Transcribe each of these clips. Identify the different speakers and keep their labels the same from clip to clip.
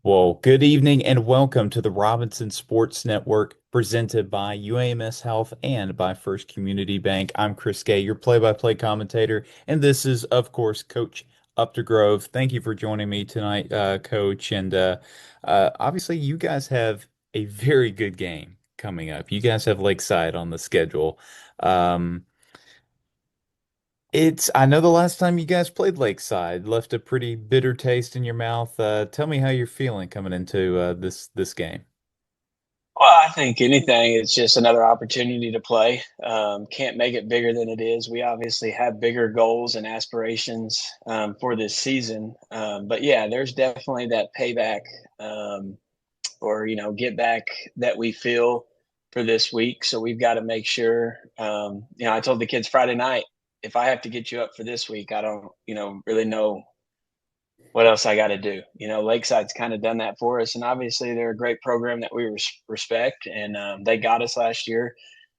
Speaker 1: Well, good evening and welcome to the Robinson Sports Network presented by UAMS Health and by First Community Bank. I'm Chris Gay, your play-by-play commentator, and this is, of course, Coach Upgrove. Thank you for joining me tonight, Coach. And obviously, you guys have a very good game coming up. You guys have Lakeside on the schedule. Um, I know the last time you guys played Lakeside left a pretty bitter taste in your mouth. Tell me how you're feeling coming into this game.
Speaker 2: Well, I think anything is just another opportunity to play. Can't make it bigger than it is. We obviously have bigger goals and aspirations for this season. But yeah, there's definitely that payback um, or, get back that we feel for this week. So we've got to make sure, I told the kids Friday night, if I have to get you up for this week, I don't, really know what else I got to do. Lakeside's kind of done that for us, and obviously they're a great program that we respect, and they got us last year,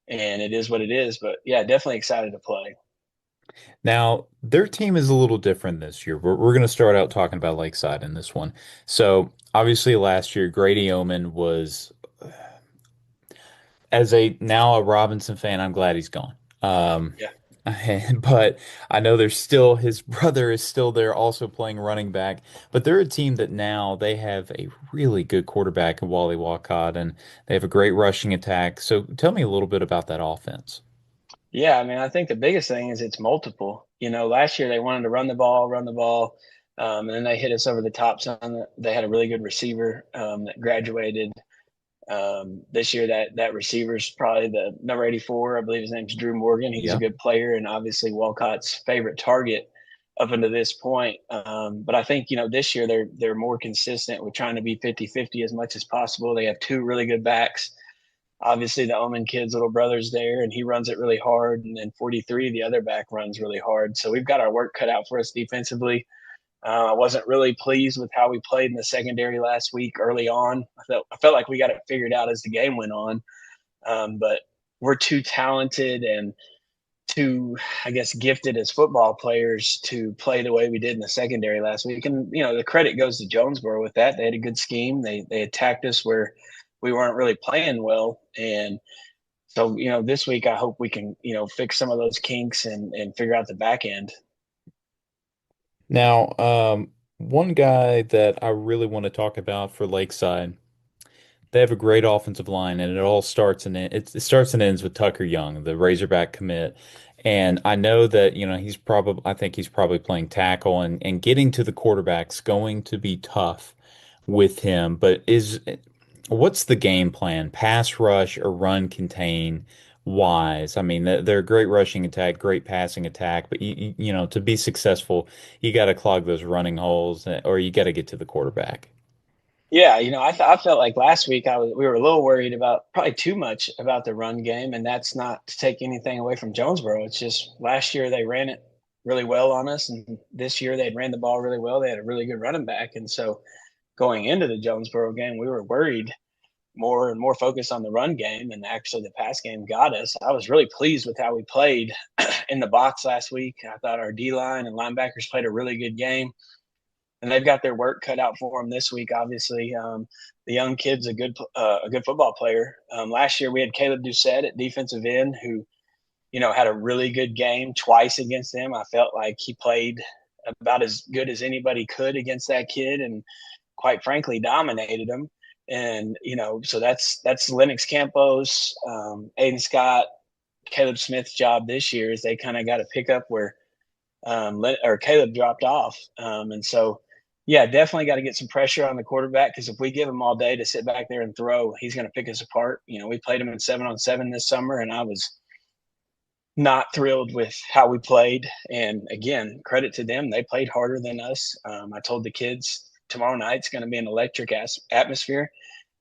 Speaker 2: and it is what it is. But yeah, definitely excited to play.
Speaker 1: Now, their team is a little different this year. We're going to start out talking about Lakeside in this one. So, obviously, last year, Grady Oman was, as a now a Robinson fan, I'm glad he's gone.
Speaker 2: Yeah.
Speaker 1: But I know there's still his brother is still there also playing running back. But they're a team that now they have a really good quarterback in Wally Walcott and they have a great rushing attack. So tell me a little bit about that offense.
Speaker 2: Yeah, I mean, I think the biggest thing is it's multiple. Last year they wanted to run the ball, and then they hit us over the top. Some they had a really good receiver that graduated this year. That receiver's probably the number 84. I believe his name's Drew Morgan. He's a
Speaker 1: Yeah.
Speaker 2: good player and obviously Walcott's favorite target up until this point. But I think this year they're more consistent with trying to be 50-50 as much as possible. They have two really good backs. Obviously, the Omen kid's little brother's there, and he runs it really hard. And then 43, the other back, runs really hard. So we've got our work cut out for us defensively. I wasn't really pleased with how we played in the secondary last week early on. I felt like we got it figured out as the game went on, but we're too talented and too, I guess, gifted as football players to play the way we did in the secondary last week. And the credit goes to Jonesboro with that. They had a good scheme. They attacked us where we weren't really playing well, and so this week I hope we can fix some of those kinks and figure out the back end.
Speaker 1: Now, one guy that I really want to talk about for Lakeside, they have a great offensive line, and it all starts and it starts and ends with Tucker Young, the Razorback commit. And I know that, I think he's probably playing tackle and getting to the quarterback's going to be tough with him. But what's the game plan? Pass rush or run contain wise? I mean, they're a great rushing attack, great passing attack, but to be successful, you got to clog those running holes or you got to get to the quarterback.
Speaker 2: Yeah, I felt like last week we were a little worried about probably too much about the run game, and that's not to take anything away from Jonesboro. It's just last year they ran it really well on us, and this year they ran the ball really well. They had a really good running back, and so going into the Jonesboro game, we were worried more and more focused on the run game, and actually the pass game got us. I was really pleased with how we played in the box last week. I thought our D line and linebackers played a really good game, and they've got their work cut out for them this week. Obviously, the young kid's a good football player. Last year we had Caleb Doucette at defensive end, who had a really good game twice against them. I felt like he played about as good as anybody could against that kid, and quite frankly dominated them. And so that's Lennox Campos, Aiden Scott, Caleb Smith's job this year is they kind of got to pick up where or Caleb dropped off. And so, yeah, definitely got to get some pressure on the quarterback because if we give him all day to sit back there and throw, he's going to pick us apart. We played him in 7-on-7 this summer, and I was not thrilled with how we played. And again, credit to them. They played harder than us. I told the kids tomorrow night's going to be an electric atmosphere,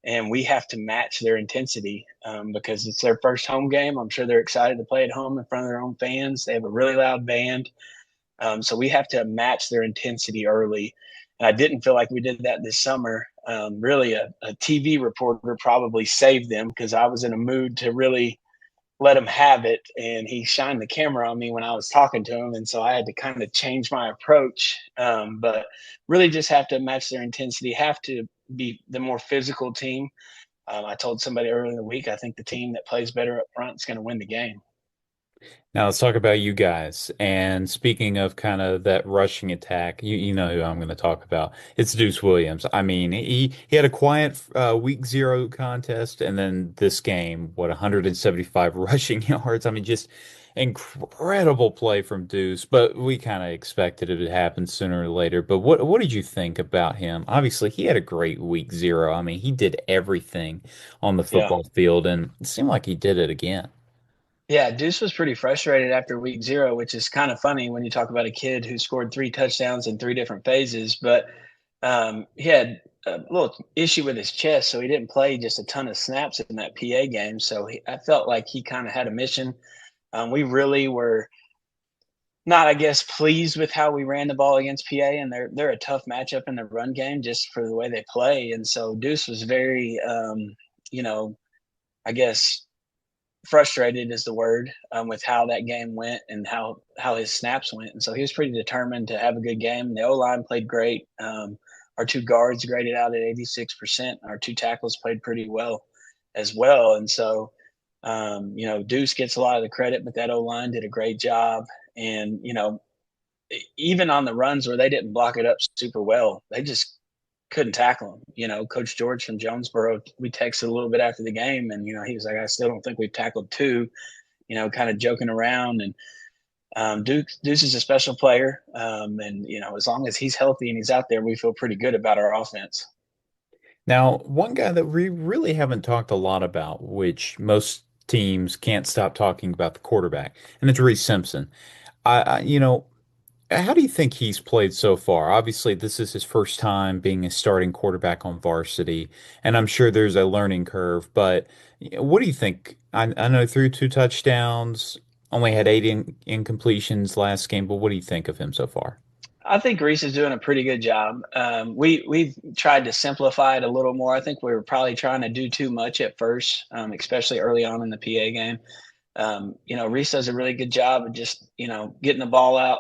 Speaker 2: and we have to match their intensity because it's their first home game. I'm sure they're excited to play at home in front of their own fans. They have a really loud band. So we have to match their intensity early. And I didn't feel like we did that this summer. Really, a TV reporter probably saved them because I was in a mood to really let him have it. And he shined the camera on me when I was talking to him. And so I had to kind of change my approach. But really just have to match their intensity, have to be the more physical team. I told somebody earlier in the week, I think the team that plays better up front is going to win the game.
Speaker 1: Now let's talk about you guys. And speaking of kind of that rushing attack, you know who I'm going to talk about. It's Deuce Williams. I mean, he had a quiet week zero contest, and then this game, what 175 rushing yards. I mean, just incredible play from Deuce. But we kind of expected it to happen sooner or later. But what did you think about him? Obviously, he had a great week zero. I mean, he did everything on the
Speaker 2: Yeah.
Speaker 1: football field, and it seemed like he did it again.
Speaker 2: Yeah, Deuce was pretty frustrated after week zero, which is kind of funny when you talk about a kid who scored three touchdowns in three different phases. But he had a little issue with his chest, so he didn't play just a ton of snaps in that PA game. So I felt like he kind of had a mission. We really were not, I guess, pleased with how we ran the ball against PA, and they're a tough matchup in the run game just for the way they play. And so Deuce was very, you know, I guess frustrated is the word with how that game went and how his snaps went. And so he was pretty determined to have a good game. The O line played great. Our two guards graded out at 86%. Our two tackles played pretty well as well. And so, Deuce gets a lot of the credit, but that O line did a great job. And even on the runs where they didn't block it up super well, they just couldn't tackle him. Coach George from Jonesboro, we texted a little bit after the game, and he was like, "I still don't think we've tackled two." Kind of joking around. And Deuce is a special player, and as long as he's healthy and he's out there, we feel pretty good about our offense.
Speaker 1: Now, one guy that we really haven't talked a lot about, which most teams can't stop talking about the quarterback, and it's Reese Simpson. How do you think he's played so far? Obviously, this is his first time being a starting quarterback on varsity, and I'm sure there's a learning curve, but what do you think? I know threw two touchdowns, only had eight incompletions last game, but what do you think of him so far?
Speaker 2: I think Reese is doing a pretty good job. We've tried to simplify it a little more. I think we were probably trying to do too much at first, especially early on in the PA game. Reese does a really good job of just getting the ball out.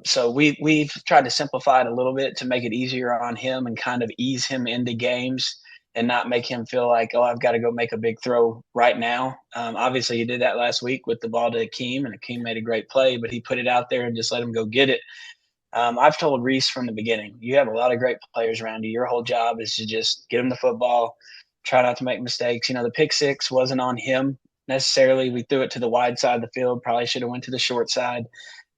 Speaker 2: So we've tried to simplify it a little bit to make it easier on him and kind of ease him into games and not make him feel like, oh, I've got to go make a big throw right now. Obviously, he did that last week with the ball to Akeem, and Akeem made a great play, but he put it out there and just let him go get it. I've told Reese from the beginning, you have a lot of great players around you. Your whole job is to just get him the football, try not to make mistakes. The pick six wasn't on him necessarily. We threw it to the wide side of the field, probably should have went to the short side,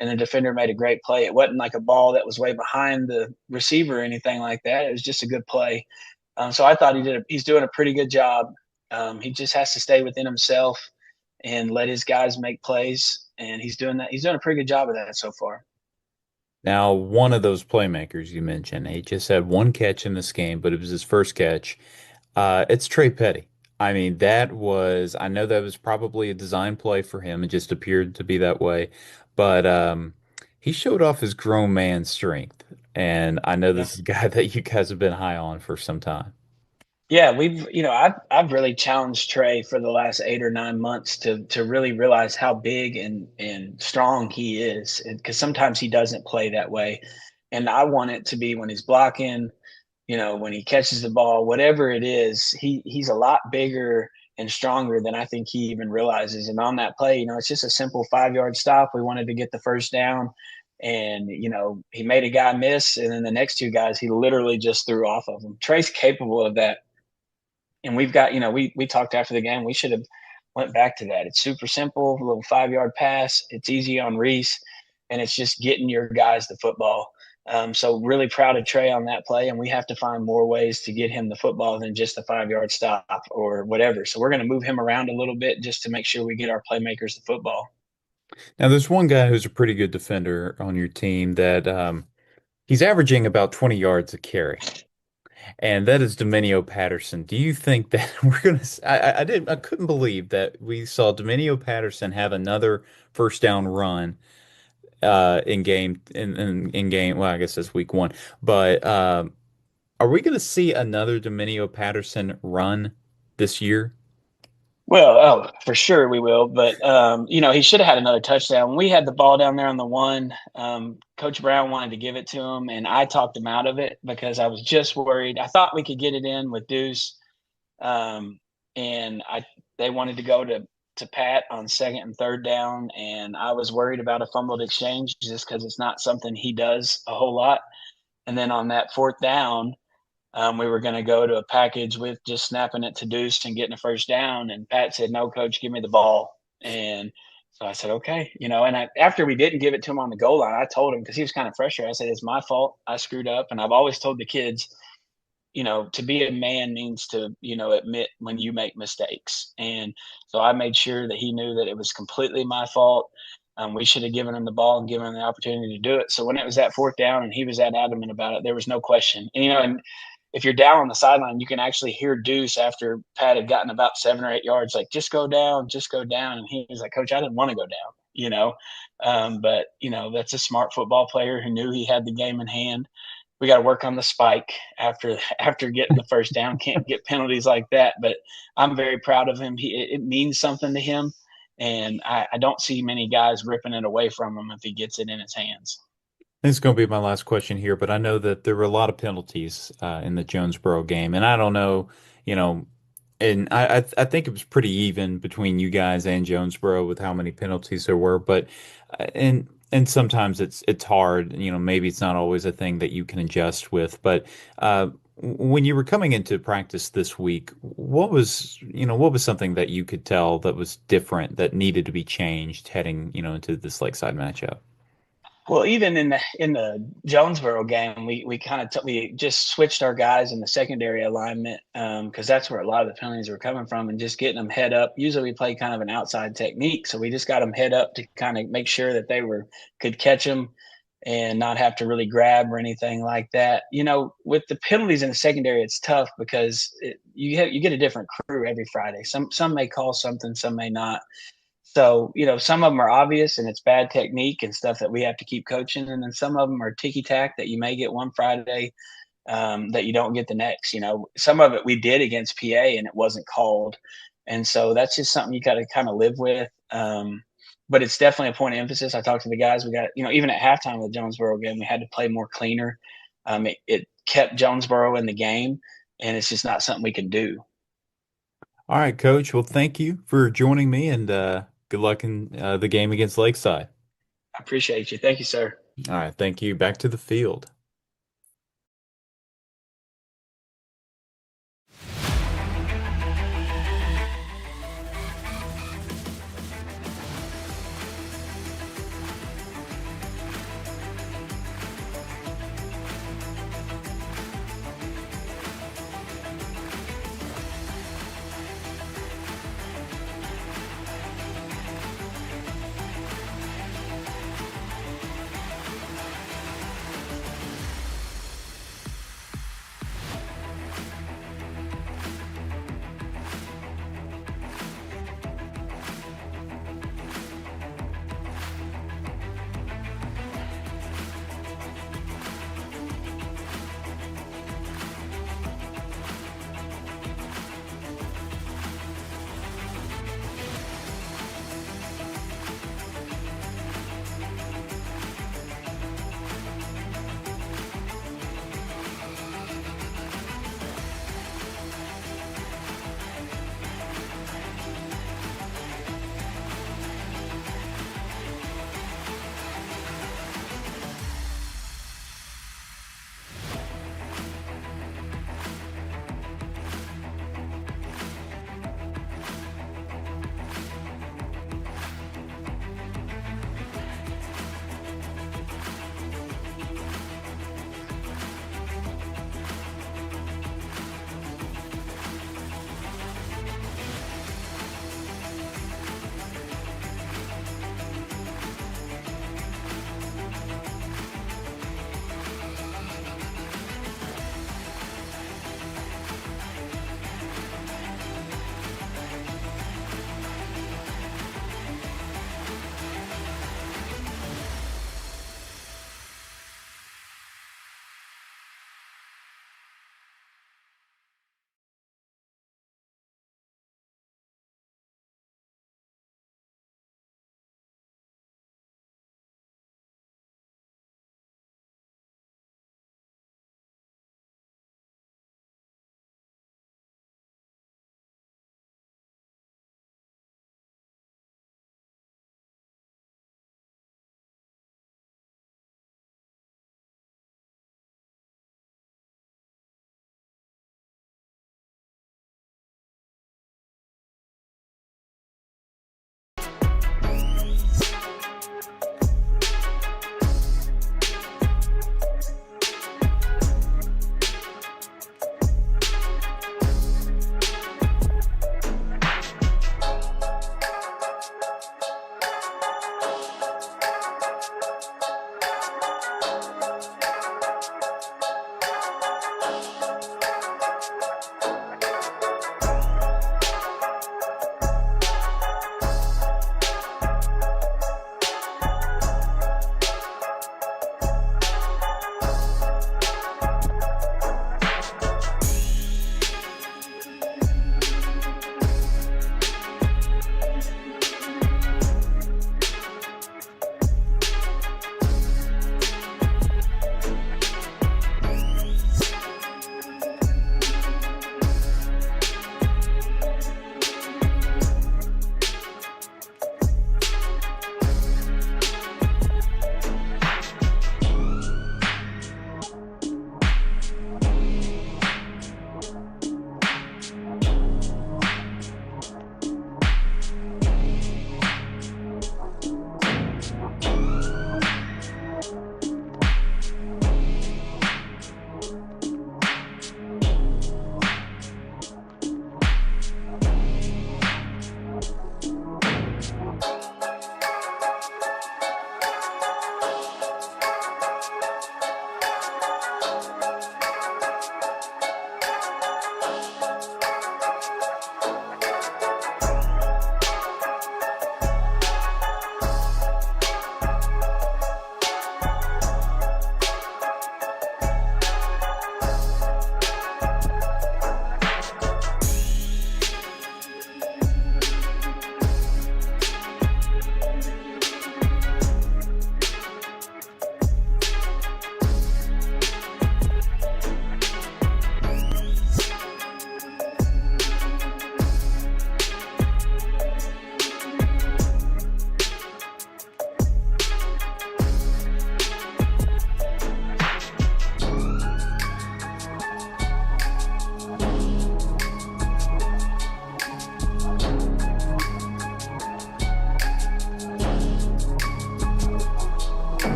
Speaker 2: and the defender made a great play. It wasn't like a ball that was way behind the receiver or anything like that. It was just a good play. So I thought he's doing a pretty good job. He just has to stay within himself and let his guys make plays, and he's doing that. He's doing a pretty good job of that so far.
Speaker 1: Now, one of those playmakers you mentioned, he just had one catch in this game, but it was his first catch. It's Trey Petty. I mean, I know that was probably a design play for him. It just appeared to be that way. But he showed off his grown man strength. And I know
Speaker 2: Yeah.
Speaker 1: this is a guy that you guys have been high on for some time.
Speaker 2: Yeah, I've really challenged Trey for the last 8 or 9 months to really realize how big and strong he is, because sometimes he doesn't play that way, and I want it to be when he's blocking, when he catches the ball, whatever it is, he's a lot bigger and stronger than I think he even realizes. And on that play, it's just a simple 5 yard stop. We wanted to get the first down, and he made a guy miss, and then the next two guys he literally just threw off of him. Trey's capable of that, and we've got we talked after the game, we should have went back to that. It's super simple, a little 5 yard pass, it's easy on Reese, and it's just getting your guys the football. So really proud of Trey on that play, and we have to find more ways to get him the football than just a 5 yard stop or whatever. So we're going to move him around a little bit just to make sure we get our playmakers the football.
Speaker 1: Now, there's one guy who's a pretty good defender on your team that he's averaging about 20 yards a carry. And that is Dominio Patterson. Do you think that we're gonna? I couldn't believe that we saw Dominio Patterson have another first down run in game. Well, I guess that's week one. But are we gonna see another Dominio Patterson run this year?
Speaker 2: Well, oh, for sure we will. But he should have had another touchdown. When we had the ball down there on the one, Coach Brown wanted to give it to him, and I talked him out of it because I was just worried. I thought we could get it in with Deuce, um, and I they wanted to go to Pat on second and third down, and I was worried about a fumbled exchange just because it's not something he does a whole lot. And then on that fourth down, we were going to go to a package with just snapping it to Deuce and getting a first down. And Pat said, "No, coach, give me the ball." And so I said, "Okay." And after we didn't give it to him on the goal line, I told him because he was kind of frustrated. I said, "It's my fault. I screwed up." And I've always told the kids, to be a man means to, admit when you make mistakes. And so I made sure that he knew that it was completely my fault. We should have given him the ball and given him the opportunity to do it. So when it was that fourth down and he was that adamant about it, there was no question. And if you're down on the sideline, you can actually hear Deuce after Pat had gotten about 7 or 8 yards, like, just go down, just go down. And he was like, "Coach, I didn't want to go down." But that's a smart football player who knew he had the game in hand. We got to work on the spike after getting the first down. Can't get penalties like that. But I'm very proud of him. It means something to him, and I don't see many guys ripping it away from him if he gets it in his hands.
Speaker 1: This is going to be my last question here, but I know that there were a lot of penalties in the Jonesboro game, and I don't know, you know, and I think it was pretty even between you guys and Jonesboro with how many penalties there were, but and sometimes it's hard, maybe it's not always a thing that you can adjust with, but when you were coming into practice this week, what was something that you could tell that was different that needed to be changed heading, into this Lakeside matchup?
Speaker 2: Well, even in the Jonesboro game, we kind of we just switched our guys in the secondary alignment because that's where a lot of the penalties were coming from, and just getting them head up. Usually, we play kind of an outside technique, so we just got them head up to kind of make sure that they were could catch them and not have to really grab or anything like that. With the penalties in the secondary, it's tough because you get a different crew every Friday. Some may call something, some may not. So, some of them are obvious and it's bad technique and stuff that we have to keep coaching. And then some of them are ticky tack that you may get one Friday that you don't get the next. Some of it we did against PA and it wasn't called. And so that's just something you got to kind of live with. But it's definitely a point of emphasis. I talked to the guys. We got, even at halftime of the Jonesboro game, we had to play more cleaner. It kept Jonesboro in the game, and it's just not something we can do.
Speaker 1: All right, Coach. Well, thank you for joining me, and good luck in the game against Lakeside.
Speaker 2: I appreciate you. Thank you, sir.
Speaker 1: All right, thank you. Back to the field.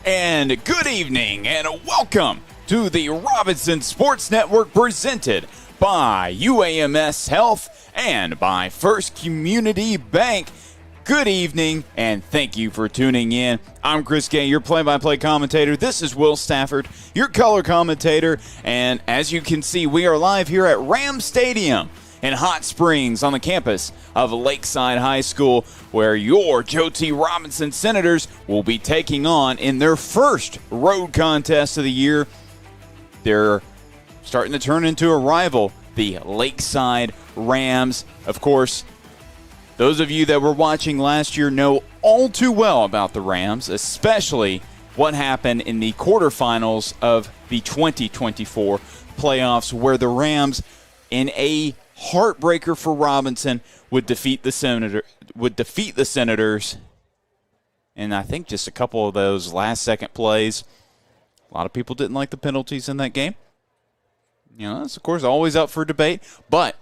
Speaker 3: And good evening and welcome to the Robinson Sports Network presented by UAMS Health and by First Community Bank. Good evening and thank you for tuning in. I'm Chris Gay, your play-by-play commentator. This is Will Stafford, your color commentator. And as you can see, we are live here at Ram Stadium in Hot Springs on the campus of Lakeside High School, where your Joe T. Robinson Senators will be taking on in their first road contest of the year. They're starting to turn into a rival, the Lakeside Rams. Of course, those of you that were watching last year know all too well about the Rams, especially what happened in the quarterfinals of the 2024 playoffs, where the Rams, in a heartbreaker for Robinson, would defeat the Senators. And I think just a couple of those last-second plays. A lot of people didn't like the penalties in that game. You know, that's, of course, always up for debate. But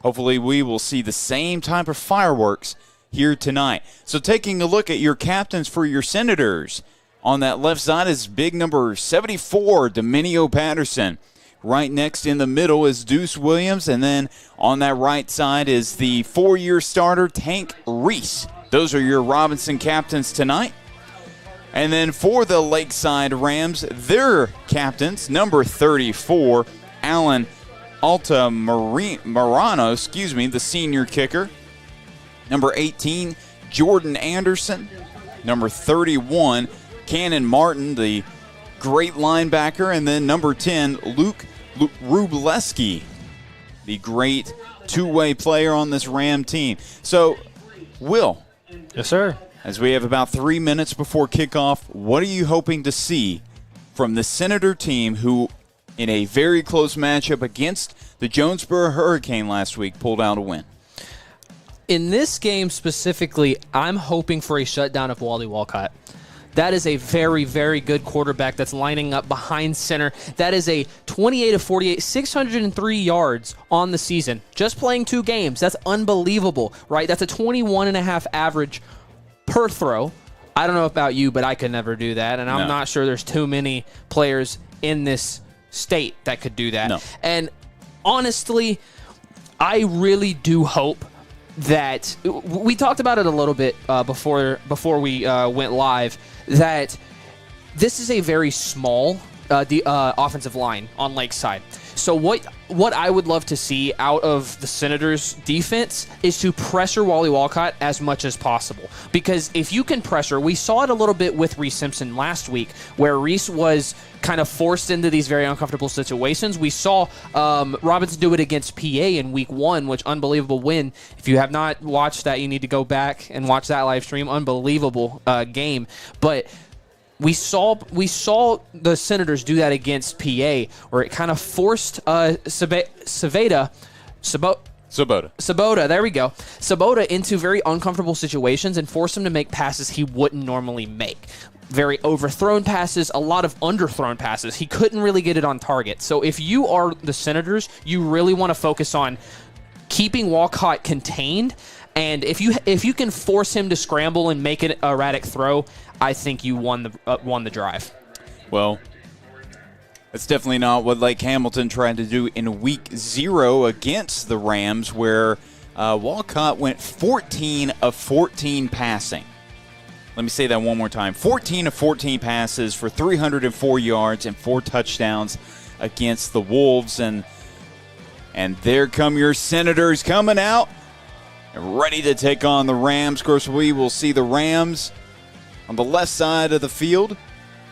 Speaker 3: hopefully we will see the same type of fireworks here tonight. So taking a look at your captains for your Senators. On that left side is big number 74, Dominio Patterson. Right next in the middle is Deuce Williams, and then on that right side is the four-year starter, Tank Reese. Those are your Robinson captains tonight. And then for the Lakeside Rams, their captains, number 34, Alan Altamirano, the senior kicker. Number 18, Jordan Anderson. Number 31, Cannon Martin, the great linebacker. And then number 10, Luke Rubleski, the great two-way player on this Ram team. So, Will.
Speaker 4: Yes, sir.
Speaker 3: As we have about 3 minutes before kickoff, what are you hoping to see from the Senator team who, in a very close matchup against the Jonesboro Hurricane last week, pulled out a win?
Speaker 4: In this game specifically, I'm hoping for a shutdown of Wally Walcott. That is a very, very good quarterback that's lining up behind center. That is a 28 of 48, 603 yards on the season. Just playing 2 games. That's unbelievable, right? That's a 21.5 average per throw. I don't know about you, but I could never do that, and I'm not sure there's too many players in this state that could do that.
Speaker 3: No.
Speaker 4: And honestly, I really do hope that we talked about it a little bit before we went live, that this is a very small offensive line on Lakeside. So what I would love to see out of the Senators' defense is to pressure Wally Walcott as much as possible. Because if you can pressure, we saw it a little bit with Reese Simpson last week, where Reese was kind of forced into these very uncomfortable situations. We saw Robinson do it against PA in week 1, which unbelievable win. If you have not watched that, you need to go back and watch that live stream. Unbelievable game. But we saw the Senators do that against PA, where it kind of forced Sabota, there we go. Sabota into very uncomfortable situations and forced him to make passes he wouldn't normally make. Very overthrown passes, a lot of underthrown passes. He couldn't really get it on target. So if you are the Senators, you really want to focus on keeping Walcott contained. And if you can force him to scramble and make an erratic throw, I think you won the drive.
Speaker 3: Well, that's definitely not what Lake Hamilton tried to do in week 0 against the Rams, where Walcott went 14 of 14 passing. Let me say that one more time. 14 of 14 passes for 304 yards and 4 touchdowns against the Wolves. And there come your Senators coming out, ready to take on the Rams. Of course, we will see the Rams on the left side of the field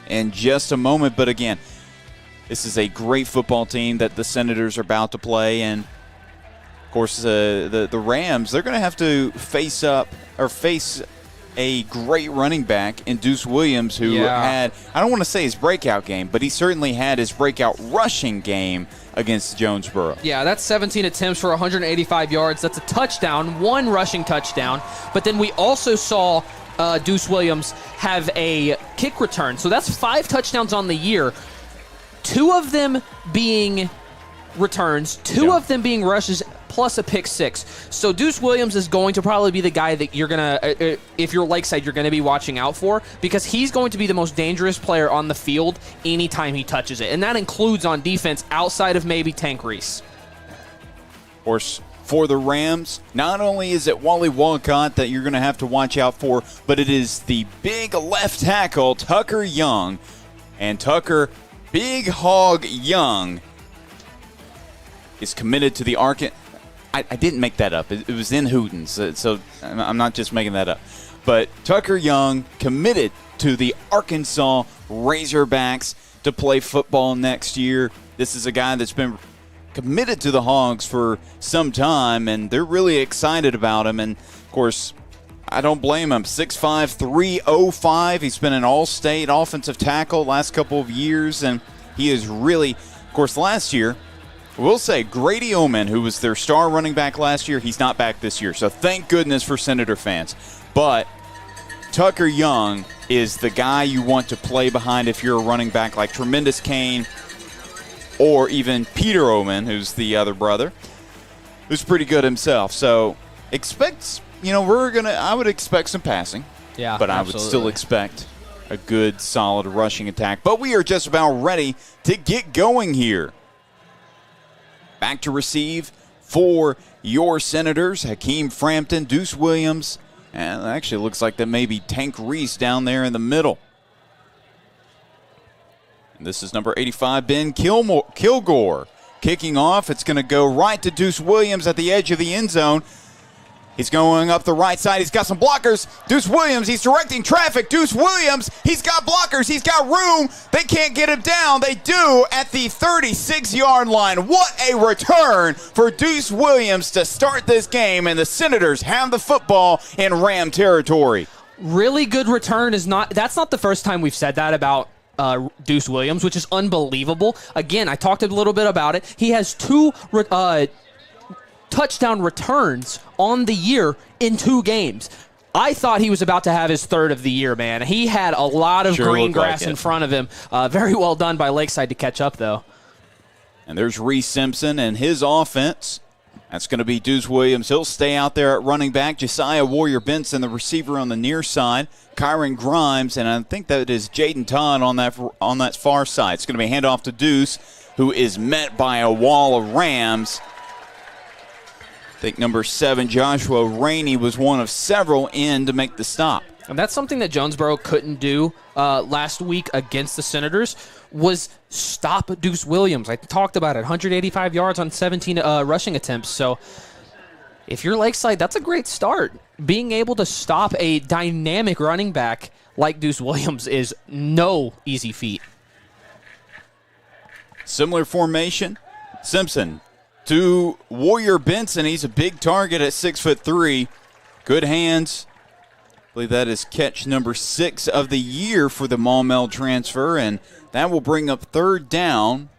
Speaker 3: in just a moment. But again, this is a great football team that the Senators are about to play. And, of course, the Rams, they're going to have to face a great running back in Deuce Williams, who had, I don't want to say his breakout game, but he certainly had his breakout rushing game against Jonesboro.
Speaker 4: Yeah, that's 17 attempts for 185 yards. That's a touchdown, 1 rushing touchdown. But then we also saw Deuce Williams have a kick return. So that's 5 touchdowns on the year, 2 of them being returns, two of them being rushes plus a pick six. So Deuce Williams is going to probably be the guy that you're going to, if you're Lakeside, you're going to be watching out for, because he's going to be the most dangerous player on the field anytime he touches it. And that includes on defense outside of maybe Tank Reese.
Speaker 3: Of course, for the Rams, not only is it Wally Walcott that you're going to have to watch out for, but it is the big left tackle, Tucker Young. And Tucker, Big Hog Young, is committed to the Arkansas. I didn't make that up. It was in Hootens, so I'm not just making that up. But Tucker Young committed to the Arkansas Razorbacks to play football next year. This is a guy that's been committed to the Hogs for some time, and they're really excited about him. And, of course, I don't blame him. 6'5", 305. He's been an all-state offensive tackle last couple of years, and he is really, of course, last year, we'll say Grady Oman, who was their star running back last year, he's not back this year. So thank goodness for Senator fans. But Tucker Young is the guy you want to play behind if you're a running back like Tremendous Kane or even Peter Oman, who's the other brother, who's pretty good himself. So expect, I would expect some passing.
Speaker 4: Yeah,
Speaker 3: but
Speaker 4: absolutely.
Speaker 3: I would still expect a good, solid rushing attack. But we are just about ready to get going here. Back to receive for your Senators, Hakeem Frampton, Deuce Williams, and it actually looks like that may be Tank Reese down there in the middle. And this is number 85, Ben Kilgore. Kicking off, it's going to go right to Deuce Williams at the edge of the end zone. He's going up the right side. He's got some blockers. Deuce Williams, he's directing traffic. Deuce Williams, he's got blockers. He's got room. They can't get him down. They do at the 36-yard line. What a return for Deuce Williams to start this game, and the Senators have the football in Ram territory.
Speaker 4: Really good return that's not the first time we've said that about Deuce Williams, which is unbelievable. Again, I talked a little bit about it. He has two touchdown returns on the year in 2 games. I thought he was about to have his third of the year, man. He had a lot of green grass in front of him. Very well done by Lakeside to catch up, though.
Speaker 3: And there's Reese Simpson and his offense. That's going to be Deuce Williams. He'll stay out there at running back. Josiah Warrior Benson, the receiver on the near side. Kyron Grimes, and I think that is Jaden Todd on that far side. It's going to be handoff to Deuce, who is met by a wall of Rams. I think number 7, Joshua Rainey, was one of several in to make the stop.
Speaker 4: And that's something that Jonesboro couldn't do last week against the Senators, was stop Deuce Williams. I talked about it, 185 yards on 17 rushing attempts. So if you're Lakeside, that's a great start. Being able to stop a dynamic running back like Deuce Williams is no easy feat.
Speaker 3: Similar formation. Simpson to Warrior Benson. He's a big target at 6'3". Good hands. I believe that is catch number 6 of the year for the Maumelle transfer, and that will bring up third down.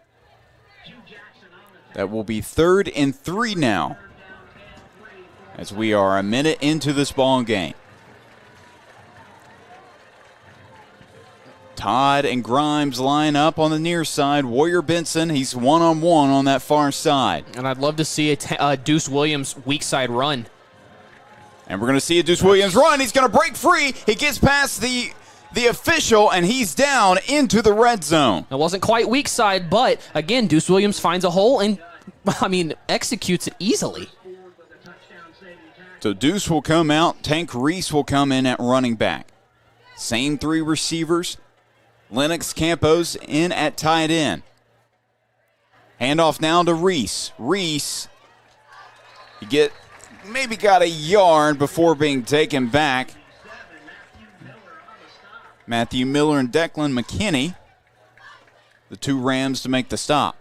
Speaker 3: That will be 3rd and 3 now, as we are a minute into this ball game. Todd and Grimes line up on the near side. Warrior Benson, he's one-on-one on that far side.
Speaker 4: And I'd love to see a Deuce Williams weak side run.
Speaker 3: And we're going to see a Deuce Williams run. He's going to break free. He gets past the official, and he's down into the red zone.
Speaker 4: It wasn't quite weak side, but, again, Deuce Williams finds a hole and, executes it easily.
Speaker 3: So Deuce will come out. Tank Reese will come in at running back. Same 3 receivers. Lennox Campos in at tight end. Handoff now to Reese. Reese, maybe got a yard before being taken back. Matthew Miller and Declan McKinney, the 2 Rams to make the stop.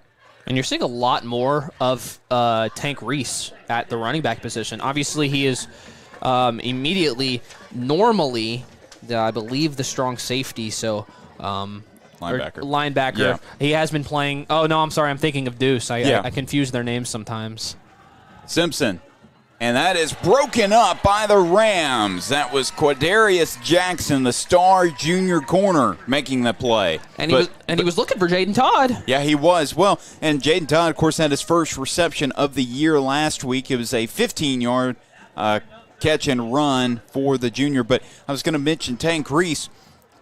Speaker 4: And you're seeing a lot more of Tank Reese at the running back position. Obviously, he is normally, I believe, the strong safety, so... linebacker.
Speaker 3: Yeah.
Speaker 4: He has been playing. Oh, no, I'm sorry. I'm thinking of Deuce. I confuse their names sometimes.
Speaker 3: Simpson. And that is broken up by the Rams. That was Quadarius Jackson, the star junior corner, making the play.
Speaker 4: And he was looking for Jaden Todd.
Speaker 3: Yeah, he was. Well, and Jaden Todd, of course, had his first reception of the year last week. It was a 15-yard catch and run for the junior. But I was going to mention Tank Reese.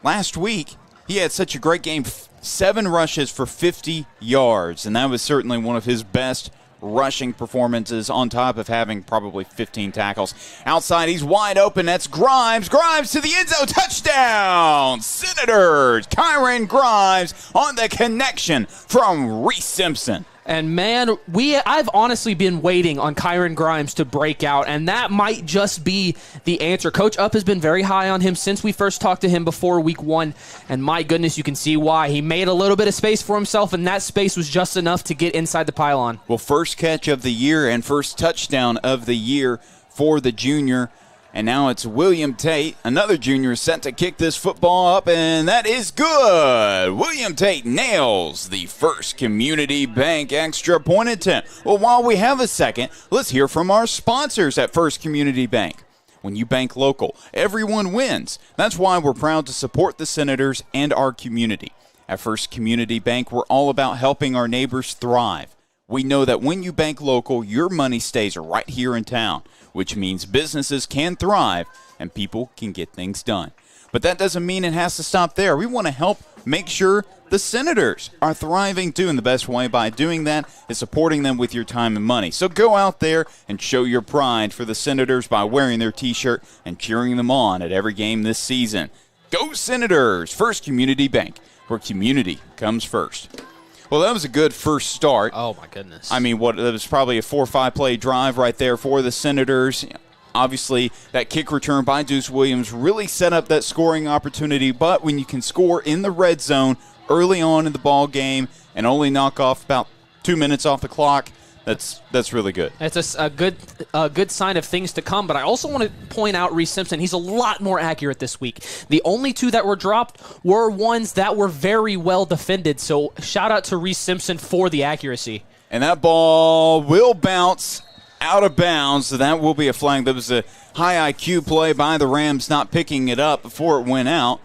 Speaker 3: Last week, he had such a great game, 7 rushes for 50 yards, and that was certainly one of his best rushing performances on top of having probably 15 tackles. Outside, he's wide open. That's Grimes. Grimes to the end zone. Touchdown! Senators! Kyron Grimes on the connection from Reese Simpson.
Speaker 4: And man, I've honestly been waiting on Kyron Grimes to break out, and that might just be the answer. Coach Up has been very high on him since we first talked to him before week 1, and my goodness, you can see why. He made a little bit of space for himself, and that space was just enough to get inside the pylon.
Speaker 3: Well, first catch of the year and first touchdown of the year for the junior. And now it's William Tate, another junior, set to kick this football up, and that is good. William Tate nails the First Community Bank extra point attempt. Well, while we have a second, let's hear from our sponsors at First Community Bank. When you bank local, everyone wins. That's why we're proud to support the Senators and our community. At First Community Bank, we're all about helping our neighbors thrive. We know that when you bank local, your money stays right here in town, which means businesses can thrive and people can get things done. But that doesn't mean it has to stop there. We want to help make sure the Senators are thriving too, and the best way by doing that is supporting them with your time and money. So go out there and show your pride for the Senators by wearing their t-shirt and cheering them on at every game this season. Go Senators! First Community Bank, where community comes first. Well, that was a good first start.
Speaker 4: Oh, my goodness.
Speaker 3: I mean, that was probably a 4 or 5 play drive right there for the Senators. Obviously, that kick return by Deuce Williams really set up that scoring opportunity. But when you can score in the red zone early on in the ball game and only knock off about 2 minutes off the clock, that's really good.
Speaker 4: It's a good sign of things to come, but I also want to point out Reese Simpson. He's a lot more accurate this week. The only 2 that were dropped were ones that were very well defended, so shout out to Reese Simpson for the accuracy.
Speaker 3: And that ball will bounce out of bounds, so that will be a flag. That was a high IQ play by the Rams not picking it up before it went out.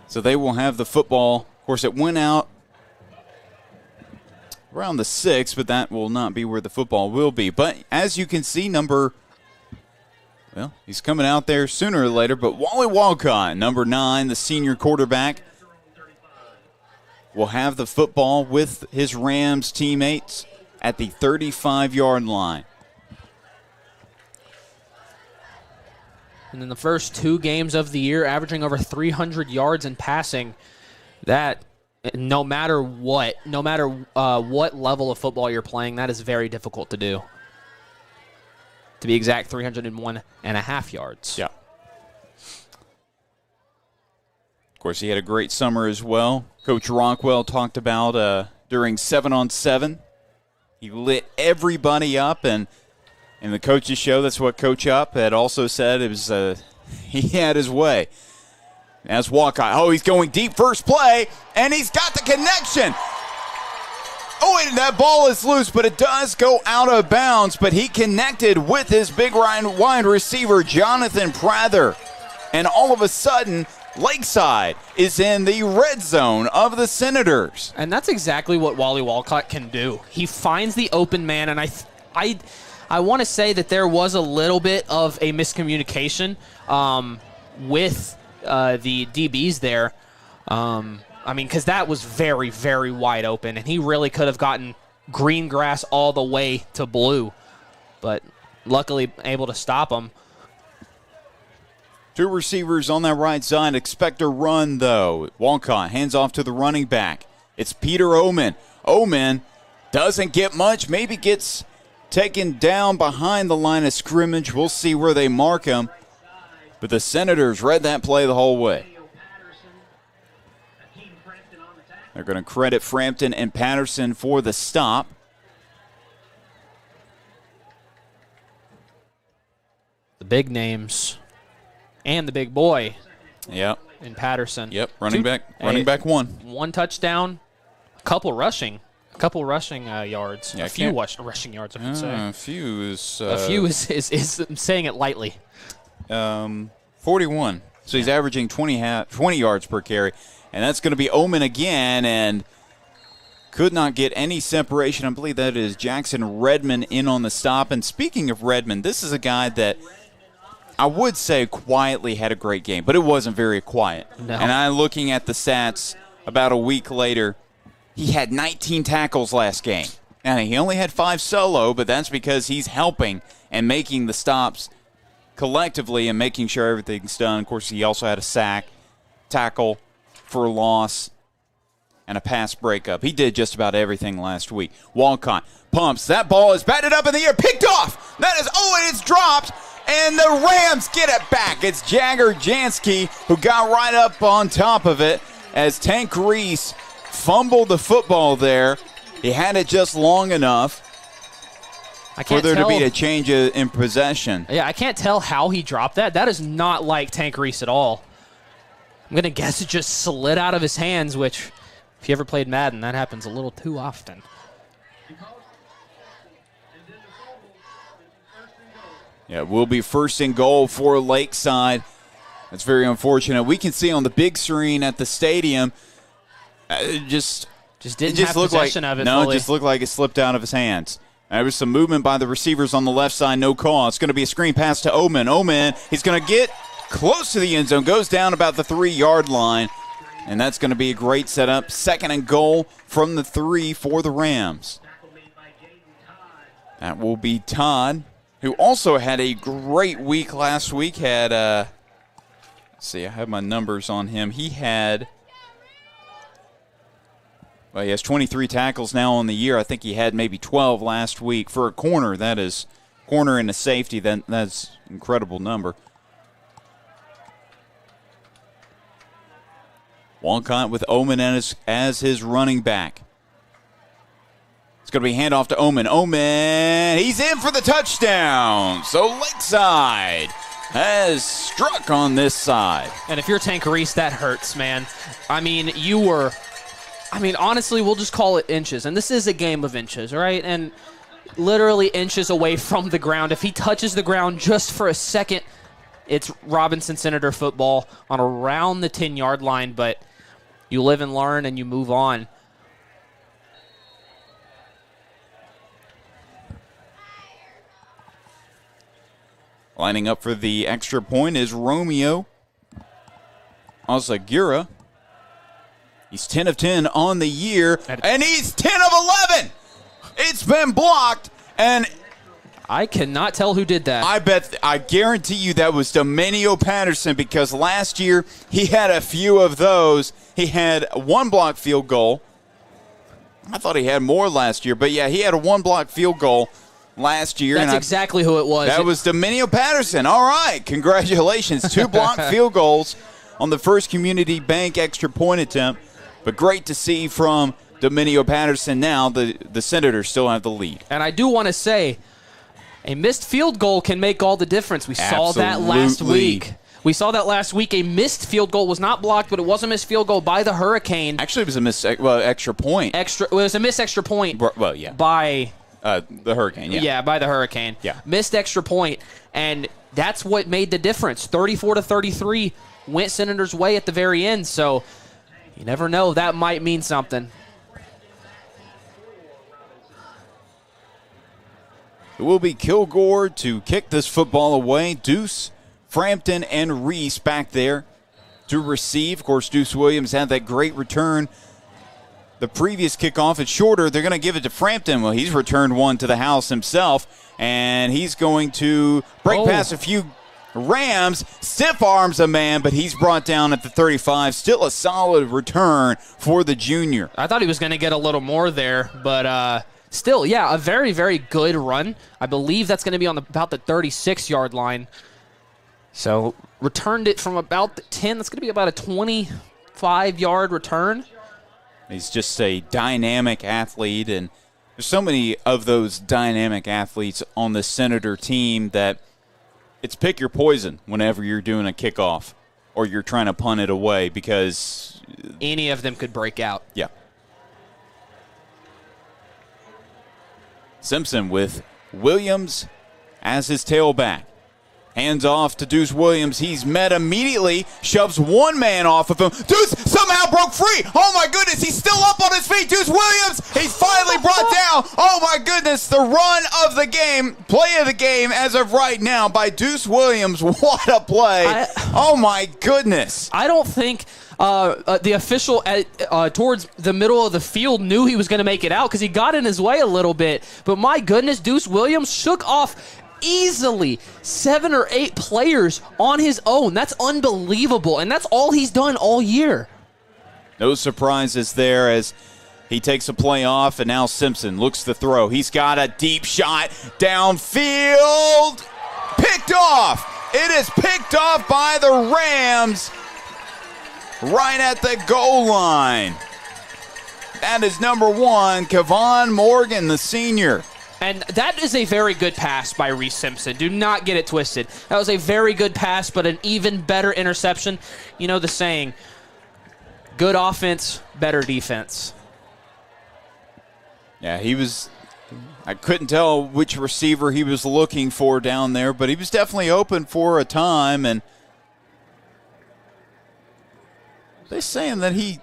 Speaker 3: So they will have the football. Of course, it went out around the 6, but that will not be where the football will be. But as you can see, he's coming out there sooner or later, but Wally Walcott, number 9, the senior quarterback, will have the football with his Rams teammates at the 35-yard line.
Speaker 4: And in the first 2 games of the year, averaging over 300 yards in passing, that no matter what level of football you're playing, that is very difficult to do. To be exact, 301.5 yards.
Speaker 3: Yeah. Of course, he had a great summer as well. Coach Rockwell talked about during 7-on-7. He lit everybody up, and in the coach's show, that's what Coach Up had also said. It was he had his way. As Walcott, he's going deep first play, and he's got the connection. Oh, and that ball is loose, but it does go out of bounds, but he connected with his big wide receiver, Jonathan Prather. And all of a sudden, Lakeside is in the red zone of the Senators.
Speaker 4: And that's exactly what Wally Walcott can do. He finds the open man, and I want to say that there was a little bit of a miscommunication with the DBs there. Because that was very, very wide open, and he really could have gotten green grass all the way to blue, but luckily able to stop him.
Speaker 3: 2 receivers on that right side. Expect a run, though. Walcott hands off to the running back. It's Peter Oman. Oman doesn't get much, maybe gets taken down behind the line of scrimmage. We'll see where they mark him. But the Senators read that play the whole way. They're going to credit Frampton and Patterson for the stop.
Speaker 4: The big names and the big boy.
Speaker 3: Yep.
Speaker 4: In Patterson.
Speaker 3: Yep. Running back 1.
Speaker 4: 1 touchdown, a couple rushing. A couple rushing yards.
Speaker 3: Yeah,
Speaker 4: a few rushing yards, I should say.
Speaker 3: A few is...
Speaker 4: a few is I'm saying it lightly.
Speaker 3: 41. So he's averaging 20 yards per carry. And that's going to be Omen again, and could not get any separation. I believe that is Jackson Redmond in on the stop. And speaking of Redmond, this is a guy that I would say quietly had a great game, but it wasn't very quiet.
Speaker 4: No.
Speaker 3: And I'm looking at the stats about a week later. He had 19 tackles last game. And he only had 5 solo, but that's because he's helping and making the stops collectively and making sure everything's done. Of course, he also had a sack, tackle for a loss, and a pass breakup. He did just about everything last week. Walcott pumps. That ball is batted up in the air, picked off. That is, and it's dropped, and the Rams get it back. It's Jagger Jansky who got right up on top of it as Tank Reese fumbled the football there. He had it just long enough for there to be a change in possession.
Speaker 4: Yeah, I can't tell how he dropped that. That is not like Tank Reese at all. I'm going to guess it just slid out of his hands, which, if you ever played Madden, that happens a little too often.
Speaker 3: Yeah, it will be first and goal for Lakeside. That's very unfortunate. We can see on the big screen at the stadium, it just
Speaker 4: didn't have possession of it.
Speaker 3: No,
Speaker 4: fully.
Speaker 3: it just looked like it slipped out of his hands. There was some movement by the receivers on the left side, no call. It's going to be a screen pass to Omen. Omen, he's going to get close to the end zone, goes down about the 3-yard line, and that's going to be a great setup. Second and goal from the 3 for the Rams. That will be Todd, who also had a great week last week. Had, let's see, I have my numbers on him. He has 23 tackles now on the year. I think he had maybe 12 last week. For a corner, that is, corner and a safety, that's an incredible number. Walcott with Omen as his running back. It's going to be handoff to Omen. Omen, he's in for the touchdown. So Lakeside has struck on this side.
Speaker 4: And if you're Tank Reese, that hurts, man. I mean, honestly, we'll just call it inches. And this is a game of inches, right? And literally inches away from the ground. If he touches the ground just for a second, it's Robinson Senator football on around the 10-yard line, but you live and learn and you move on.
Speaker 3: Lining up for the extra point is Romeo Ozagira. He's 10 of 10 on the year, and he's 10 of 11. It's been blocked, and
Speaker 4: I cannot tell who did that.
Speaker 3: I guarantee you that was Dominio Patterson, because last year he had a few of those. He had one blocked field goal. I thought he had more last year, but yeah, he had a one blocked field goal last year.
Speaker 4: That's exactly who it was.
Speaker 3: That was Dominio Patterson. All right, congratulations. 2 blocked field goals on the First Community Bank extra point attempt, but great to see from Dominio Patterson. Now the Senators still have the lead.
Speaker 4: And I do want to say, a missed field goal can make all the difference. We saw that last week. A missed field goal was not blocked, but it was a missed field goal by the Hurricane.
Speaker 3: Actually, it was a missed extra point.
Speaker 4: It was a missed extra point.
Speaker 3: Well, yeah.
Speaker 4: By
Speaker 3: the Hurricane, yeah.
Speaker 4: Yeah, by the Hurricane.
Speaker 3: Yeah.
Speaker 4: Missed extra point, and that's what made the difference. 34-33 went Senators' way at the very end, so you never know. That might mean something.
Speaker 3: It will be Kilgore to kick this football away. Deuce, Frampton, and Reese back there to receive. Of course, Deuce Williams had that great return. The previous kickoff is shorter. They're going to give it to Frampton. Well, he's returned one to the house himself, and he's going to break past a few Rams. Stiff arms a man, but he's brought down at the 35. Still a solid return for the junior.
Speaker 4: I thought he was going to get a little more there, but still, yeah, a very, very good run. I believe that's going to be on about the 36-yard line. So returned it from about the 10. That's going to be about a 25-yard return.
Speaker 3: He's just a dynamic athlete, and there's so many of those dynamic athletes on the Senator team that it's pick your poison whenever you're doing a kickoff or you're trying to punt it away, because
Speaker 4: any of them could break out.
Speaker 3: Yeah. Simpson with Williams as his tailback. Hands off to Deuce Williams. He's met immediately, shoves one man off of him. Deuce somehow broke free. Oh, my goodness. He's still up on his feet. Deuce Williams, he's finally brought down. Oh, my goodness. The run of the game, play of the game as of right now by Deuce Williams. What a play. Oh, my goodness.
Speaker 4: I don't think the official towards the middle of the field knew he was going to make it out because he got in his way a little bit. But, my goodness, Deuce Williams shook off easily 7 or 8 players on his own. That's unbelievable, and that's all he's done all year.
Speaker 3: No surprises there as he takes a play off, and now Simpson looks to throw. He's got a deep shot downfield. Picked off. It is picked off by the Rams right at the goal line. That is number 1, Kevon Morgan, the senior.
Speaker 4: And that is a very good pass by Reese Simpson. Do not get it twisted. That was a very good pass, but an even better interception. You know the saying, good offense, better defense.
Speaker 3: Yeah, I couldn't tell which receiver he was looking for down there, but he was definitely open for a time. And they're saying that he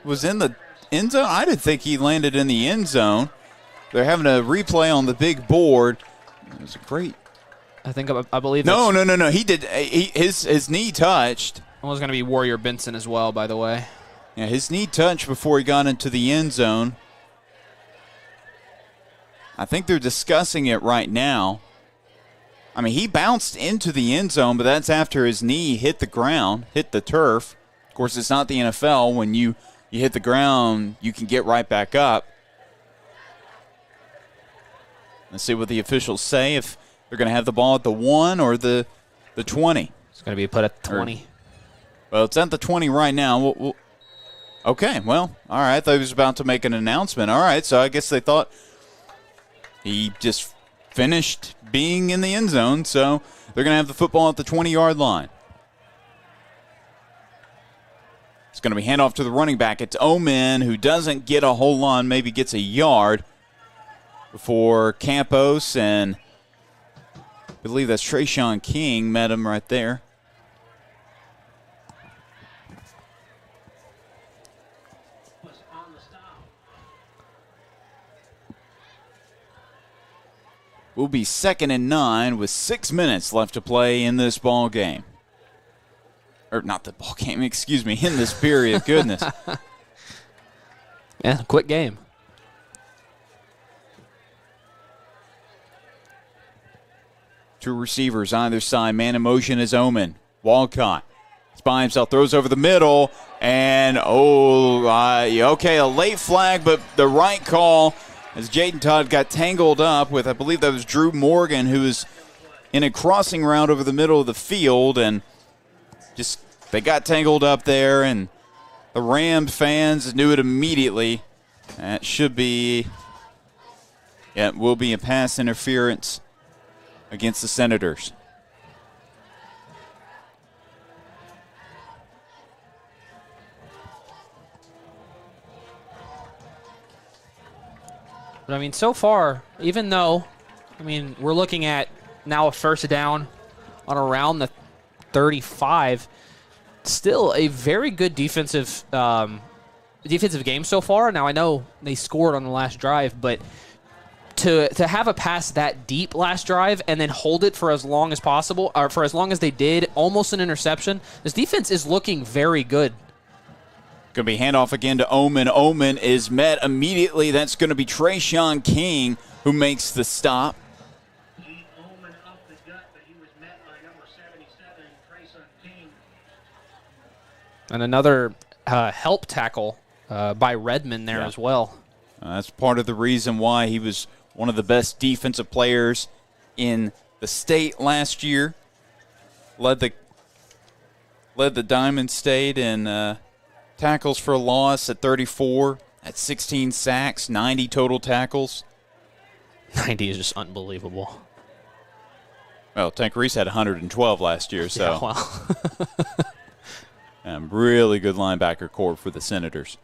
Speaker 3: was in the end zone. I didn't think he landed in the end zone. They're having a replay on the big board. It was a great.
Speaker 4: I believe.
Speaker 3: No. He did. His knee touched.
Speaker 4: It was going to be Warrior Benson as well, by the way.
Speaker 3: Yeah, his knee touched before he got into the end zone. I think they're discussing it right now. I mean, he bounced into the end zone, but that's after his knee hit the ground, hit the turf. Of course, it's not the NFL. When you hit the ground, you can get right back up. Let's see what the officials say, if they're going to have the ball at the 1 or the 20.
Speaker 4: It's going to be put at the 20.
Speaker 3: Well, it's at the 20 right now. Okay, well, all right. I thought he was about to make an announcement. All right, so I guess they thought he just finished being in the end zone, so they're going to have the football at the 20-yard line. It's going to be handoff to the running back. It's Omen, who doesn't get a whole lot, maybe gets a yard. Before Campos, and I believe that's Trayshawn King met him right there. Will be 2nd and 9 with 6 minutes left to play in this ball game. Or not the ball game, excuse me, in this period. Goodness.
Speaker 4: Yeah, quick game.
Speaker 3: Two receivers on either side. Man in motion is Omen. Walcott. He's by himself. Throws over the middle. And, okay, a late flag, but the right call as Jaden Todd got tangled up with, I believe that was Drew Morgan, who was in a crossing route over the middle of the field. And just, they got tangled up there, and the Rams fans knew it immediately. That should be, it will be a pass interference against the Senators.
Speaker 4: But, I mean, so far, even though, I mean, we're looking at now a first down on around the 35, still a very good defensive game so far. Now, I know they scored on the last drive, but to have a pass that deep last drive and then hold it for as long as possible, or for as long as they did, almost an interception, this defense is looking very good.
Speaker 3: Going to be handoff again to Omen. Omen is met immediately. That's going to be Trayshawn King who makes the stop.
Speaker 5: Omen up the gut, but he was met by number 77, Trayshawn King.
Speaker 4: And another help tackle by Redmond there as well.
Speaker 3: That's part of the reason why he was one of the best defensive players in the state last year. Led the Diamond State in tackles for a loss at 34, at 16 sacks, 90 total tackles.
Speaker 4: 90 is just unbelievable.
Speaker 3: Well, Tank Reese had 112 last year, so.
Speaker 4: Yeah, wow.
Speaker 3: Really good linebacker core for the Senators.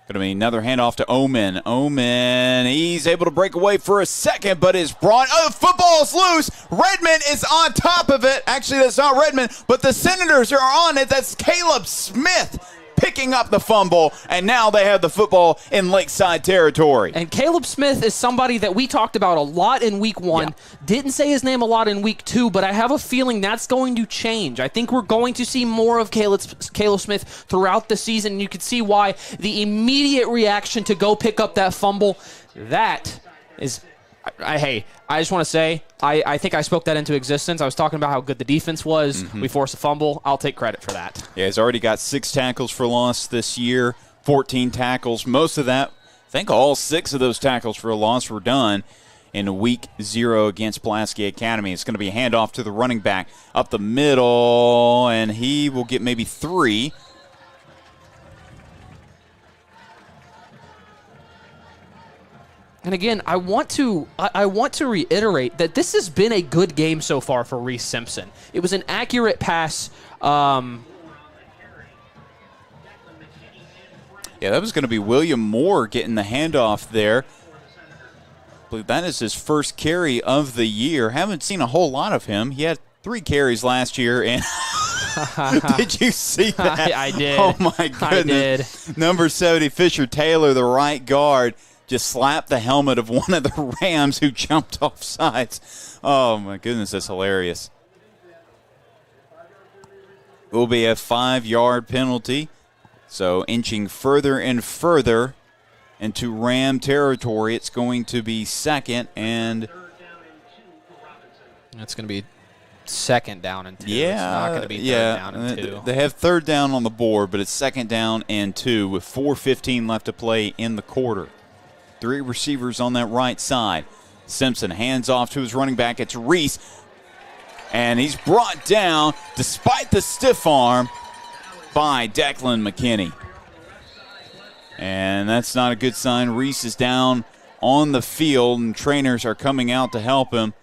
Speaker 3: Going to be another handoff to Omen. Omen, he's able to break away for a second, but is brought. Oh, the football's loose. Redmond is on top of it. Actually, that's not Redmond, but the Senators are on it. That's Caleb Smith picking up the fumble, and now they have the football in Lakeside territory.
Speaker 4: And Caleb Smith is somebody that we talked about a lot in week 1.
Speaker 3: Yeah.
Speaker 4: Didn't say his name a lot in week 2, but I have a feeling that's going to change. I think we're going to see more of Caleb Smith throughout the season. You can see why the immediate reaction to go pick up that fumble, that is... Hey, I just want to say, I think I spoke that into existence. I was talking about how good the defense was. We forced a fumble. I'll take credit for that.
Speaker 3: Yeah, he's already got 6 tackles for loss this year, 14 tackles. Most of that, I think all 6 of those tackles for a loss were done in week 0 against Pulaski Academy. It's going to be a handoff to the running back up the middle, and he will get maybe 3.
Speaker 4: And again, I want to reiterate that this has been a good game so far for Reese Simpson. It was an accurate pass.
Speaker 3: Yeah, that was going to be William Moore getting the handoff there. I believe that is his first carry of the year. Haven't seen a whole lot of him. He had 3 carries last year, and did you see that?
Speaker 4: I did.
Speaker 3: Oh, my goodness.
Speaker 4: I did.
Speaker 3: Number 70, Fisher Taylor, the right guard, just slapped the helmet of one of the Rams who jumped off sides. Oh, my goodness, that's hilarious. It will be a 5-yard penalty. So inching further and further into Ram territory, it's going to be 2nd and...
Speaker 4: It's going to be 2nd down and 2.
Speaker 3: Yeah,
Speaker 4: it's not going to be 3rd down and 2.
Speaker 3: They have 3rd down on the board, but it's 2nd down and 2 with 4:15 left to play in the quarter. 3 receivers on that right side. Simpson hands off to his running back. It's Reese. And he's brought down, despite the stiff arm, by Declan McKinney. And that's not a good sign. Reese is down on the field, and trainers are coming out to help him.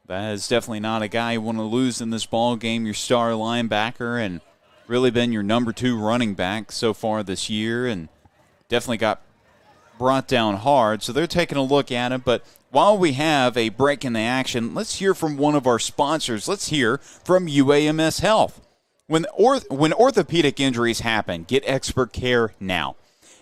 Speaker 3: That is definitely not a guy you want to lose in this ball game. Your star linebacker and really been your number 2 running back so far this year, and definitely got brought down hard. So they're taking a look at it. But while we have a break in the action, let's hear from one of our sponsors. Let's hear from UAMS Health. When orthopedic injuries happen, get expert care now.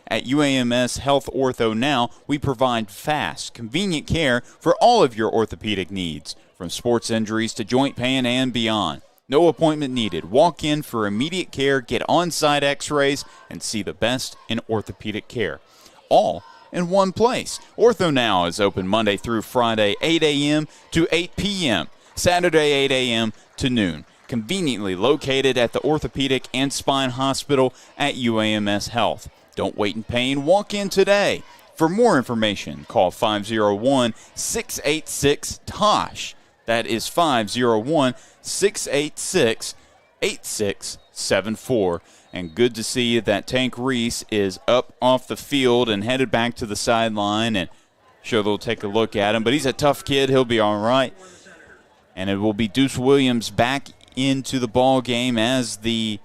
Speaker 3: At UAMS Health Ortho Now, we provide fast, convenient care for all of your orthopedic needs, from sports injuries to joint pain and beyond. No appointment needed. Walk in for immediate care, get on-site x-rays, and see the best in orthopedic care. All in one place. Ortho Now is open Monday through Friday, 8 a.m. to 8 p.m., Saturday, 8 a.m. to noon. Conveniently located at the Orthopedic and Spine Hospital at UAMS Health. Don't wait in pain. Walk in today. For more information, call 501-686-TOSH. That is 501-686-8674. And good to see that Tank Reese is up off the field and headed back to the sideline. And sure they'll take a look at him. But he's a tough kid. He'll be all right. And it will be Deuce Williams back into the ball game as the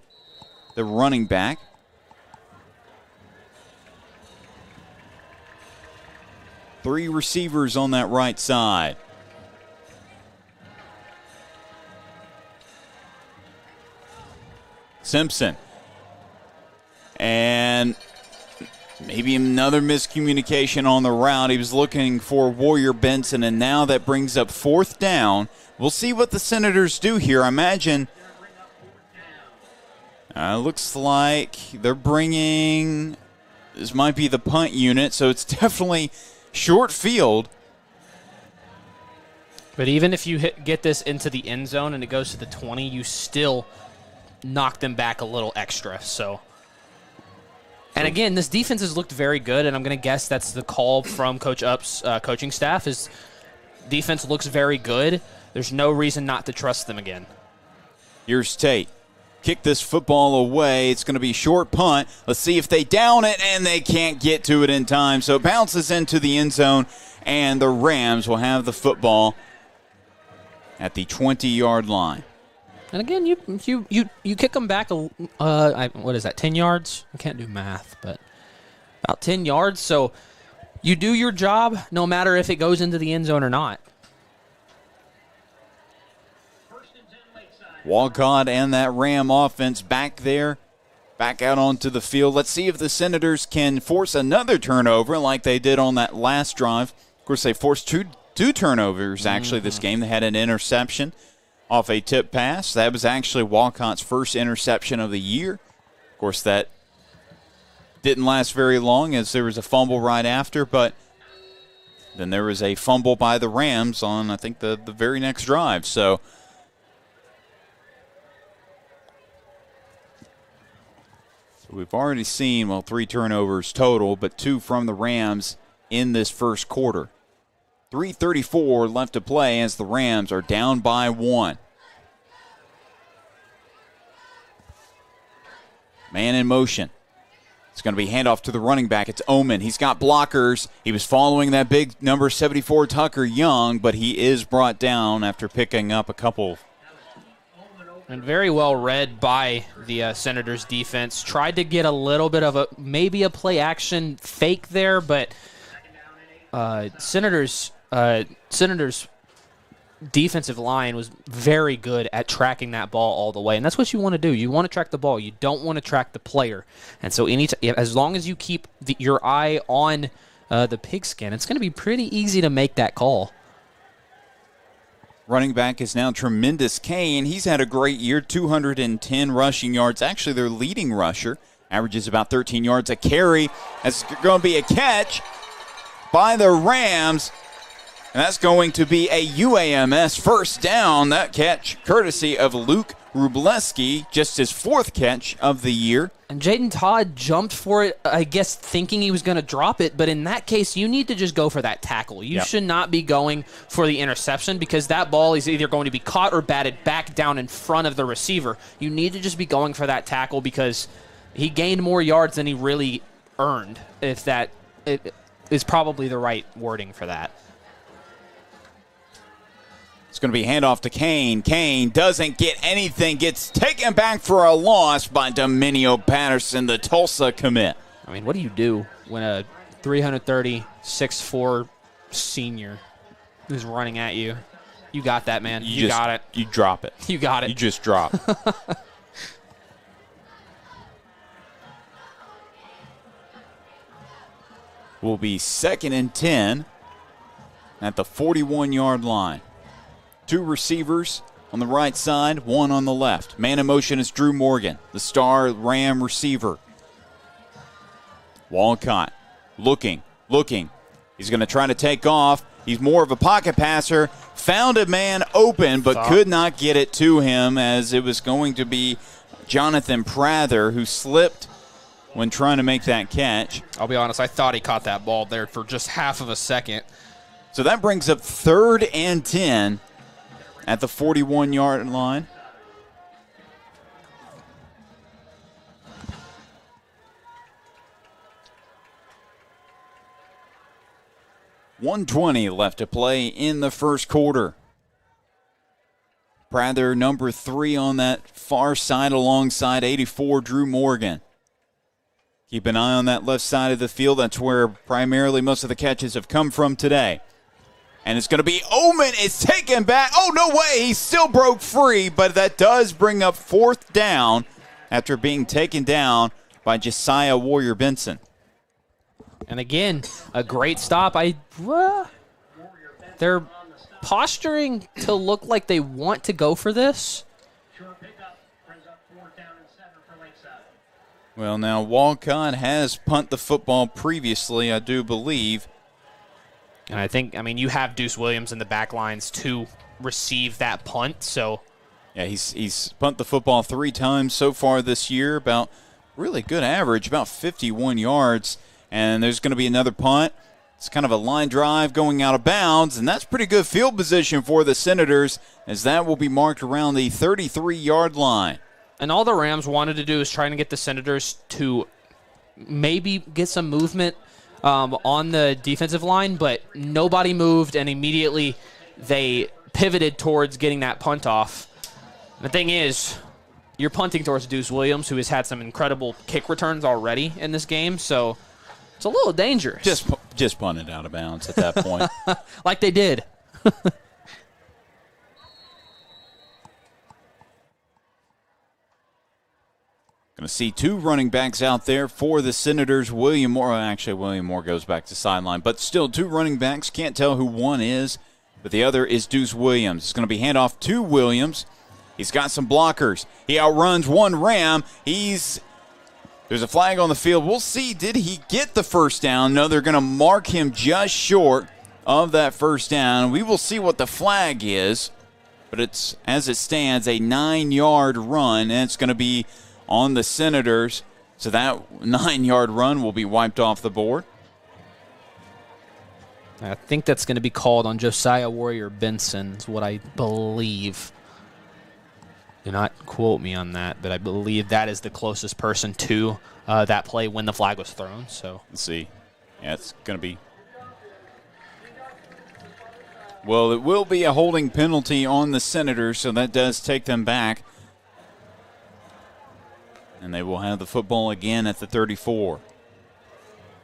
Speaker 3: running back. Three receivers on that right side. Simpson. And maybe another miscommunication on the route. He was looking for Warrior Benson, and now that brings up 4th down. We'll see what the Senators do here. I imagine looks like they're bringing, this might be the punt unit, so it's definitely short field.
Speaker 4: But even if you get this into the end zone and it goes to the 20, you still knock them back a little extra. So, and again, this defense has looked very good, and I'm going to guess that's the call from Coach Upp's coaching staff is defense looks very good. There's no reason not to trust them again.
Speaker 3: Here's Tate. kick this football away. It's going to be short punt. Let's see if they down it, and they can't get to it in time. So it bounces into the end zone, and the Rams will have the football at the 20-yard line.
Speaker 4: And again, you kick them back, what is that, 10 yards? I can't do math, but about 10 yards. So you do your job no matter if it goes into the end zone or not.
Speaker 3: Walcott and that Ram offense back there, back out onto the field. Let's see if the Senators can force another turnover like they did on that last drive. Of course, they forced two turnovers, actually, this game. They had an interception off a tip pass. That was actually Walcott's first interception of the year. Of course, that didn't last very long as there was a fumble right after, but then there was a fumble by the Rams on, I think, the very next drive. So we've already seen, 3 turnovers total, but 2 from the Rams in this first quarter. 3:34 left to play as the Rams are down by 1. Man in motion. It's going to be handoff to the running back. It's Omen. He's got blockers. He was following that big number 74 Tucker Young, but he is brought down after picking up a couple.
Speaker 4: And very well read by the Senators defense. Tried to get a little bit of maybe a play action fake there, but Senators defensive line was very good at tracking that ball all the way, and that's what you want to do. You want to track the ball. You don't want to track the player. And so as long as you keep your eye on the pigskin, it's going to be pretty easy to make that call.
Speaker 3: Running back is now Tremendous Kane. He's had a great year, 210 rushing yards. Actually, their leading rusher averages about 13 yards a carry. That's going to be a catch by the Rams, and that's going to be a UAMS first down. That catch courtesy of Luke Rubleski, just his 4th catch of the year.
Speaker 4: And Jaden Todd jumped for it, I guess, thinking he was going to drop it. But in that case, you need to just go for that tackle. You should not be going for the interception because that ball is either going to be caught or batted back down in front of the receiver. You need to just be going for that tackle because he gained more yards than he really earned, if that is probably the right wording for that.
Speaker 3: It's going to be handoff to Kane. Kane doesn't get anything, gets taken back for a loss by Dominio Patterson, the Tulsa commit.
Speaker 4: I mean, what do you do when a 330, 6'4" senior is running at you? You got that, man. You got it.
Speaker 3: You drop it.
Speaker 4: You got it.
Speaker 3: You just drop. Will be 2nd and 10 at the 41-yard line. 2 receivers on the right side, 1 on the left. Man in motion is Drew Morgan, the star Ram receiver. Walcott looking. He's going to try to take off. He's more of a pocket passer. Found a man open, but could not get it to him as it was going to be Jonathan Prather who slipped when trying to make that catch.
Speaker 4: I'll be honest, I thought he caught that ball there for just half of a second.
Speaker 3: So that brings up 3rd and 10 at the 41-yard line. .120 left to play in the first quarter. Prather, number 3 on that far side alongside 84 Drew Morgan. Keep an eye on that left side of the field. That's where primarily most of the catches have come from today. And it's going to be Omen. It's taken back. Oh, no way. He still broke free, but that does bring up 4th down after being taken down by Josiah Warrior Benson.
Speaker 4: And again, a great stop. They're posturing to look like they want to go for this.
Speaker 3: Well, now Walcott has punted the football previously, I do believe.
Speaker 4: And you have Deuce Williams in the back lines to receive that punt, so.
Speaker 3: Yeah, he's punted the football 3 times so far this year, about really good average, about 51 yards. And there's going to be another punt. It's kind of a line drive going out of bounds, and that's pretty good field position for the Senators as that will be marked around the 33-yard line.
Speaker 4: And all the Rams wanted to do is trying to get the Senators to maybe get some movement on the defensive line, but nobody moved, and immediately they pivoted towards getting that punt off. The thing is, you're punting towards Deuce Williams, who has had some incredible kick returns already in this game, so it's a little dangerous.
Speaker 3: Just punt it out of bounds at that point.
Speaker 4: Like they did.
Speaker 3: Going to see two running backs out there for the Senators. William Moore goes back to sideline, but still two running backs. Can't tell who one is, but the other is Deuce Williams. It's going to be handoff to Williams. He's got some blockers. He outruns one Ram. There's a flag on the field. We'll see, did he get the first down? No, they're going to mark him just short of that first down. We will see what the flag is, but it's, as it stands, a 9-yard run, and it's going to be on the Senators, so that 9-yard run will be wiped off the board.
Speaker 4: I think that's going to be called on Josiah Warrior Benson, is what I believe. Do not quote me on that, but I believe that is the closest person to that play when the flag was thrown. So
Speaker 3: let's see. Yeah, it's going to be. Well, it will be a holding penalty on the Senators, so that does take them back. And they will have the football again at the 34.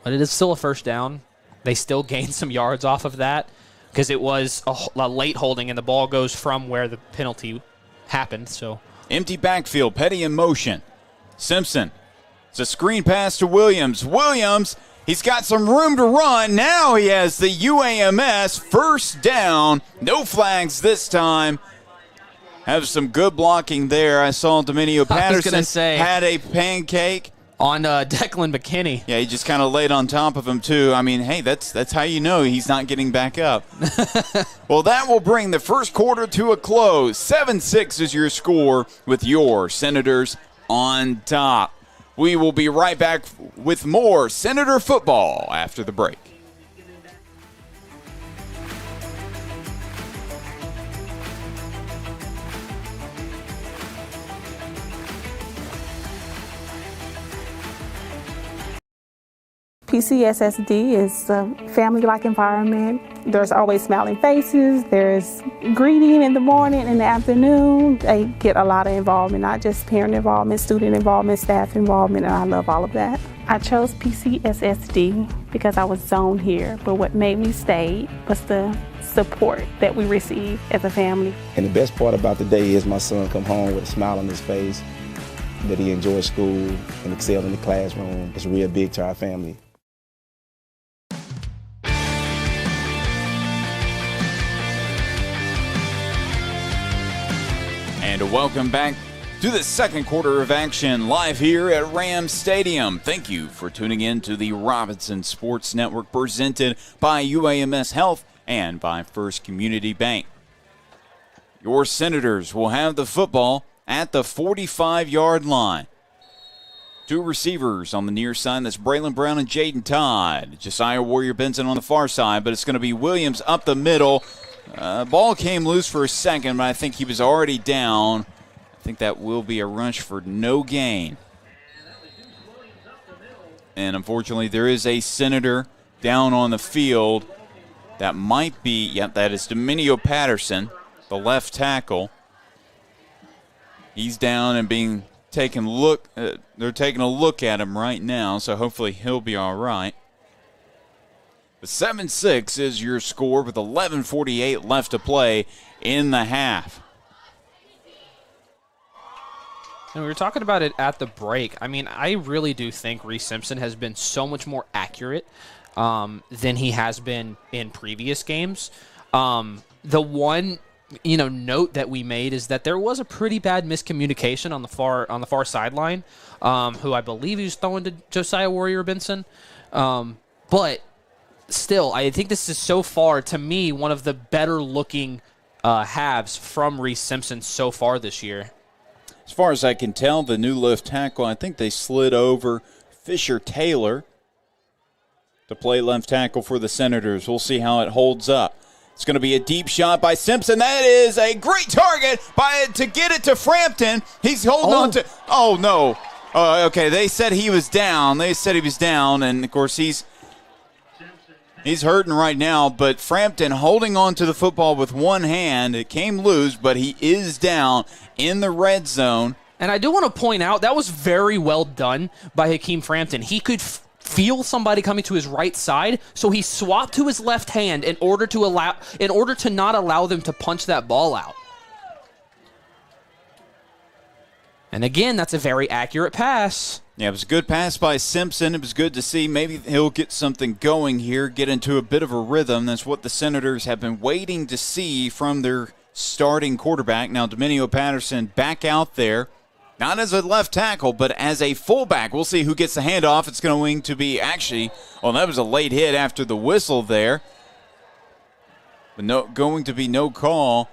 Speaker 4: But it is still a first down. They still gained some yards off of that because it was a late holding, and the ball goes from where the penalty happened. So
Speaker 3: empty backfield, Petty in motion. Simpson. It's a screen pass to Williams. Williams, he's got some room to run. Now he has the UAMS first down. No flags this time. Have some good blocking there. I saw Dominio Patterson had a pancake
Speaker 4: on Declan McKinney.
Speaker 3: Yeah, he just kind of laid on top of him too. I mean, hey, that's how you know he's not getting back up. Well, that will bring the first quarter to a close. 7-6 is your score with your Senators on top. We will be right back with more Senator football after the break.
Speaker 6: PCSSD is a family-like environment. There's always smiling faces. There's greeting in the morning and the afternoon. They get a lot of involvement, not just parent involvement, student involvement, staff involvement, and I love all of that. I chose PCSSD because I was zoned here, but what made me stay was the support that we receive as a family.
Speaker 7: And the best part about the day is my son come home with a smile on his face, that he enjoys school and excelled in the classroom. It's real big to our family.
Speaker 3: And welcome back to the second quarter of action live here at Rams Stadium. Thank you for tuning in to the Robinson Sports Network presented by UAMS Health and by First Community Bank. Your Senators will have the football at the 45-yard line. Two receivers on the near side. That's Braylon Brown and Jaden Todd. Josiah Warrior Benson on the far side, but it's going to be Williams up the middle. Ball came loose for a second, but I think he was already down. I think that will be a rush for no gain. And unfortunately, there is a Senator down on the field. That might be, that is Dominio Patterson, the left tackle. He's down and being taken they're taking a look at him right now, so hopefully he'll be all right. But 7-6 is your score with 11:48 left to play in the half.
Speaker 4: And we were talking about it at the break. I mean, I really do think Reese Simpson has been so much more accurate than he has been in previous games. The one note that we made is that there was a pretty bad miscommunication on the far sideline, who I believe he was throwing to Josiah Warrior Benson. But still, I think this is so far, to me, one of the better looking halves from Reese Simpson so far this year.
Speaker 3: As far as I can tell, the new left tackle, I think they slid over Fisher Taylor to play left tackle for the Senators. We'll see how it holds up. It's going to be a deep shot by Simpson. That is a great target to get it to Frampton. He's holding on to. Oh no. Okay, they said he was down. And of course he's hurting right now. But Frampton holding on to the football with one hand. It came loose, but he is down in the red zone.
Speaker 4: And I do want to point out that was very well done by Hakeem Frampton. He could feel somebody coming to his right side, so he swapped to his left hand in order to not allow them to punch that ball out. And again, that's a very accurate pass.
Speaker 3: Yeah, it was a good pass by Simpson. It was good to see. Maybe he'll get something going here, get into a bit of a rhythm. That's what the Senators have been waiting to see from their starting quarterback. Now, Dominio Patterson back out there, not as a left tackle, but as a fullback. We'll see who gets the handoff. It's going to be that was a late hit after the whistle there. But going to be no call.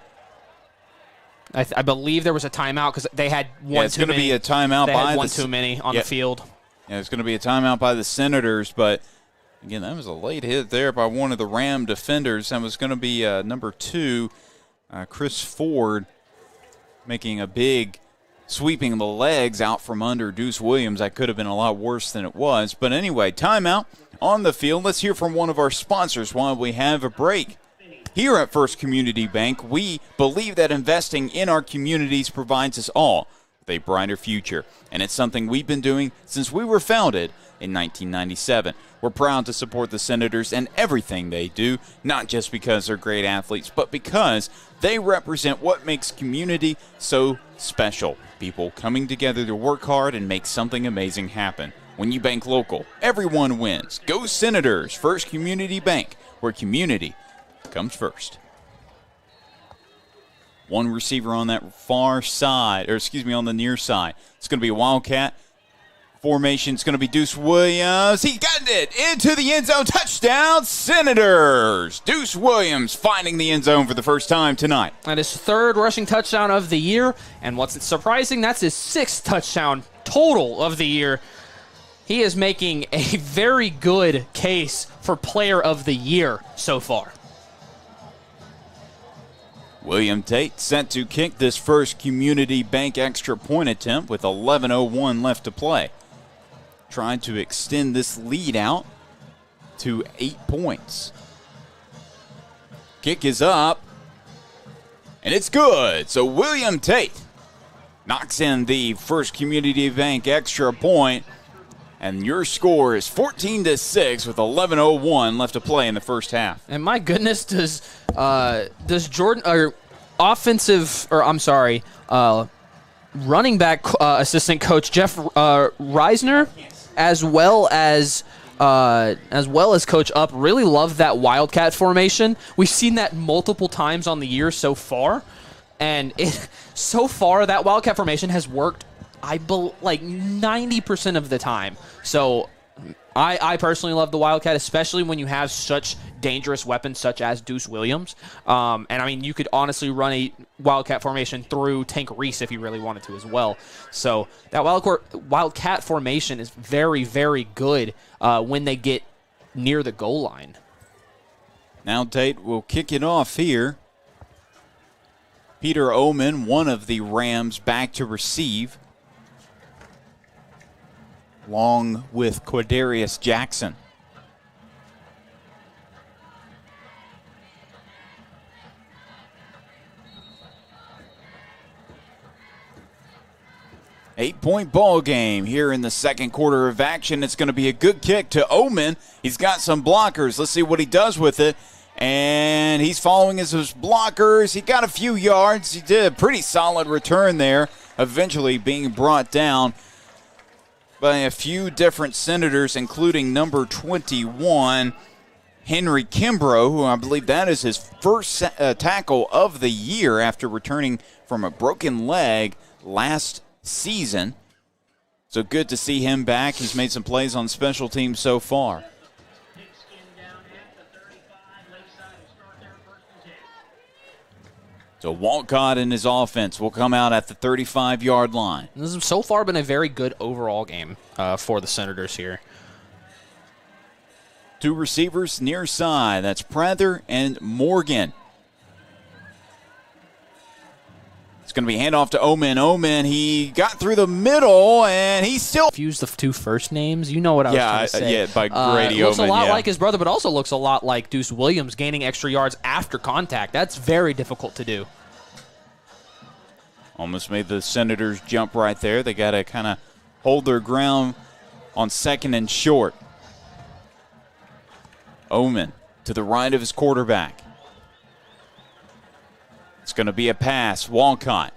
Speaker 4: I believe there was a timeout because they had one too many.
Speaker 3: It's going to be a timeout by
Speaker 4: one too many on the field.
Speaker 3: Yeah, it's going to be a timeout by the Senators, but again, that was a late hit there by one of the Ram defenders. That was going to be number 2, Chris Ford, making a big sweeping the legs out from under Deuce Williams. That could have been a lot worse than it was. But anyway, timeout on the field. Let's hear from one of our sponsors while we have a break. Here at First Community Bank, we believe that investing in our communities provides us all with a brighter future. And it's something we've been doing since we were founded in 1997. We're proud to support the Senators and everything they do, not just because they're great athletes, but because they represent what makes community so special. People coming together to work hard and make something amazing happen. When you bank local, everyone wins. Go Senators! First Community Bank, where community comes first. One receiver on that far side, on the near side. It's going to be a Wildcat formation. It's going to be Deuce Williams. He got it into the end zone. Touchdown, Senators! Deuce Williams finding the end zone for the first time tonight.
Speaker 4: That is 3rd rushing touchdown of the year, and what's surprising, that's his 6th touchdown total of the year. He is making a very good case for player of the year so far.
Speaker 3: William Tate set to kick this first Community Bank extra point attempt with 11:01 left to play. Trying to extend this lead out to 8 points. Kick is up, and it's good. So William Tate knocks in the first Community Bank extra point, and your score is 14-6 with 11:01 left to play in the first half.
Speaker 4: And my goodness, does Jordan running back assistant coach Jeff Reisner, as well as Coach Up, really love that Wildcat formation. We've seen that multiple times on the year so far, and so far that Wildcat formation has worked, like 90% of the time. So I personally love the Wildcat, especially when you have such dangerous weapons such as Deuce Williams. And I mean, you could honestly run a Wildcat formation through Tank Reese if you really wanted to as well. So that Wildcat formation is very, very good when they get near the goal line.
Speaker 3: Now Tate will kick it off here. Peter Oman, one of the Rams, back to receive, along with Quadarius Jackson. Eight-point ball game here in the second quarter of action. It's going to be a good kick to Oman. He's got some blockers. Let's see what he does with it. And he's following his blockers. He got a few yards. He did a pretty solid return there, eventually being brought down by a few different Senators, including number 21, Henry Kimbrough, who I believe that is his first tackle of the year after returning from a broken leg last season. So good to see him back. He's made some plays on special teams so far. So Walcott and his offense will come out at the 35-yard line.
Speaker 4: This has so far been a very good overall game for the Senators here.
Speaker 3: Two receivers near side. That's Prather and Morgan. It's going to be handoff to Omen. Omen, he got through the middle, and he still
Speaker 4: Fuse the two first names. You know what I was trying to say.
Speaker 3: Yeah, by Grady
Speaker 4: looks
Speaker 3: Omen.
Speaker 4: a lot like his brother, but also looks a lot like Deuce Williams gaining extra yards after contact. That's very difficult to do.
Speaker 3: Almost made the Senators jump right there. They got to kind of hold their ground on 2nd and short. Omen to the right of his quarterback. It's going to be a pass. Walcott.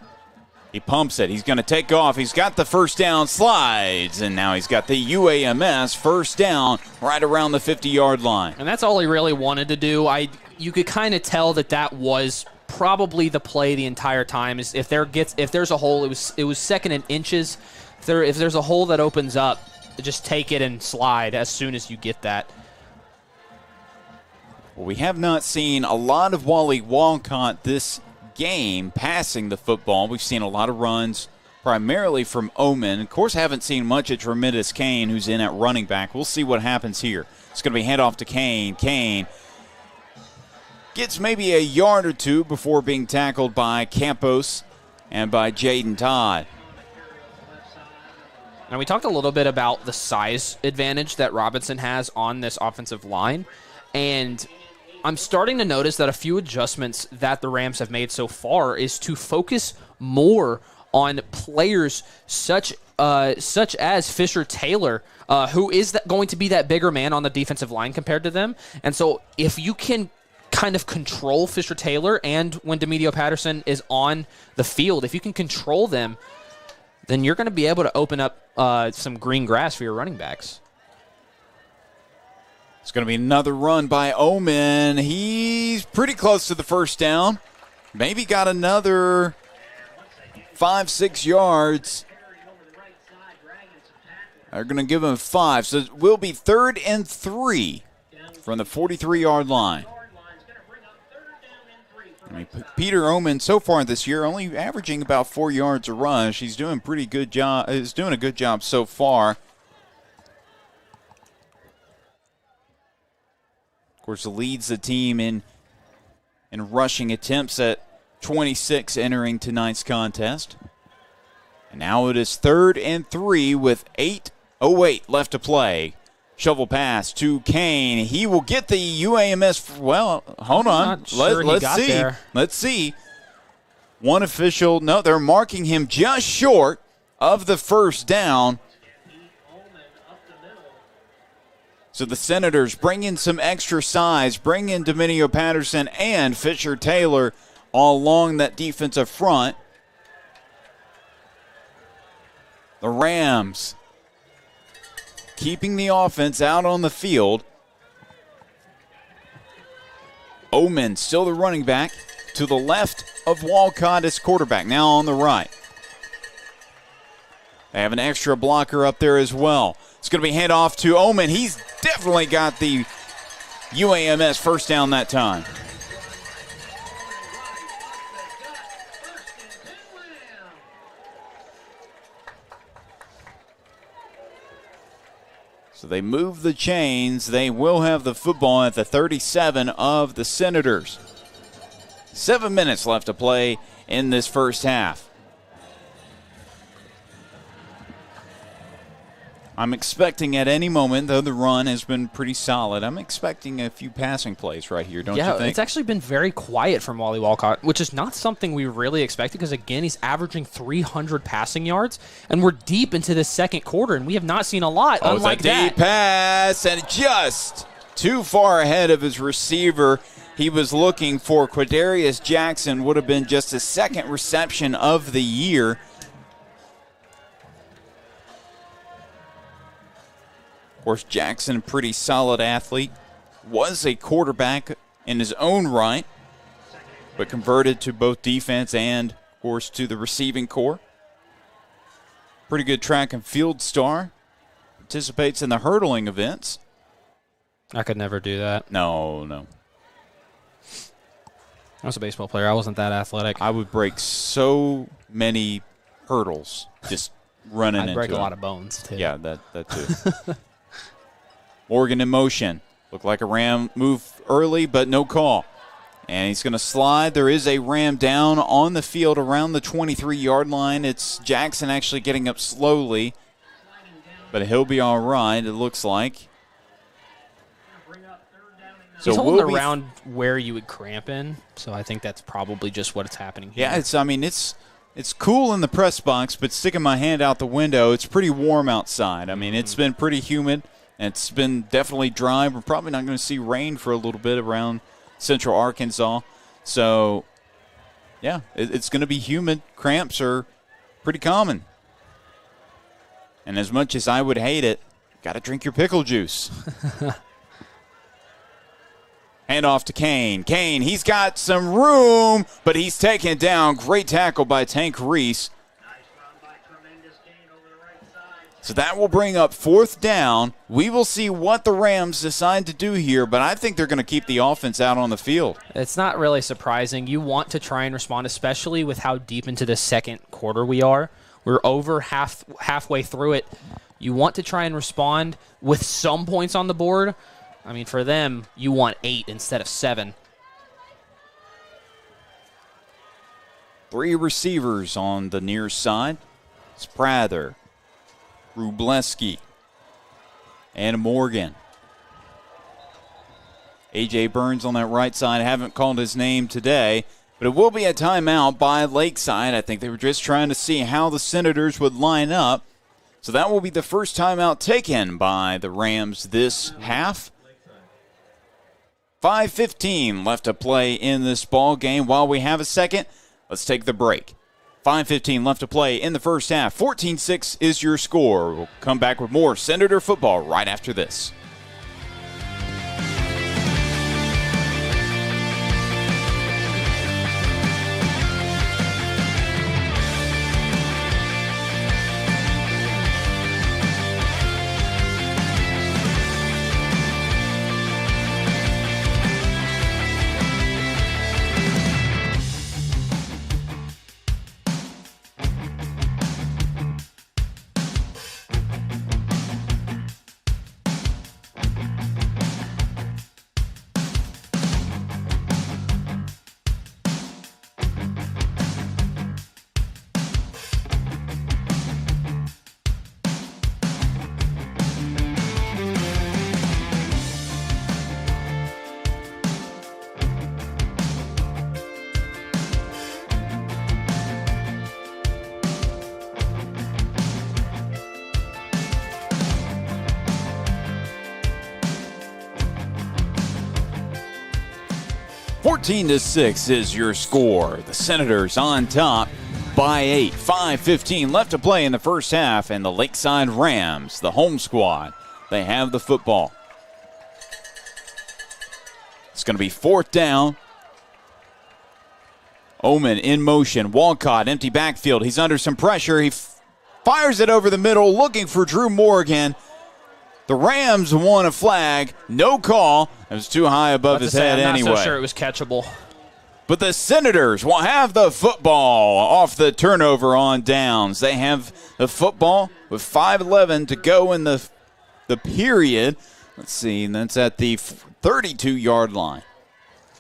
Speaker 3: He pumps it. He's going to take off. He's got the first down, slides, and now he's got the UAMS first down right around the 50-yard line.
Speaker 4: And that's all he really wanted to do. You could kind of tell that was probably the play the entire time. Is if there's a hole, it was 2nd and inches. If there's a hole that opens up, just take it and slide as soon as you get that.
Speaker 3: Well, we have not seen a lot of Wally Walcott this game passing the football. We've seen a lot of runs primarily from Omen. Of course, haven't seen much at Tremendous Kane, who's in at running back. We'll see what happens here. It's going to be handoff to Kane. Kane gets maybe a yard or two before being tackled by Campos and by Jaden Todd.
Speaker 4: Now, we talked a little bit about the size advantage that Robinson has on this offensive line, and I'm starting to notice that a few adjustments that the Rams have made so far is to focus more on players such as Fisher Taylor, who is going to be that bigger man on the defensive line compared to them. And so if you can kind of control Fisher Taylor and when Demedio Patterson is on the field, if you can control them, then you're going to be able to open up some green grass for your running backs.
Speaker 3: It's going to be another run by Omen. He's pretty close to the first down. Maybe got another 5-6 yards. They're going to give him 5. So it will be 3rd and 3 from the 43-yard line. I mean, Peter Omen so far this year only averaging about 4 yards a rush. He's doing pretty good job. He's doing a good job so far. Of course, leads the team in rushing attempts at 26 entering tonight's contest. And now it is 3rd and 3 with 8:08 left to play. Shovel pass to Kane. He will get the UAMS. Well, hold on. Let's see.
Speaker 4: There.
Speaker 3: Let's see. One official. No, they're marking him just short of the first down. So the Senators bring in some extra size, bring in Demedio Patterson and Fisher Taylor all along that defensive front. The Rams keeping the offense out on the field. Omen still the running back to the left of Walcott as quarterback, now on the right. They have an extra blocker up there as well. It's going to be handoff to Omen. He's definitely got the UAMS first down that time. So they move the chains. They will have the football at the 37 of the Senators. 7 minutes left to play in this first half. I'm expecting at any moment, though the run has been pretty solid, I'm expecting a few passing plays right here, don't you think?
Speaker 4: Yeah, it's actually been very quiet from Wally Walcott, which is not something we really expected because, again, he's averaging 300 passing yards, and we're deep into the second quarter, and we have not seen a lot unlike that.
Speaker 3: Deep pass, and just too far ahead of his receiver. He was looking for Quadarius Jackson, would have been just his second reception of the year. Of course, Jackson, pretty solid athlete, was a quarterback in his own right, but converted to both defense and, of course, to the receiving corps. Pretty good track and field star. Participates in the hurdling events.
Speaker 4: I could never do that.
Speaker 3: No.
Speaker 4: I was a baseball player. I wasn't that athletic.
Speaker 3: I would break so many hurdles just running into
Speaker 4: I'd break
Speaker 3: them.
Speaker 4: a lot of bones, too.
Speaker 3: Yeah, that too. Morgan in motion. Looked like a Ram move early, but no call. And he's going to slide. There is a Ram down on the field around the 23-yard line. It's Jackson actually getting up slowly, but he'll be all right, it looks like.
Speaker 4: He's holding around where you would cramp in, so I think that's probably just what's happening here.
Speaker 3: Yeah, it's cool in the press box, but sticking my hand out the window, it's pretty warm outside. I mean, it's been pretty humid, and it's been definitely dry. We're probably not going to see rain for a little bit around Central Arkansas. So, yeah, it's going to be humid. Cramps are pretty common. And as much as I would hate it, got to drink your pickle juice. Hand off to Kane. Kane, he's got some room, but he's taken down. Great tackle by Tank Reese. So that will bring up 4th down. We will see what the Rams decide to do here, but I think they're going to keep the offense out on the field.
Speaker 4: It's not really surprising. You want to try and respond, especially with how deep into the second quarter we are. We're over halfway through it. You want to try and respond with some points on the board. I mean, for them, you want 8 instead of 7.
Speaker 3: 3 receivers on the near side. It's Prather, Rubleski, and Morgan. A.J. Burns on that right side. Haven't called his name today, but it will be a timeout by Lakeside. I think they were just trying to see how the Senators would line up. So that will be the first timeout taken by the Rams this half. 5:15 left to play in this ball game. While we have a second, let's take the break. 5:15 left to play in the first half. 14-6 is your score. We'll come back with more Senator football right after this. Fourteen to 6 is your score. The Senators on top by 8. 5:15 left to play in the first half, and the Lakeside Rams, the home squad, they have the football. It's going to be 4th down. Omen in motion. Walcott, empty backfield. He's under some pressure. He fires it over the middle, looking for Drew Morgan. The Rams won a flag. No call. It was too high above his head anyway.
Speaker 4: I'm not so sure it was catchable.
Speaker 3: But the Senators will have the football off the turnover on downs. They have the football with 5:11 to go in the period. Let's see, and that's at the 32-yard line.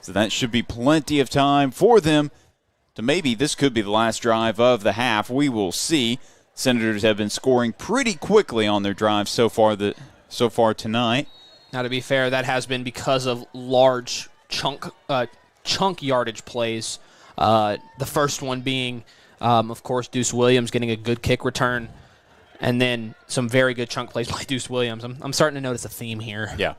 Speaker 3: So that should be plenty of time for them to maybe this could be the last drive of the half. We will see. Senators have been scoring pretty quickly on their drives so far tonight.
Speaker 4: Now, to be fair, that has been because of large chunk yardage plays. The first one being, of course, Deuce Williams getting a good kick return, and then some very good chunk plays by Deuce Williams. I'm starting to notice a theme here.
Speaker 3: Yeah.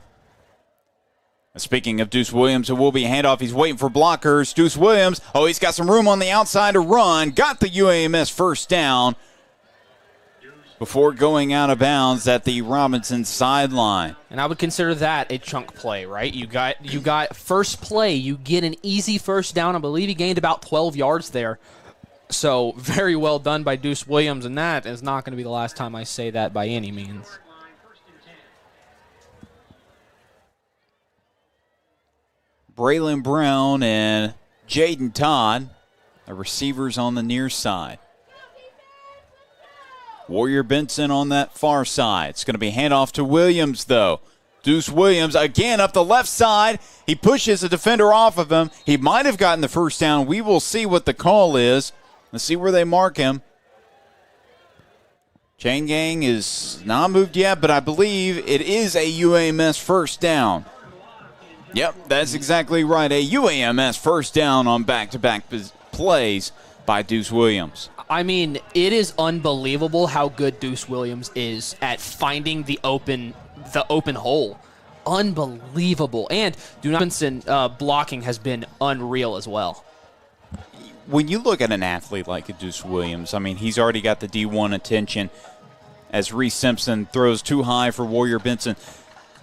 Speaker 3: Speaking of Deuce Williams, it will be a handoff. He's waiting for blockers. Deuce Williams, he's got some room on the outside to run. Got the UAMS first down before going out of bounds at the Robinson sideline.
Speaker 4: And I would consider that a chunk play, right? You got first play. You get an easy first down. I believe he gained about 12 yards there. So very well done by Deuce Williams, and that is not going to be the last time I say that by any means.
Speaker 3: Braylon Brown and Jaden Todd, the receivers on the near side. Warrior Benson on that far side. It's going to be handoff to Williams, though. Deuce Williams again up the left side. He pushes a defender off of him. He might have gotten the first down. We will see what the call is. Let's see where they mark him. Chain gang is not moved yet, but I believe it is a UAMS first down. Yep, that's exactly right. A UAMS first down on back-to-back plays by Deuce Williams.
Speaker 4: I mean, it is unbelievable how good Deuce Williams is at finding the open hole. Unbelievable. And Robinson blocking has been unreal as well.
Speaker 3: When you look at an athlete like a Deuce Williams, I mean, he's already got the D1 attention as Reese Simpson throws too high for Warrior Benson.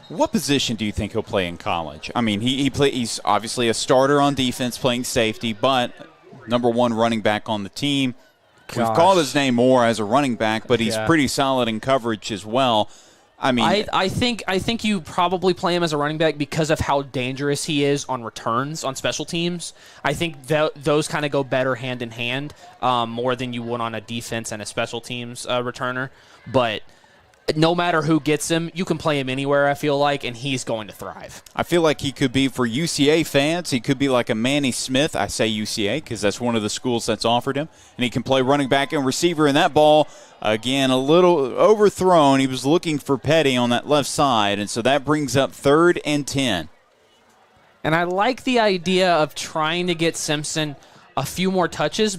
Speaker 3: What position do you think he'll play in college? I mean, he's obviously a starter on defense playing safety, but number one running back on the team. We've called his name more as a running back, but he's pretty solid in coverage as well. I mean,
Speaker 4: I think you probably play him as a running back because of how dangerous he is on returns on special teams. I think those kind of go better hand in hand more than you would on a defense and a special teams returner. But no matter who gets him, you can play him anywhere, I feel like, and he's going to thrive.
Speaker 3: I feel like he could be, for UCA fans, he could be like a Manny Smith. I say UCA because that's one of the schools that's offered him. And he can play running back and receiver. And that ball, again, a little overthrown. He was looking for Petty on that left side. And so that brings up 3rd and 10.
Speaker 4: And I like the idea of trying to get Simpson a few more touches,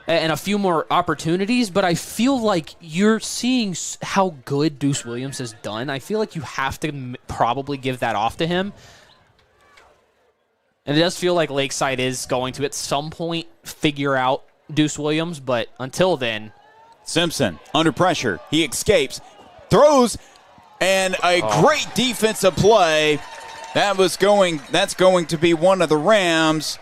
Speaker 4: and a few more opportunities, but I feel like you're seeing how good Deuce Williams has done. I feel like you have to probably give that off to him. And it does feel like Lakeside is going to, at some point, figure out Deuce Williams, but until then...
Speaker 3: Simpson, under pressure. He escapes, throws, and a great defensive play. That's going to be one of the Rams.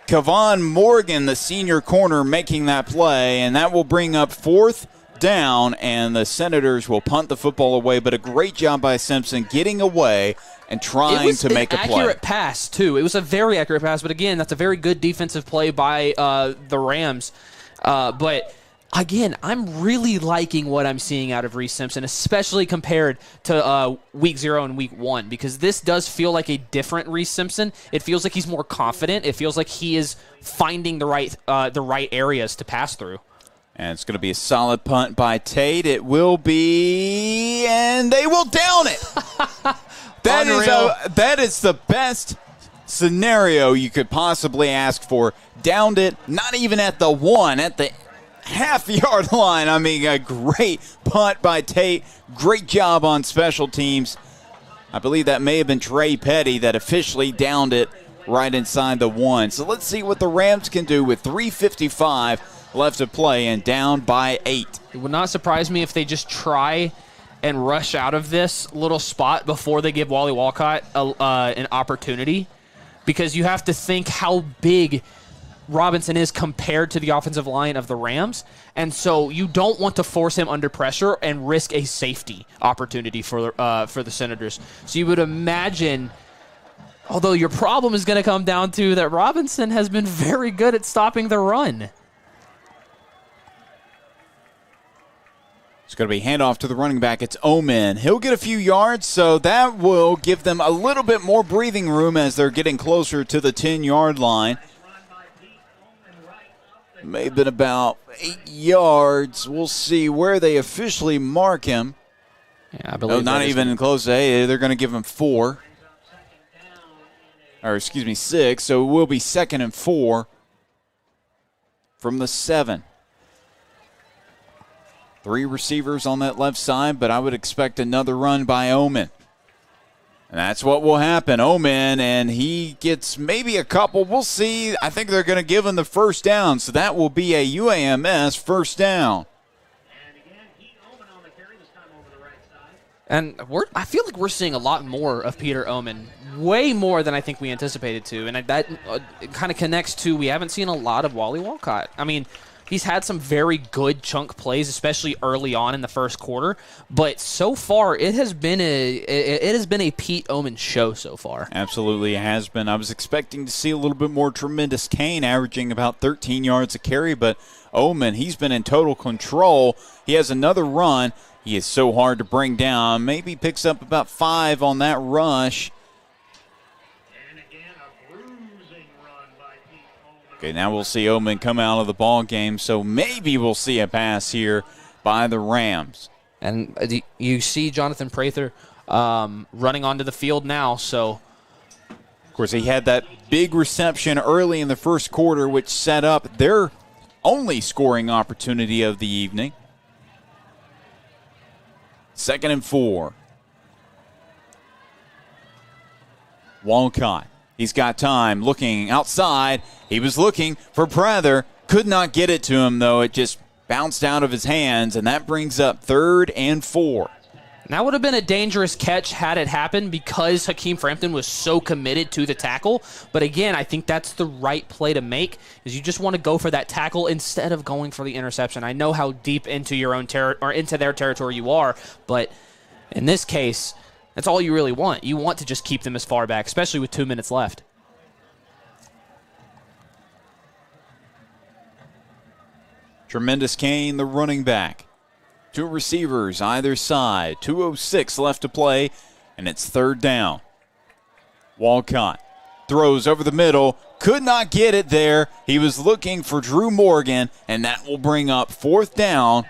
Speaker 3: Kevon Morgan, the senior corner, making that play, and that will bring up 4th down, and the Senators will punt the football away. But a great job by Simpson getting away and trying to make a play. It was an
Speaker 4: accurate pass, too. It was a very accurate pass, but again, that's a very good defensive play by the Rams. But again, I'm really liking what I'm seeing out of Reese Simpson, especially compared to Week 0 and Week 1, because this does feel like a different Reese Simpson. It feels like he's more confident. It feels like he is finding the right areas to pass through.
Speaker 3: And it's going to be a solid punt by Tate. It will be, and they will down it. That is the best scenario you could possibly ask for. Downed it, not even at the 1, at the half-yard line. I mean, a great punt by Tate. Great job on special teams. I believe that may have been Trey Petty that officially downed it right inside the 1. So let's see what the Rams can do with 3:55 left to play and down by 8.
Speaker 4: It would not surprise me if they just try and rush out of this little spot before they give Wally Walcott an opportunity, because you have to think how big Robinson is compared to the offensive line of the Rams, and so you don't want to force him under pressure and risk a safety opportunity for the Senators. So you would imagine, although your problem is going to come down to that Robinson has been very good at stopping the run.
Speaker 3: It's going to be handoff to the running back. It's Omen. He'll get a few yards, so that will give them a little bit more breathing room as they're getting closer to the 10-yard line. May have been about 8 yards. We'll see where they officially mark him.
Speaker 4: Yeah, I believe
Speaker 3: not even close to 8. They're going to give him 4. Or, 6. So it will be 2nd and 4 from the 7. 3 receivers on that left side, but I would expect another run by Omen. And that's what will happen. Omen, and he gets maybe a couple. We'll see. I think they're going to give him the first down, so that will be a UAMS first down.
Speaker 5: And again, Pete Omen on the carry, this time over the right side.
Speaker 4: And I feel like we're seeing a lot more of Peter Omen, way more than I think we anticipated to. And that kind of connects to we haven't seen a lot of Wally Walcott. I mean, He's had some very good chunk plays, especially early on in the first quarter. But so far, it has been a Pete Omen show so far.
Speaker 3: Absolutely, it has been. I was expecting to see a little bit more Tremendous Kane, averaging about 13 yards a carry, but Omen, he's been in total control. He has another run. He is so hard to bring down. Maybe picks up about 5 on that rush. Okay, now we'll see Omen come out of the ball game, so maybe we'll see a pass here by the Rams.
Speaker 4: And you see Jonathan Prather running onto the field now. So,
Speaker 3: of course, he had that big reception early in the first quarter, which set up their only scoring opportunity of the evening. 2nd and 4. Walcott. He's got time, looking outside. He was looking for Prather. Could not get it to him, though. It just bounced out of his hands, and that brings up 3rd and 4.
Speaker 4: That would have been a dangerous catch had it happened because Hakeem Frampton was so committed to the tackle. But again, I think that's the right play to make, is you just want to go for that tackle instead of going for the interception. I know how deep into your own or into their territory you are, but in this case, that's all you really want. You want to just keep them as far back, especially with 2 minutes left.
Speaker 3: Tremendous Kane, the running back. 2 receivers either side. 2:06 left to play, and it's 3rd down. Walcott throws over the middle. Could not get it there. He was looking for Drew Morgan, and that will bring up 4th down.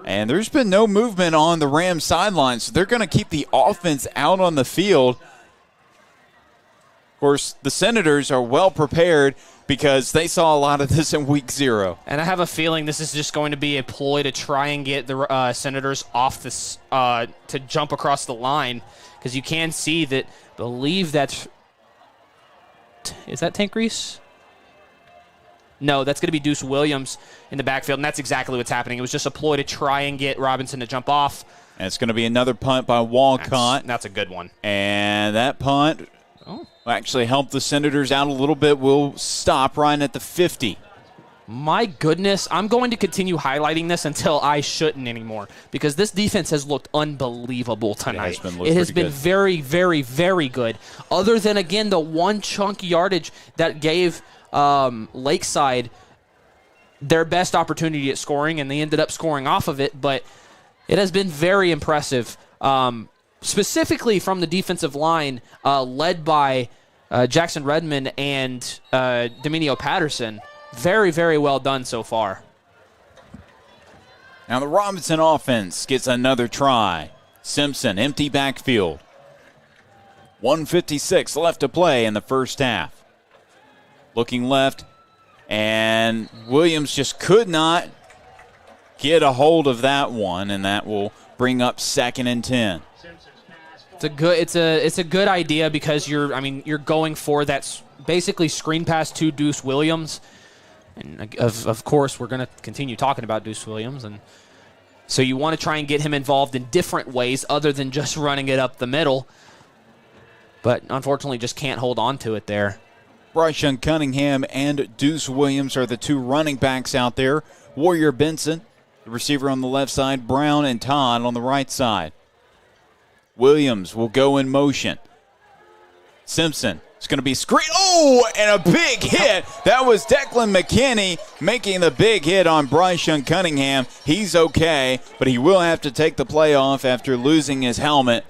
Speaker 3: And there's been no movement on the Rams sideline, so they're going to keep the offense out on the field. Of course, the Senators are well prepared because they saw a lot of this in week 0.
Speaker 4: And I have a feeling this is just going to be a ploy to try and get the Senators off this to jump across the line, because you can see that. Believe that's is that Tank Reese? No, that's going to be Deuce Williams in the backfield, and that's exactly what's happening. It was just a ploy to try and get Robinson to jump off.
Speaker 3: And it's going to be another punt by Walcott.
Speaker 4: That's a good one.
Speaker 3: And that punt will actually help the Senators out a little bit. We'll stop right at the 50.
Speaker 4: My goodness, I'm going to continue highlighting this until I shouldn't anymore, because this defense has looked unbelievable tonight. It has been very, very, very good. Other than, again, the one chunk yardage that gave Lakeside their best opportunity at scoring, and they ended up scoring off of it, but it has been very impressive, specifically from the defensive line led by Jackson Redmond and Dominio Patterson. Very, very well done so far.
Speaker 3: Now the Robinson offense gets another try. Simpson, empty backfield. 1:56 left to play in the first half. Looking left, and Williams just could not get a hold of that one, and that will bring up 2nd and 10.
Speaker 4: It's a good idea, because you're going for that basically screen pass to Deuce Williams, and of course we're going to continue talking about Deuce Williams, and so you want to try and get him involved in different ways other than just running it up the middle, but unfortunately just can't hold on to it there.
Speaker 3: Bryson Cunningham and Deuce Williams are the 2 running backs out there. Warrior Benson, the receiver on the left side, Brown and Todd on the right side. Williams will go in motion. Simpson is going to be screened. Oh, and a big hit. That was Declan McKinney making the big hit on Bryson Cunningham. He's okay, but he will have to take the play off after losing his helmet.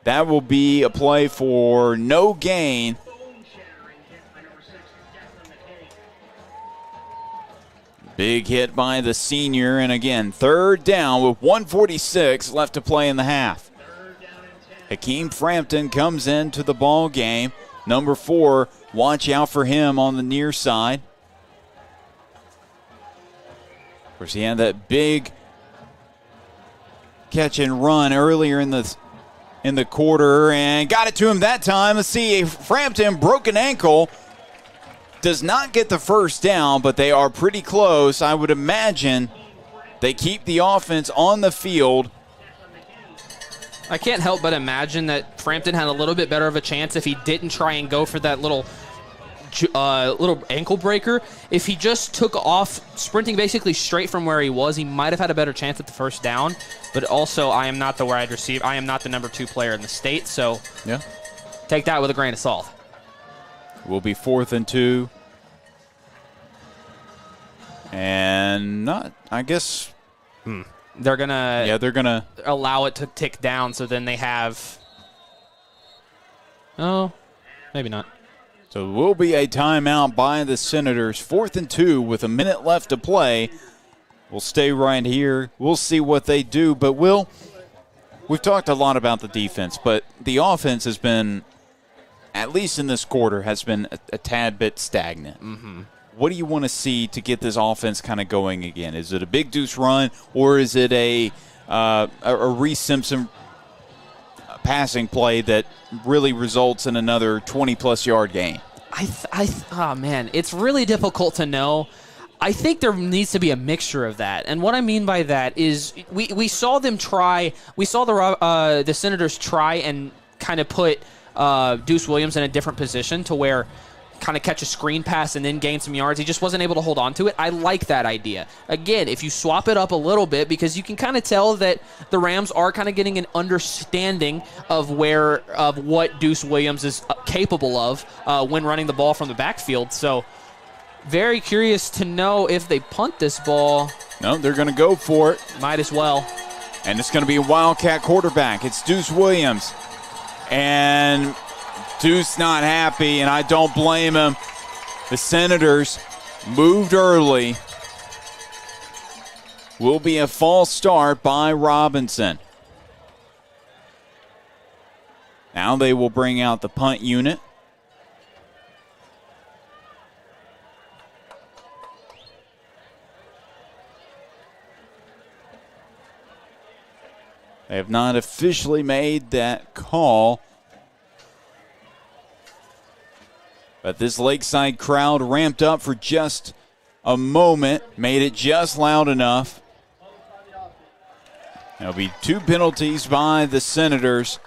Speaker 3: That will be a play for no gain. Big hit by the senior, and again, 3rd down with 1:46 left to play in the half. Hakeem Frampton comes into the ball game. Number 4, watch out for him on the near side. Of course, he had that big catch and run earlier in the quarter, and got it to him that time. Let's see, Frampton broke an ankle. Does not get the first down, but they are pretty close. I would imagine they keep the offense on the field.
Speaker 4: I can't help but imagine that Frampton had a little bit better of a chance if he didn't try and go for that little little ankle breaker. If he just took off sprinting basically straight from where he was, he might have had a better chance at the first down. But also, I am not the wide receiver. I am not the number 2 player in the state, so take that with a grain of salt.
Speaker 3: Will be 4th and 2. And not, I guess.
Speaker 4: They're going to
Speaker 3: they're going to
Speaker 4: allow it to tick down, so then they have. Oh, maybe not.
Speaker 3: So it will be a timeout by the Senators. 4th and 2 with a minute left to play. We'll stay right here. We'll see what they do. But, we've talked a lot about the defense, but the offense has been, at least in this quarter, has been a tad bit stagnant. What do you want to see to get this offense kind of going again? Is it a big deuce run, or is it a Reese Simpson passing play that really results in another 20-plus yard game?
Speaker 4: Oh, man, it's really difficult to know. I think there needs to be a mixture of that. And what I mean by that is we saw them try. We saw the Senators try and kind of put Deuce Williams in a different position to where kind of catch a screen pass and then gain some yards. He just wasn't able to hold on to it. I like that idea. Again, if you swap it up a little bit, because you can kind of tell that the Rams are kind of getting an understanding of what Deuce Williams is capable of when running the ball from the backfield. So very curious to know if they punt this ball.
Speaker 3: No, they're going to go for it.
Speaker 4: Might as well.
Speaker 3: And it's going to be a Wildcat quarterback. It's Deuce Williams. And Deuce not happy, and I don't blame him. The Senators moved early. Will be a false start by Robinson. Now they will bring out the punt unit. They have not officially made that call. But this Lakeside crowd ramped up for just a moment, made it just loud enough. There'll be 2 penalties by the Senators.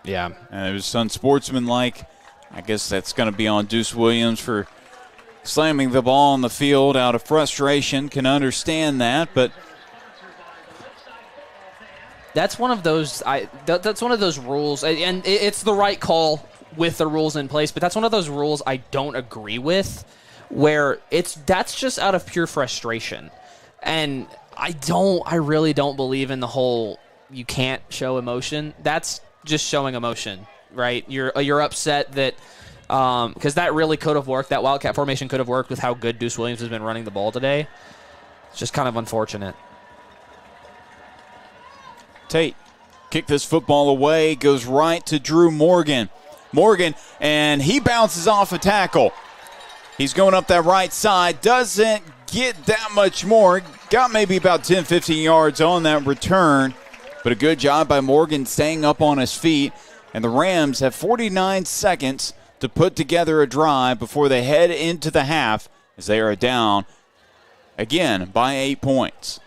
Speaker 4: Yeah.
Speaker 3: And it was unsportsmanlike. I guess that's going to be on Deuce Williams for slamming the ball on the field out of frustration. Can understand that, but
Speaker 4: that's one of those. That's one of those rules, and it's the right call with the rules in place. But that's one of those rules I don't agree with, where that's just out of pure frustration, and I really don't believe in the whole you can't show emotion. That's just showing emotion, right? You're upset that because that really could have worked. That Wildcat formation could have worked with how good Deuce Williams has been running the ball today. It's just kind of unfortunate.
Speaker 3: Tate kick this football away, goes right to Drew Morgan. And he bounces off a tackle. He's going up that right side, doesn't get that much more. Got maybe about 10, 15 yards on that return, but a good job by Morgan staying up on his feet. And the Rams have 49 seconds to put together a drive before they head into the half, as they are down again by 8 points.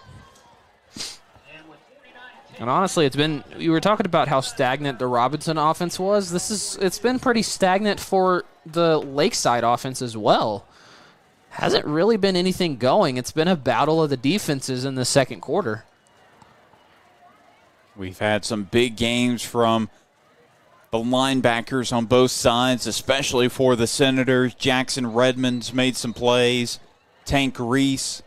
Speaker 4: And honestly, you were talking about how stagnant the Robinson offense was. It's been pretty stagnant for the Lakeside offense as well. Hasn't really been anything going. It's been a battle of the defenses in the second quarter.
Speaker 3: We've had some big games from the linebackers on both sides, especially for the Senators. Jackson Redmond's made some plays. Tank Reese.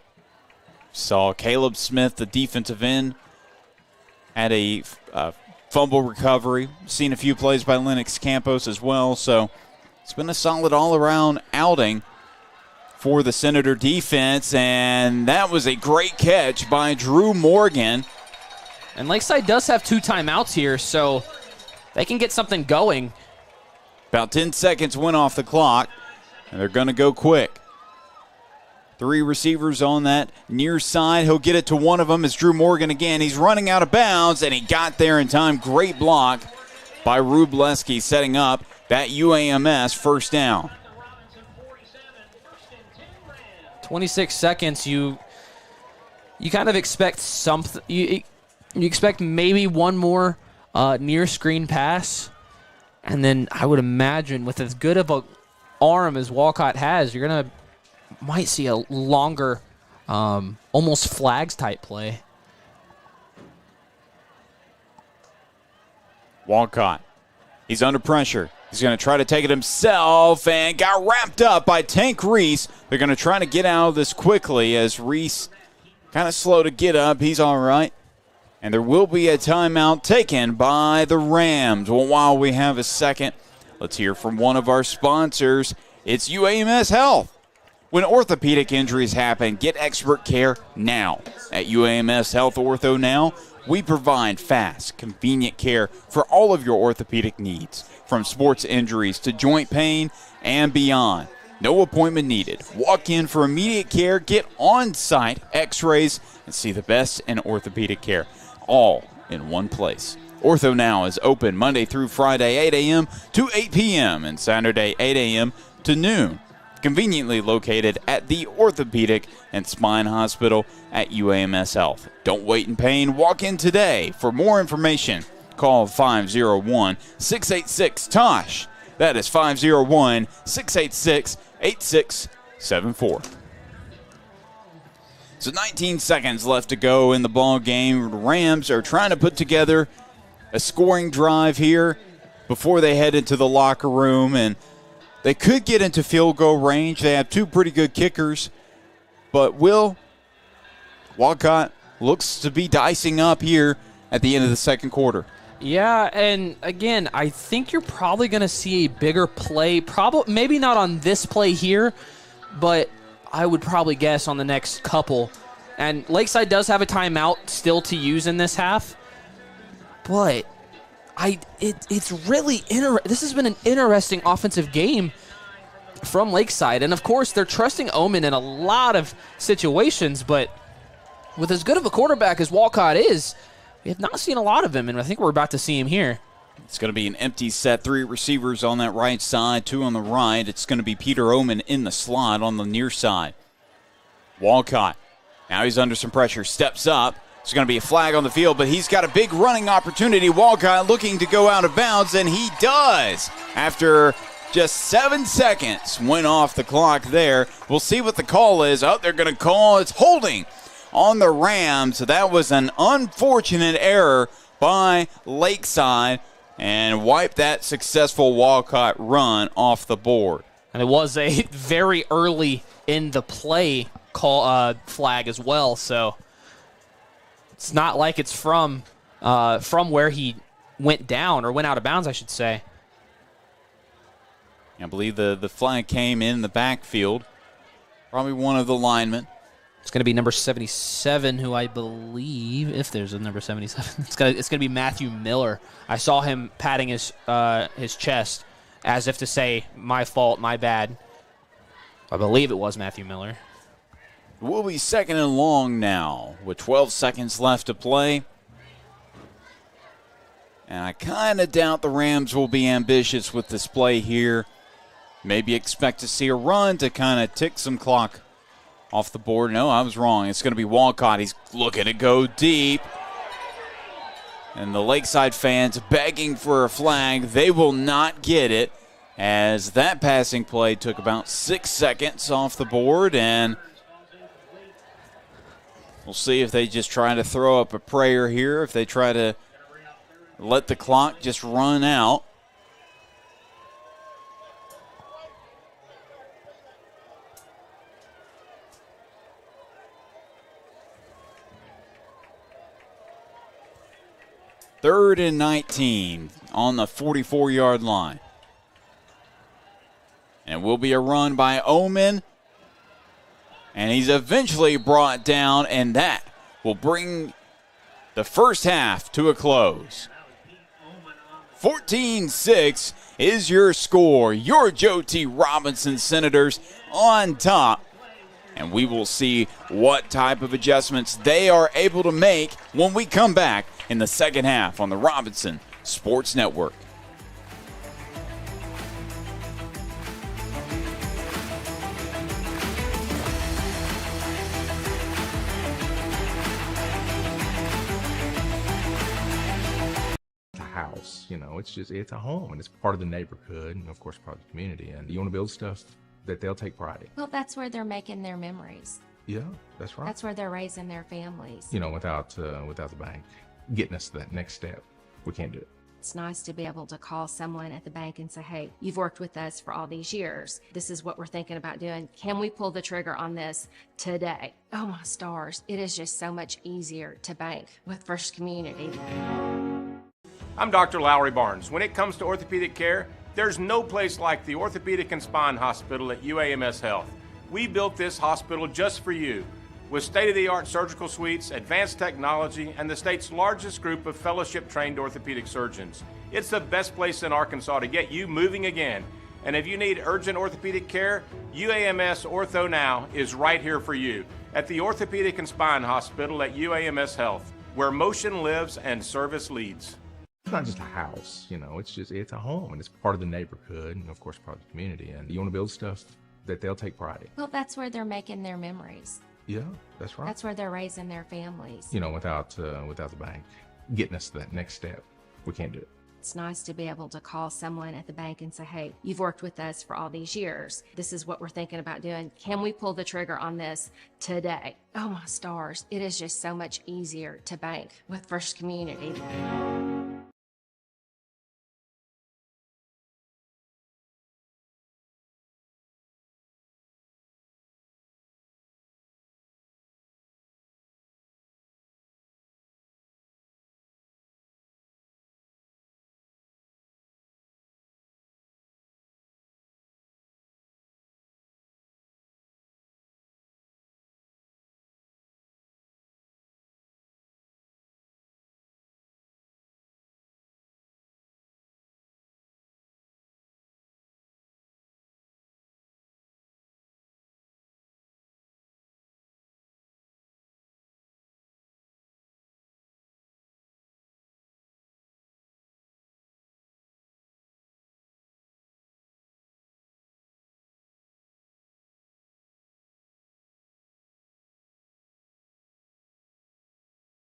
Speaker 3: Saw Caleb Smith, the defensive end, had a fumble recovery. Seen a few plays by Lennox Campos as well. So it's been a solid all-around outing for the Senator defense. And that was a great catch by Drew Morgan.
Speaker 4: And Lakeside does have 2 timeouts here, so they can get something going.
Speaker 3: About 10 seconds went off the clock, and they're going to go quick. 3 receivers on that near side. He'll get it to one of them. It's Drew Morgan again. He's running out of bounds, and he got there in time. Great block by Rubleski, setting up that UAMS first down.
Speaker 4: 26 seconds. You kind of expect something. You expect maybe one more near screen pass, And then I would imagine with as good of a arm as Walcott has, you're going to might see a longer, almost flags type play.
Speaker 3: Walcott, he's under pressure. He's going to try to take it himself and got wrapped up by Tank Reese. They're going to try to get out of this quickly as Reese kind of slow to get up. He's all right. And there will be a timeout taken by the Rams. Well, while we have a second, let's hear from one of our sponsors. It's UAMS Health. When orthopedic injuries happen, get expert care now. At UAMS Health Ortho Now, we provide fast, convenient care for all of your orthopedic needs, from sports injuries to joint pain and beyond. No appointment needed. Walk in for immediate care, get on-site x-rays, and see the best in orthopedic care, all in one place. Ortho Now is open Monday through Friday, 8 a.m. to 8 p.m. and Saturday, 8 a.m. to noon. Conveniently located at the Orthopedic and Spine Hospital at UAMS Health. Don't wait in pain. Walk in today. For more information, call 501-686-TOSH. That is 501-686-8674. So 19 seconds left to go in the ball game. The Rams are trying to put together a scoring drive here before they head into the locker room, and they could get into field goal range. They have two pretty good kickers, but Walcott looks to be dicing up here at the end of the second quarter.
Speaker 4: Yeah, and again, I think you're probably going to see a bigger play. Maybe not on this play here, but I would probably guess on the next couple. And Lakeside does have a timeout still to use in this half, but it's really this has been an interesting offensive game from Lakeside. And, of course, they're trusting Omen in a lot of situations, but with as good of a quarterback as Walcott is, we have not seen a lot of him, and I think we're about to see him here.
Speaker 3: It's going to be an empty set, three receivers on that right side, two on the right. It's going to be Peter Omen in the slot on the near side. Walcott, now he's under some pressure, steps up. It's going to be a flag on the field, but he's got a big running opportunity. Walcott looking to go out of bounds, and he does. After just 7 seconds went off the clock there. We'll see what the call is. Oh, they're going to call it's holding on the Rams. So that was an unfortunate error by Lakeside and wiped that successful Walcott run off the board.
Speaker 4: And it was a very early in the play flag as well, so it's not like it's from where he went down, or went out of bounds, I should say.
Speaker 3: I believe the flag came in the backfield. Probably one of the linemen.
Speaker 4: It's going to be number 77, who I believe, if there's a number 77, it's going to be Matthew Miller. I saw him patting his chest as if to say, my fault, my bad. I believe it was Matthew Miller.
Speaker 3: We'll be second and long now with 12 seconds left to play. And I kind of doubt the Rams will be ambitious with this play here. Maybe expect to see a run to kind of tick some clock off the board. No, I was wrong. It's going to be Walcott. He's looking to go deep. And the Lakeside fans begging for a flag. They will not get it, as that passing play took about 6 seconds off the board. And we'll see if they just try to throw up a prayer here, if they try to let the clock just run out. Third and 19 on the 44-yard line. And will be a run by Omen. And he's eventually brought down, and that will bring the first half to a close. 14-6 is your score. Your Joe T. Robinson Senators on top. And we will see what type of adjustments they are able to make when we come back in the second half on the Robinson Sports Network.
Speaker 8: house, you know, it's a home and it's part of the neighborhood and of course part of the community. And you want to build stuff that they'll take pride in.
Speaker 9: Well, that's where they're making their memories.
Speaker 8: Yeah, that's right.
Speaker 9: That's where they're raising their families.
Speaker 8: You know, without the bank getting us to that next step, we can't do it.
Speaker 9: It's nice to be able to call someone at the bank and say, hey, you've worked with us for all these years. This is what we're thinking about doing. Can we pull the trigger on this today? Oh my stars. It is just so much easier to bank with First Community.
Speaker 10: I'm Dr. Lowry Barnes. When it comes to orthopedic care, there's no place like the Orthopedic and Spine Hospital at UAMS Health. We built this hospital just for you, with state-of-the-art surgical suites, advanced technology, and the state's largest group of fellowship-trained orthopedic surgeons. It's the best place in Arkansas to get you moving again. And if you need urgent orthopedic care, UAMS Ortho Now is right here for you at the Orthopedic and Spine Hospital at UAMS Health, where motion lives and service leads.
Speaker 8: It's not just a house, you know, it's a home and it's part of the neighborhood and of course part of the community. And you want to build stuff that they'll take pride in.
Speaker 9: Well, that's where they're making their memories.
Speaker 8: Yeah, that's right.
Speaker 9: That's where they're raising their families.
Speaker 8: You know, without the bank getting us to that next step, we can't do it.
Speaker 9: It's nice to be able to call someone at the bank and say, hey, you've worked with us for all these years. This is what we're thinking about doing. Can we pull the trigger on this today? Oh my stars. It is just so much easier to bank with First Community.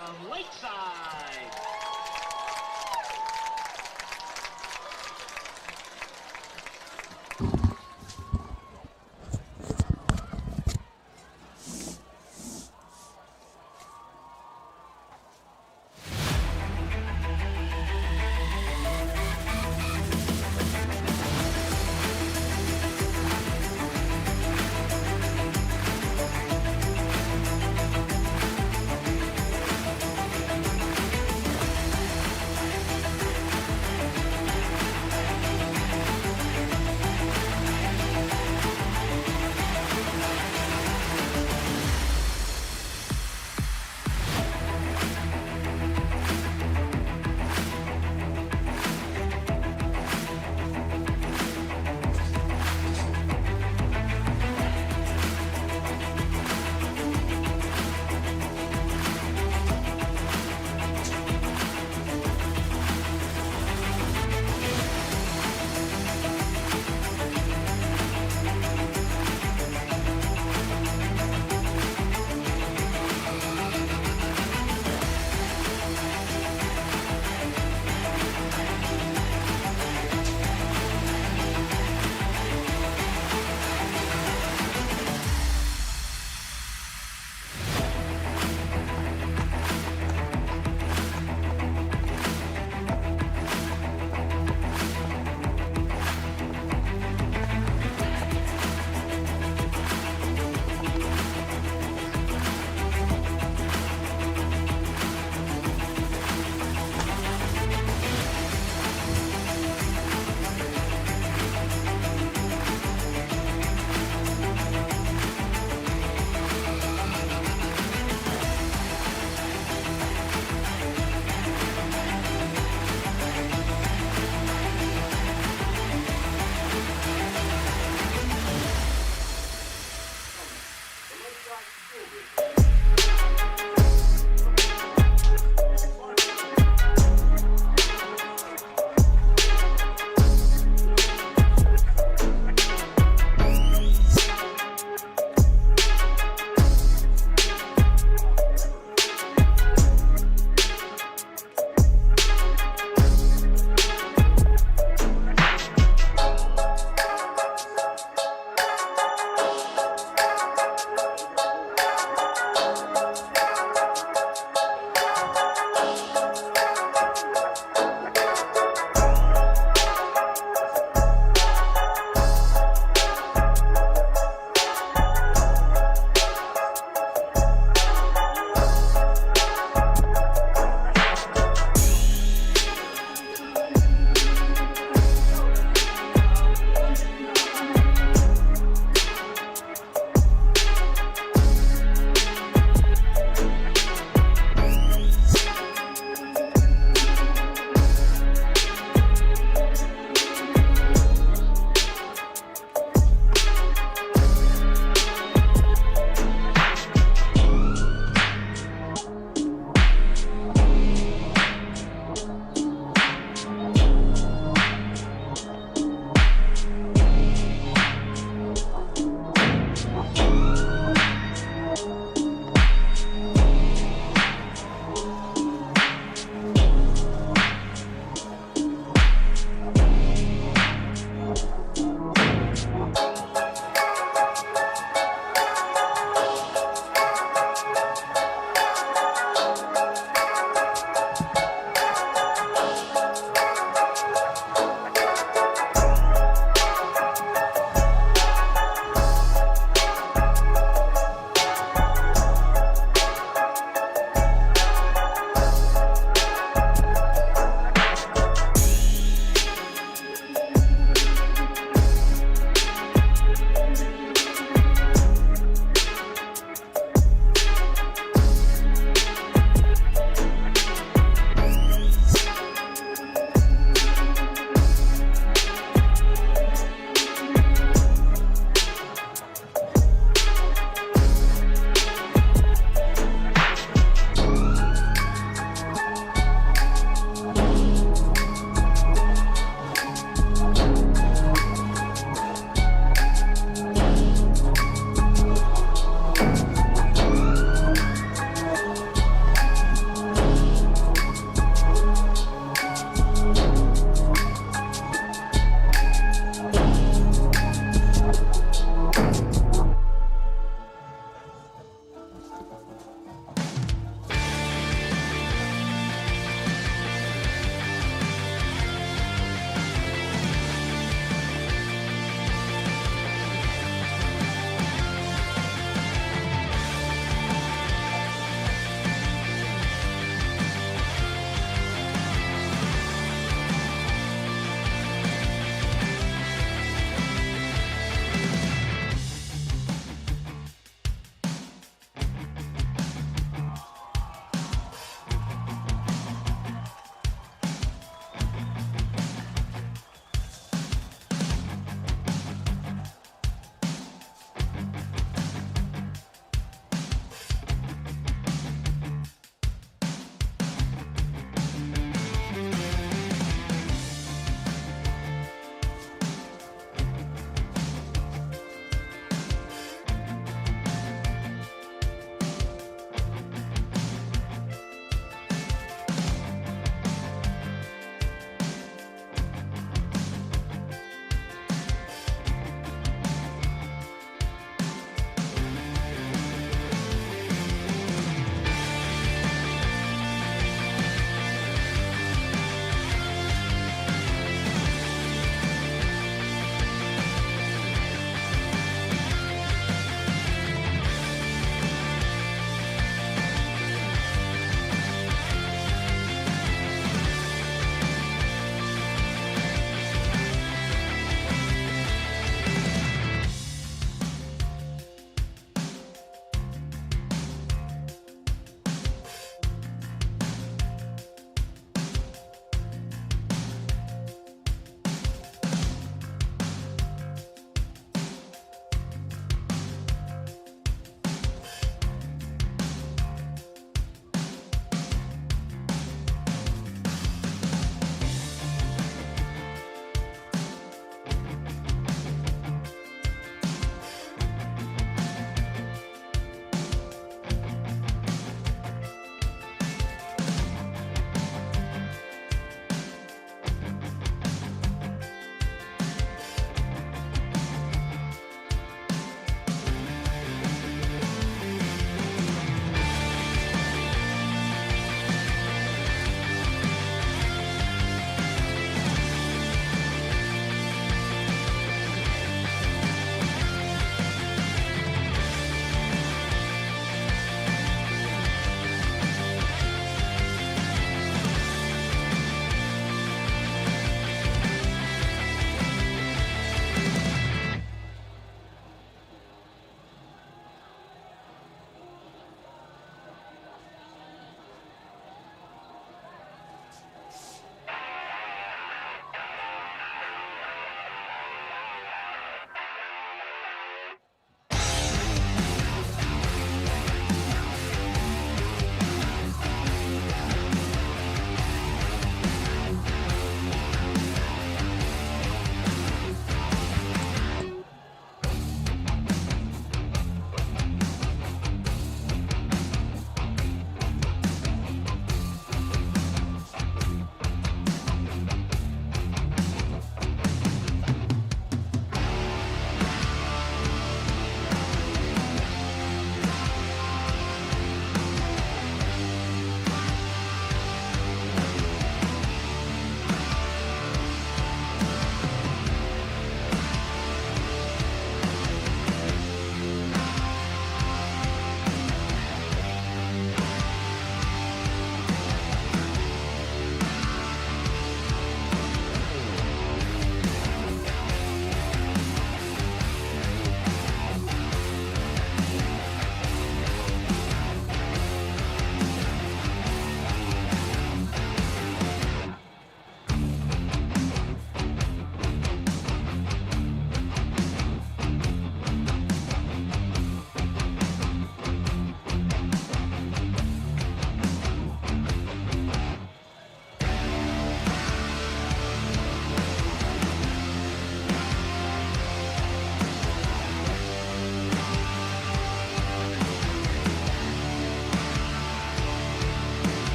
Speaker 5: Of Lakeside.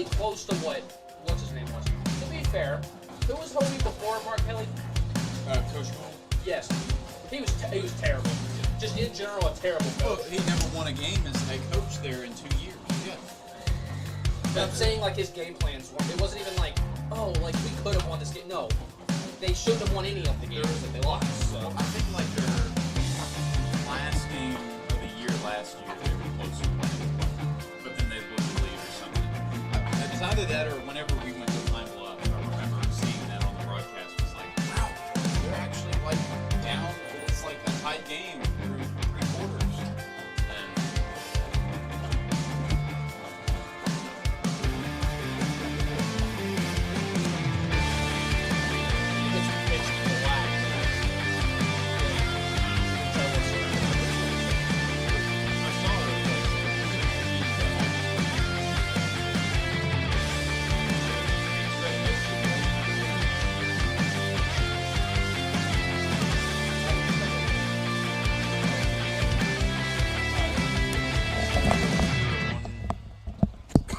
Speaker 4: probably close to what's his name was. To be fair, who was Hobie before Mark Kelly?
Speaker 3: Coach Cole.
Speaker 4: Yes. He was terrible. Just in general, a terrible coach.
Speaker 3: Well, he never won a game as head coach there in 2 years. Yeah.
Speaker 4: But I'm saying, like, his game plans weren't. It wasn't even like, oh, like, we could have won this game. No. They shouldn't have won any of the games that they lost. So
Speaker 3: I think, like, their last game of the year last year, they were close to winning. But then they blew the lead or something. It was either that or whenever we went to Pine Bluff, I remember seeing that on the broadcast. It was like, wow, they're actually, like, down. It's like a tight game through 3 quarters. And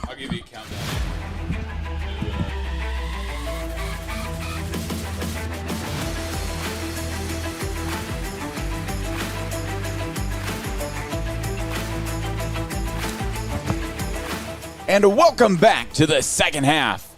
Speaker 3: I'll give you a countdown. And welcome back to the second half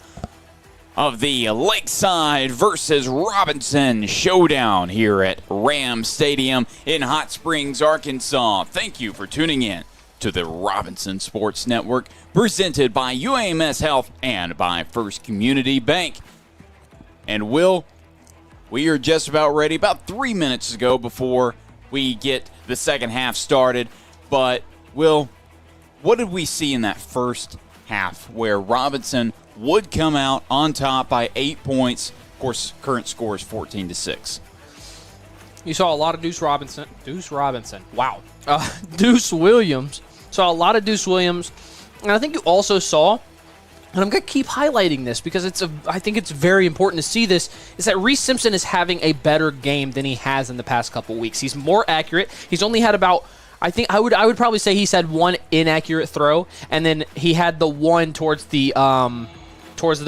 Speaker 3: of the Lakeside versus Robinson showdown here at Ram Stadium in Hot Springs, Arkansas. Thank you for tuning in to the Robinson Sports Network, presented by UAMS Health and by First Community Bank. And Will, we are just about ready, about 3 minutes ago before we get the second half started. But, Will, what did we see in that first half where Robinson would come out on top by 8 points? Of course, current score is 14-6.
Speaker 4: you saw a lot of Deuce Robinson. Wow. Deuce Williams. Saw a lot of Deuce Williams. And I think you also saw, and I'm going to keep highlighting this because I think it's very important to see this, is that Reese Simpson is having a better game than he has in the past couple weeks. He's more accurate. He's only had about, I would probably say he's had one inaccurate throw, and then he had the one towards the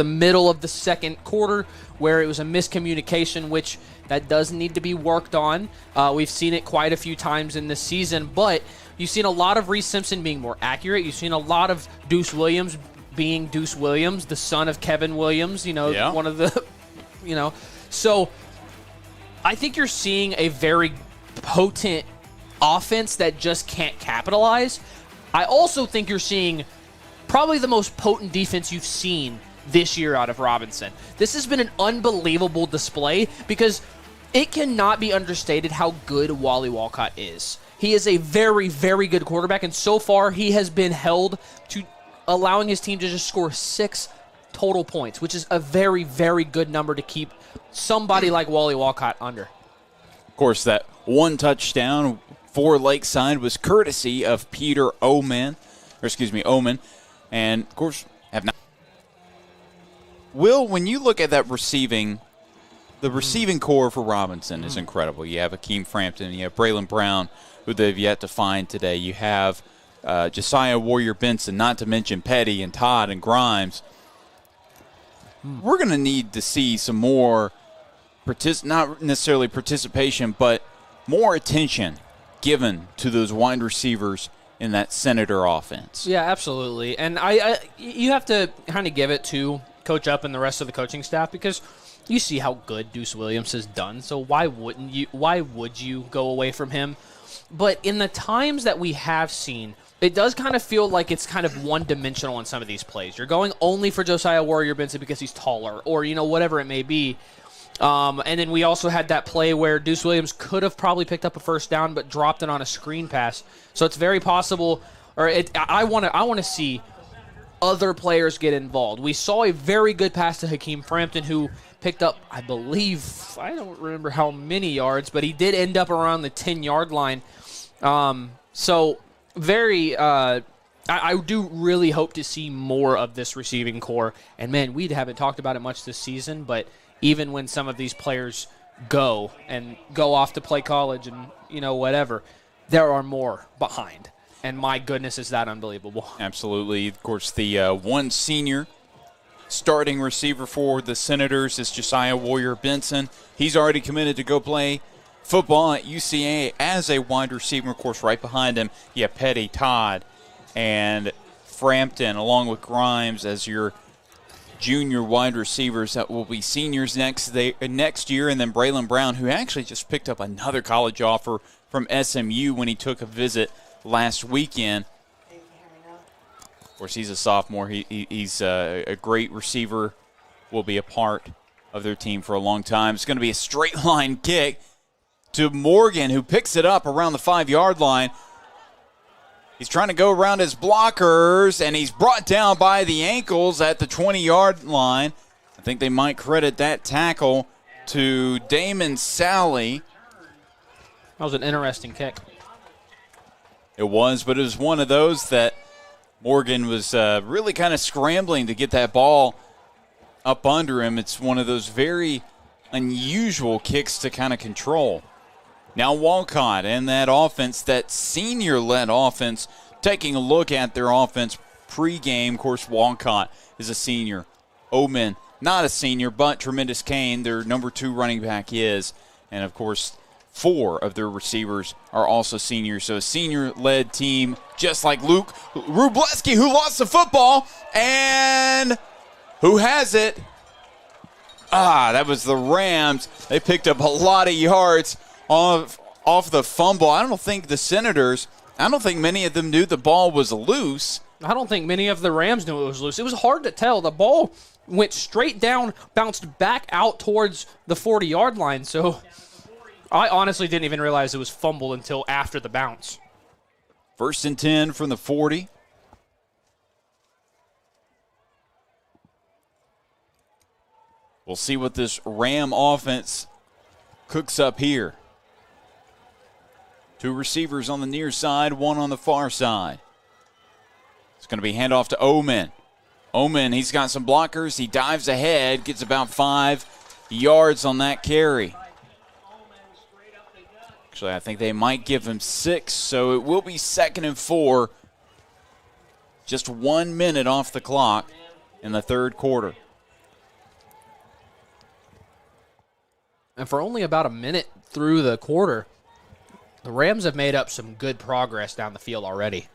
Speaker 4: middle of the second quarter where it was a miscommunication, which that does need to be worked on. We've seen it quite a few times in this season, but you've seen a lot of Reese Simpson being more accurate. You've seen a lot of Deuce Williams being Deuce Williams, the son of Kevin Williams, one of the, So I think you're seeing a very potent offense that just can't capitalize. I also think you're seeing probably the most potent defense you've seen this year out of Robinson. This has been an unbelievable display because it cannot be understated how good Wally Walcott is. He is a very, very good quarterback, and so far he has been held to allowing his team to just score 6 total points, which is a very, very good number to keep somebody like Wally Walcott under.
Speaker 3: Of course, that one touchdown for Lakeside was courtesy of Peter Oman, and of course have not. Will, when you look at that the receiving core for Robinson is incredible. You have Akeem Frampton, you have Braylon Brown, who they've yet to find today. You have Josiah Warrior Benson, not to mention Petty and Todd and Grimes. We're going to need to see some more, not necessarily participation, but more attention given to those wide receivers in that Senator offense.
Speaker 4: Yeah, absolutely. And you have to kind of give it to Coach Up and the rest of the coaching staff because you see how good Deuce Williams has done. So why would you go away from him? But in the times that we have seen, it does kind of feel like it's kind of one-dimensional in some of these plays. You're going only for Josiah Warrior Benson because he's taller or, whatever it may be. And then we also had that play where Deuce Williams could have probably picked up a first down but dropped it on a screen pass. So it's very possible, I want to see other players get involved. We saw a very good pass to Hakeem Frampton who picked up, I believe, I don't remember how many yards, but he did end up around the 10-yard line. So very, I do really hope to see more of this receiving core. And, man, we haven't talked about it much this season, but even when some of these players go off to play college and, whatever, there are more behind. And my goodness, is that unbelievable.
Speaker 3: Absolutely. Of course, the one senior starting receiver for the Senators is Josiah Warrior Benson. He's already committed to go play football at UCA as a wide receiver. Of course, right behind him, you have Petty, Todd, and Frampton, along with Grimes as your junior wide receivers that will be seniors next year. And then Braylon Brown, who actually just picked up another college offer from SMU when he took a visit last weekend. Of course, he's a sophomore. He's a great receiver, will be a part of their team for a long time. It's going to be a straight line kick to Morgan, who picks it up around the 5-yard line. He's trying to go around his blockers, and he's brought down by the ankles at the 20-yard line. I think they might credit that tackle to Damon Sally.
Speaker 4: That was an interesting kick.
Speaker 3: It was, but it was one of those that Morgan was really kind of scrambling to get that ball up under him. It's one of those very unusual kicks to kind of control. Now Walcott and that offense, that senior-led offense, taking a look at their offense pregame. Of course, Walcott is a senior. Omen, not a senior, but Tremendous Kane, their number 2 running back, is. And, of course, 4 of their receivers are also seniors. So a senior-led team, just like Luke Rubleski, who lost the football, and who has it? That was the Rams. They picked up a lot of yards off the fumble. I don't think the Senators, many of them knew the ball was loose.
Speaker 4: I don't think many of the Rams knew it was loose. It was hard to tell. The ball went straight down, bounced back out towards the 40-yard line. So I honestly didn't even realize it was fumbled until after the bounce.
Speaker 3: 1st and 10 from the 40. We'll see what this Ram offense cooks up here. 2 receivers on the near side, 1 on the far side. It's going to be handoff to Omen. Omen, he's got some blockers. He dives ahead, gets about 5 yards on that carry. Actually, I think they might give him 6, so it will be 2nd and 4. Just 1 minute off the clock in the 3rd quarter.
Speaker 4: And for only about a minute through the quarter, the Rams have made up some good progress down the field already.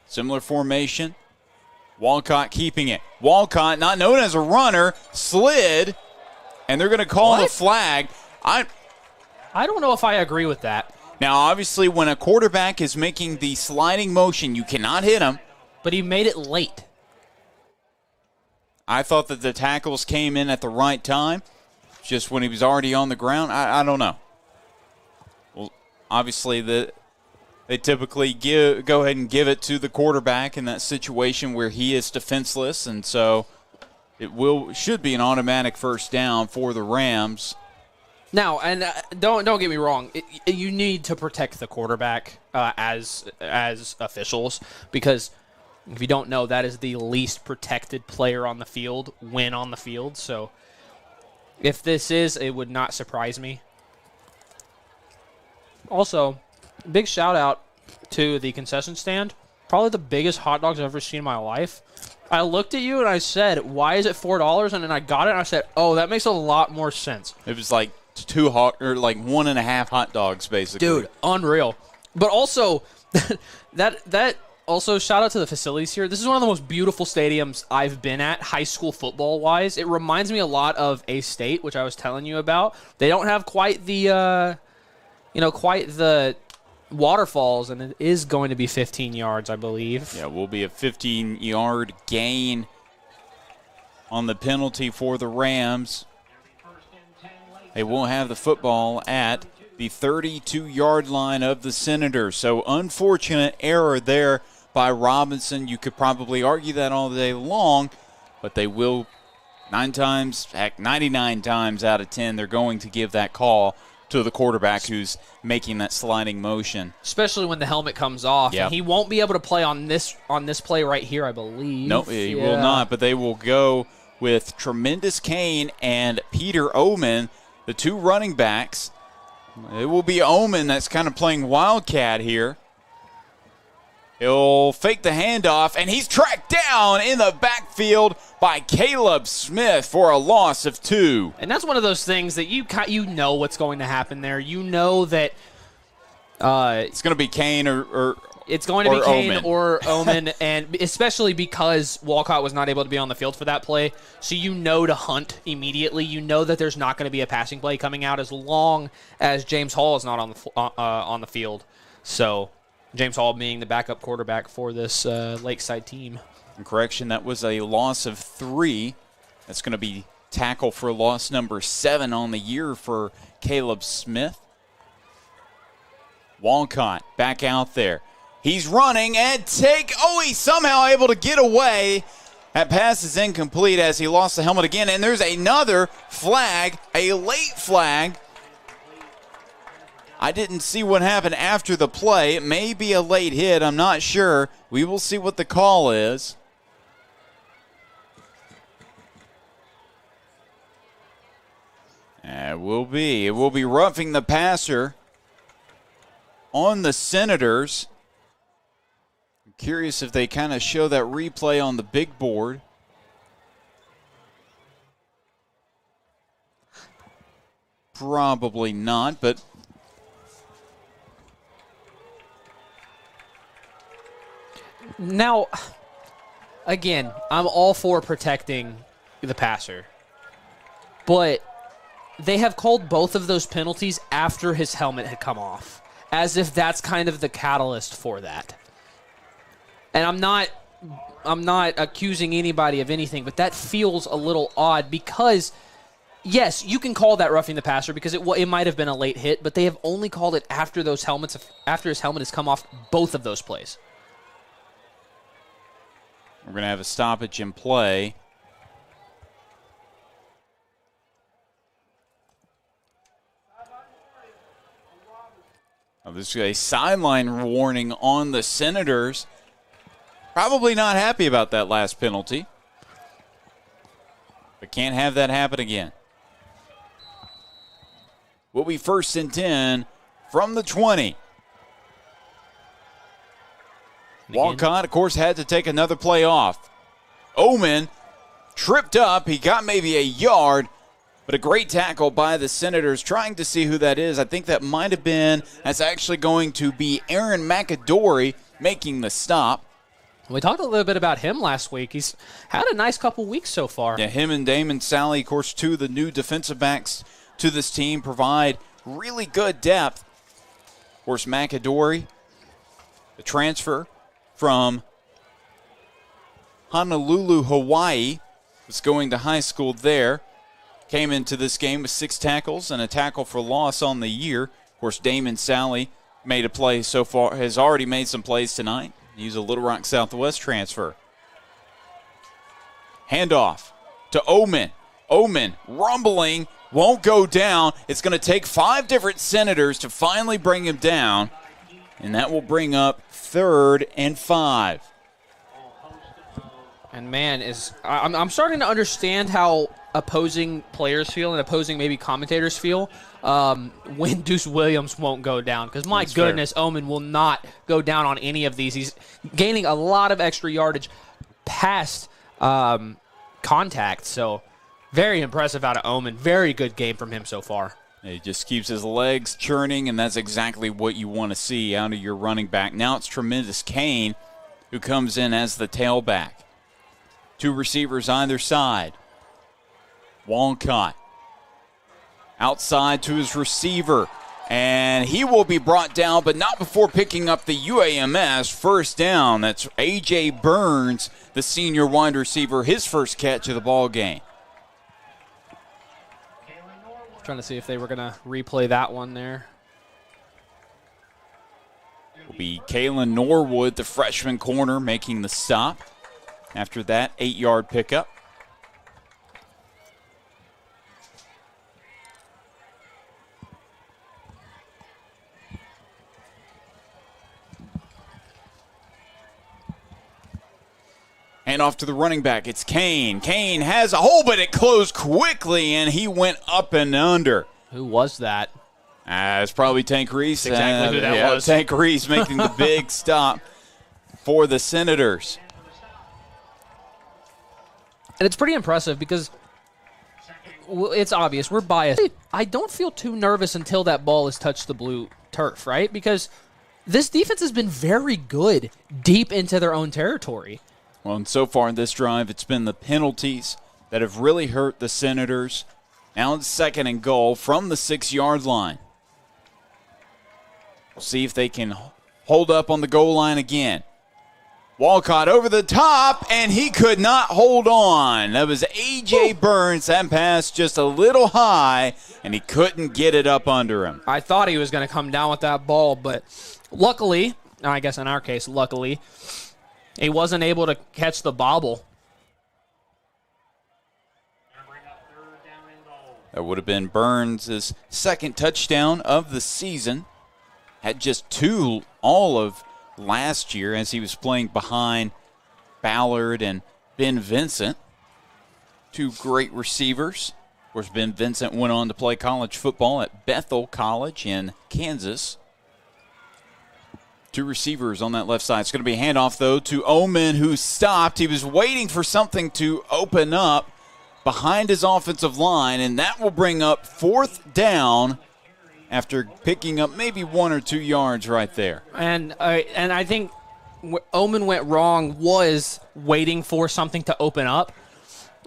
Speaker 3: Similar formation. Walcott keeping it. Walcott, not known as a runner, slid, and they're going to call the flag.
Speaker 4: I don't know if I agree with that.
Speaker 3: Now, obviously, when a quarterback is making the sliding motion, you cannot hit him.
Speaker 4: But he made it late.
Speaker 3: I thought that the tackles came in at the right time, just when he was already on the ground. I don't know. Well, obviously, they typically go ahead and give it to the quarterback in that situation where he is defenseless, and so it should be an automatic 1st down for the Rams.
Speaker 4: Now, and don't get me wrong, you need to protect the quarterback as officials, because if you don't know, that is the least protected player on the field when on the field. So if this is, it would not surprise me. Also, big shout out to the concession stand. Probably the biggest hot dogs I've ever seen in my life. I looked at you and I said, why is it $4? And then I got it and I said, oh, that makes a lot more sense.
Speaker 3: It was like 1.5 hot dogs, basically.
Speaker 4: Dude, unreal. But also, that also, shout out to the facilities here. This is one of the most beautiful stadiums I've been at, high school football-wise. It reminds me a lot of A-State, which I was telling you about. They don't have quite the, waterfalls, and it is going to be 15 yards, I believe.
Speaker 3: Yeah, it will be a 15-yard gain on the penalty for the Rams. They will have the football at the 32-yard line of the Senators. So unfortunate error there by Robinson. You could probably argue that all day long, but they will 99 times out of 10, they're going to give that call to the quarterback who's making that sliding motion.
Speaker 4: Especially when the helmet comes off.
Speaker 3: Yep.
Speaker 4: And he won't be able to play on this play right here, I believe.
Speaker 3: No, he will not, but they will go with Tremendous Kane and Peter Omen, the 2 running backs. It will be Omen that's kind of playing Wildcat here. He'll fake the handoff, and he's tracked down in the backfield by Caleb Smith for a loss of 2.
Speaker 4: And that's one of those things that you know what's going to happen there. You know that
Speaker 3: it's going to be Kane or
Speaker 4: it's going to be Kane
Speaker 3: Omen.
Speaker 4: or Omen, and especially because Walcott was not able to be on the field for that play, so you know to hunt immediately. You know that there's not going to be a passing play coming out as long as James Hall is not on the field. So James Hall being the backup quarterback for this Lakeside team.
Speaker 3: Correction, that was a loss of 3. That's going to be tackle for loss number 7 on the year for Caleb Smith. Walcott back out there. He's running and he's somehow able to get away. That pass is incomplete as he lost the helmet again. And there's another flag, a late flag. I didn't see what happened after the play. It may be a late hit. I'm not sure. We will see what the call is. It will be roughing the passer on the Senators. I'm curious if they kind of show that replay on the big board. Probably not, but
Speaker 4: now, again, I'm all for protecting the passer, but they have called both of those penalties after his helmet had come off, as if that's kind of the catalyst for that. And I'm not accusing anybody of anything, but that feels a little odd because, yes, you can call that roughing the passer because it might have been a late hit, but they have only called it after his helmet has come off both of those plays.
Speaker 3: We're going to have a stoppage in play. This is a sideline warning on the Senators. Probably not happy about that last penalty. But can't have that happen again. Will be 1st and 10 from the 20. Walcott, of course, had to take another play off. Omen tripped up. He got maybe a yard, but a great tackle by the Senators trying to see who that is. I think that might have been, that's actually going to be Aaron McAdory making the stop.
Speaker 4: We talked a little bit about him last week. He's had a nice couple weeks so far.
Speaker 3: Yeah, him and Damon Sally, of course, 2 of the new defensive backs to this team, provide really good depth. Of course, McAdory, the transfer from Honolulu, Hawaii, was going to high school there. Came into this game with 6 tackles and a tackle for loss on the year. Of course, Damon Sally made a play so far, has already made some plays tonight. He's a Little Rock Southwest transfer. Handoff to Omen. Omen rumbling, won't go down. It's going to take 5 different Senators to finally bring him down, and that will bring up 3rd and 5.
Speaker 4: And man, I'm starting to understand how opposing players feel and opposing maybe commentators feel when Deuce Williams won't go down. Because my goodness, Omen will not go down on any of these. He's gaining a lot of extra yardage past contact. So very impressive out of Omen. Very good game from him so far.
Speaker 3: He just keeps his legs churning, and that's exactly what you want to see out of your running back. Now it's Tremendous Kane who comes in as the tailback. 2 receivers either side. Walcott outside to his receiver, and he will be brought down, but not before picking up the UAMS first down. That's A.J. Burns, the senior wide receiver, his first catch of the ball game.
Speaker 4: Trying to see if they were going to replay that one there.
Speaker 3: Will be Kalen Norwood, the freshman corner, making the stop after that 8-yard pickup. Hand off to the running back. It's Kane. Kane has a hole, but it closed quickly, and he went up and under.
Speaker 4: Who was that?
Speaker 3: It's probably Tank Reese.
Speaker 4: That's exactly who that was.
Speaker 3: Tank Reese making the big stop for the Senators.
Speaker 4: And it's pretty impressive because it's obvious. We're biased. I don't feel too nervous until that ball has touched the blue turf, right? Because this defense has been very good deep into their own territory.
Speaker 3: Well, and so far in this drive, it's been the penalties that have really hurt the Senators. Now it's 2nd and goal from the 6-yard line. We'll see if they can hold up on the goal line again. Walcott over the top, and he could not hold on. That was A.J. Burns. That pass just a little high, and he couldn't get it up under him.
Speaker 4: I thought he was going to come down with that ball, but luckily, I guess in our case, luckily, he wasn't able to catch the bobble.
Speaker 3: That would have been Burns' 2nd touchdown of the season. Had just 2 all of last year as he was playing behind Ballard and Ben Vincent. 2 great receivers. Of course, Ben Vincent went on to play college football at Bethel College in Kansas. 2 receivers on that left side. It's going to be a handoff, though, to Omen, who stopped. He was waiting for something to open up behind his offensive line, and that will bring up 4th down after picking up maybe 1 or 2 yards right there.
Speaker 4: And I think where Omen went wrong was waiting for something to open up.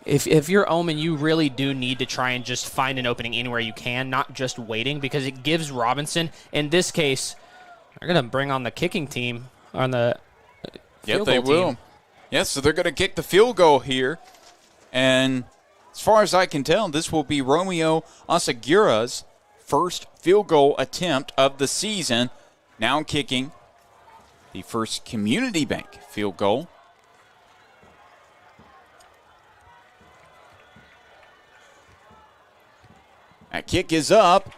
Speaker 4: If you're Omen, you really do need to try and just find an opening anywhere you can, not just waiting, because it gives Robinson, in this case, they're going to bring on the kicking team on the field
Speaker 3: they
Speaker 4: goal
Speaker 3: will.
Speaker 4: team.
Speaker 3: Yes, so they're going to kick the field goal here. And as far as I can tell, this will be Romeo Asagura's first field goal attempt of the season. Now kicking the first Community Bank field goal. That kick is up,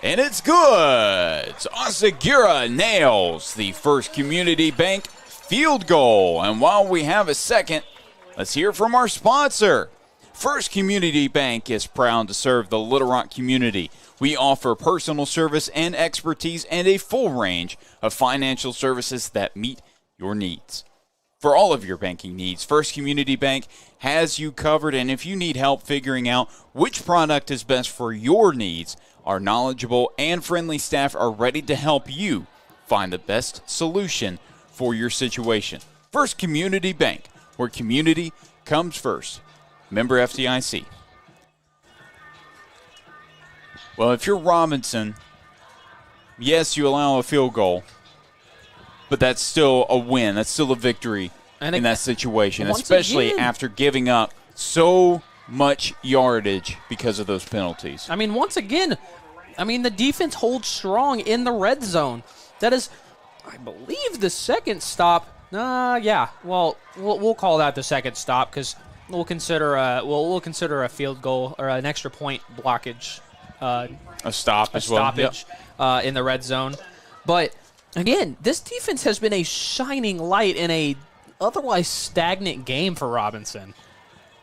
Speaker 3: and it's good. So Asagura nails the first Community Bank field goal. And while we have a second, let's hear from our sponsor. First Community Bank is proud to serve the Little Rock community. We offer personal service and expertise and a full range of financial services that meet your needs. For all of your banking needs, First Community Bank has you covered, and if you need help figuring out which product is best for your needs, our knowledgeable and friendly staff are ready to help you find the best solution for your situation. First Community Bank, where community comes first. Member FDIC. Well, if you're Robinson, yes, you allow a field goal, but that's still a win. That's still a victory in that situation, especially after giving up so much yardage because of those penalties.
Speaker 4: I mean, once again, the defense holds strong in the red zone. That is, I believe, the second stop. Yeah. Well, we'll call that the second stop because we'll consider a field goal or an extra point blockage.
Speaker 3: A stoppage
Speaker 4: in the red zone. But again, this defense has been a shining light in a otherwise stagnant game for Robinson.